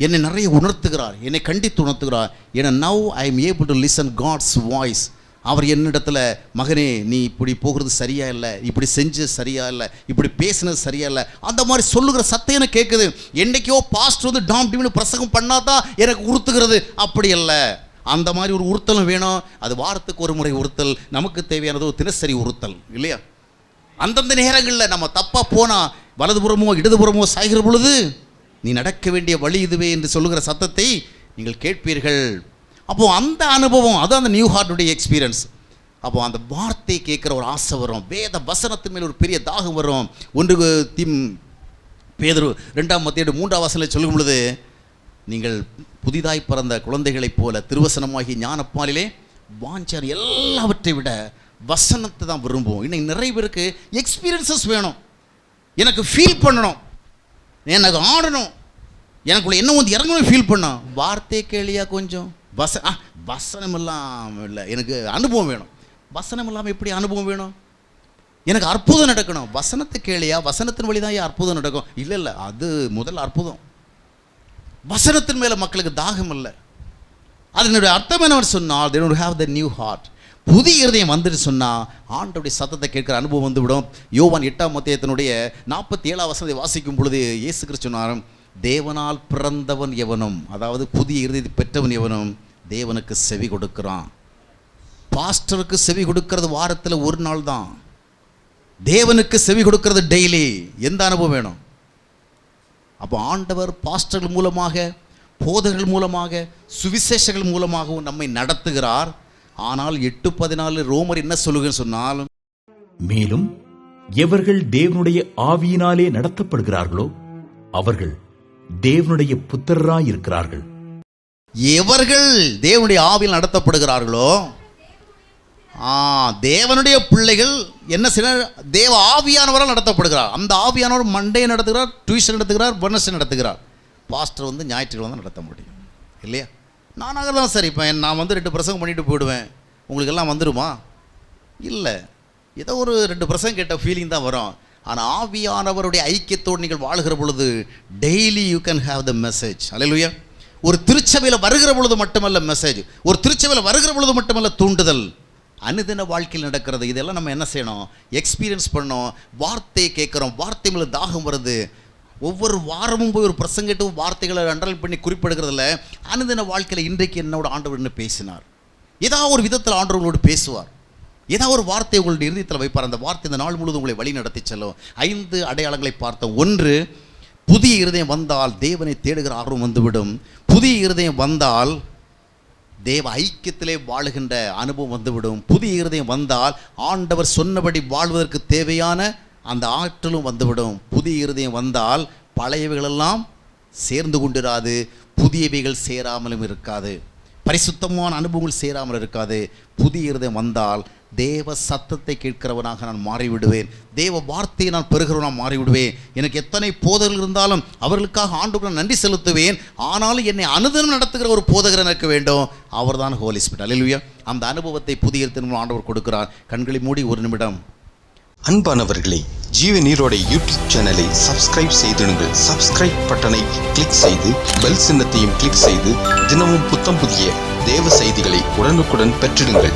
என்னை நிறைய உணர்த்துகிறார், என்னை கண்டித்து உணர்த்துகிறார். ஏன்னா now I am able to listen God's voice. அவர் என்னிடத்தில், மகனே நீ இப்படி போகிறது சரியா இல்லை, இப்படி செஞ்சது சரியா இல்லை, இப்படி பேசினது சரியா இல்லை, அந்த மாதிரி சொல்லுகிற சத்தம் எனக்கு கேட்குது. என்றைக்கோ பாஸ்டர் டாம் டிம்னு பிரசங்கம் பண்ணாதான் எனக்கு உறுத்துகிறது, அப்படி இல்லை. அந்த மாதிரி ஒரு உறுத்தலும் வேணும். அது வாரத்துக்கு ஒரு முறை உறுத்தல், நமக்கு தேவையானது ஒரு தினசரி உறுத்தல் இல்லையா? அந்தந்த நேரங்களில் நம்ம தப்பாக போனால் வலதுபுறமோ இடதுபுறமோ சாய்கிற பொழுது, நீ நடக்க வேண்டிய வழி இதுவே என்று சொல்லுகிற சத்தத்தை நீங்கள் கேட்பீர்கள். அப்போது அந்த அனுபவம், அது அந்த நியூ ஹார்ட்டுடைய எக்ஸ்பீரியன்ஸ். அப்போது அந்த வார்த்தை கேட்குற ஒரு ஆசை வரும், வேத வசனத்தின் மேல் ஒரு பெரிய தாகம் வரும். 1 பேதுரு 2:3 சொல்லும் பொழுது, நீங்கள் புதிதாய் பிறந்த குழந்தைகளைப் போல திருவசனமாகி ஞானப்பாலிலே வாஞ்சார் எல்லாவற்றை விட வசனத்தை தான் விரும்புவோம். இன்னைக்கு நிறைய பேருக்கு எக்ஸ்பீரியன்ஸஸ் வேணும், எனக்கு ஃபீல் பண்ணணும், எனக்கு ஆடணும், எனக்குள்ள என்ன இறங்கணும் ஃபீல் பண்ணணும். வார்த்தை கேளியா கொஞ்சம், வசனம் இல்லாமல் இல்லை, எனக்கு அனுபவம் வேணும். வசனம் இல்லாமல் எப்படி அனுபவம் வேணும்? எனக்கு அற்புதம் நடக்கணும். வசனத்தை கேளியா, வசனத்தின் வழி தான் அற்புதம் நடக்கும். இல்லை இல்லை, அது முதல் அற்புதம். வசனத்தின் மேலே மக்களுக்கு தாகம் இல்லை. அதனுடைய அர்த்தம் என்னவென்று சொன்னால், they don't have the new heart. புதிய இருதயம் வந்துட்டு சொன்னால் ஆண்டவருடைய சத்தத்தை கேட்குற அனுபவம் வந்துவிடும். யோவான் 8:47 வாசிக்கும் பொழுது இயேசு கிறிஸ்து சொன்னார், தேவனால் பிறந்தவன் எவனும், அதாவது புதிய இருதயத்தை பெற்றவன் எவனும் தேவனுக்கு செவி கொடுக்கிறான். பாஸ்டருக்கு செவி கொடுக்கிறது வாரத்தில் ஒரு நாள் தான், தேவனுக்கு செவி கொடுக்கிறது டெய்லி. எந்த அனுபவம் வேணும்? அப்போ ஆண்டவர் பாஸ்டர்கள் மூலமாக, போதகர்கள் மூலமாக, சுவிசேஷங்கள் மூலமாகவும் நம்மை நடத்துகிறார். ஆனால் 8:14 ரோமர் என்ன சொல்லுங்கன்னு சொன்னால், மேலும் எவர்கள் தேவனுடைய ஆவியினாலே நடத்தப்படுகிறார்களோ அவர்கள் தேவனுடைய புத்திரராயிருக்கிறார்கள். எவர்கள் தேவனுடைய ஆவியில் நடத்தப்படுகிறார்களோ, தேவனுடைய பிள்ளைகள் என்ன செய்ய, தேவ ஆவியானவரால் நடத்தப்படுகிறார். அந்த ஆவியானவர் மண்டே நடத்துகிறார், டியூஷன் நடத்துகிறார், வெட்னஸ்டே நடத்துகிறார். பாஸ்டர் ஞாயிற்றுக்கிழமை தான் நடத்த முடியும் இல்லையா? நானாக தான் சரி, இப்போ நான் வந்து 2 பிரசங்கம் பண்ணிட்டு போயிடுவேன், உங்களுக்கு எல்லாம் வந்துடுமா? இல்லை, ஏதோ ஒரு 2 பிரசங்கம் கேட்ட ஃபீலிங் தான் வரும். ஆனால் ஆவியானவருடைய ஐக்கியத்தோடு நீங்கள் வாழ்கிற பொழுது daily you can have the message. அல்லேலூயா. ஒரு திருச்சபையில் வருகிற பொழுது மட்டுமல்ல மெசேஜ், ஒரு திருச்சபையில் வருகிற பொழுது மட்டுமல்ல தூண்டுதல், அனுதின வாழ்க்கையில் நடக்கிறது. இதெல்லாம் நம்ம என்ன செய்யணும்? எக்ஸ்பீரியன்ஸ் பண்ணோம். வார்த்தையை கேட்குறோம், வார்த்தை மேலே தாகம் வருது. ஒவ்வொரு வாரமும் போய் ஒரு பிரசங்கிட்டு வார்த்தைகளை அண்டர்லைன் பண்ணி குறிப்பிடுகிறதில்ல. அனுதின வாழ்க்கையில் இன்றைக்கு என்னோட ஆண்டவர் என்ன பேசினார், ஏதாவது ஒரு விதத்தில் ஆண்டவர்களோடு பேசுவார், ஏதாவது ஒரு வார்த்தை உங்களுடைய இருதயத்தில் வைப்பார். அந்த வார்த்தை இந்த நாள் முழுவதும் உங்களை வழி நடத்தி செல்லும். 5 அடையாளங்களை பார்த்தோம். 1, புதிய இருதயம் வந்தால் தேவனை தேடுகிற ஆர்வம் வந்துவிடும். புதிய இருதயம் வந்தால் தேவ ஐக்கியத்திலே வாழுகின்ற அனுபவம் வந்துவிடும். புதிய இருதயம் வந்தால் ஆண்டவர் சொன்னபடி வாழ்வதற்கு தேவையான அந்த ஆற்றலும் வந்துவிடும். புதிய இருதயம் வந்தால் பழையவைகளெல்லாம் சேர்ந்து கொண்டிராது, புதியவைகள் சேராமலும் இருக்காது, பரிசுத்தமான அனுபவங்கள் சேராமல் இருக்காது. புதிய இருதயம் வந்தால் தேவ சத்தத்தை கேட்கிறவனாக நான் மாறிவிடுவேன், தேவ வார்த்தையை நான் பெறுகிறவனாக மாறிவிடுவேன். எனக்கு எத்தனை போதகர்கள் இருந்தாலும் அவர்களுக்காக ஆண்டவருக்கு நான் நன்றி செலுத்துவேன். ஆனாலும் என்னை அனுதினம் நடத்துகிற ஒரு போதகர் எனக்கு வேண்டும், அவர்தான் ஹோலி ஸ்பிரிட். அல்லேலூயா. அந்த அனுபவத்தை புதிய இருதயம் ஆண்டவர் கொடுக்கிறார். கண்களை மூடி ஒரு நிமிடம். அன்பானவர்களே, ஜீவ நீரோடை யூடியூப் சேனலை சப்ஸ்கிரைப் செய்திடுங்கள். சப்ஸ்கிரைப் பட்டனை கிளிக் செய்து பெல் சின்னத்தையும் கிளிக் செய்து தினமும் புத்தம் புதிய தேவ செய்திகளை உடனுக்குடன் பெற்றிடுங்கள்.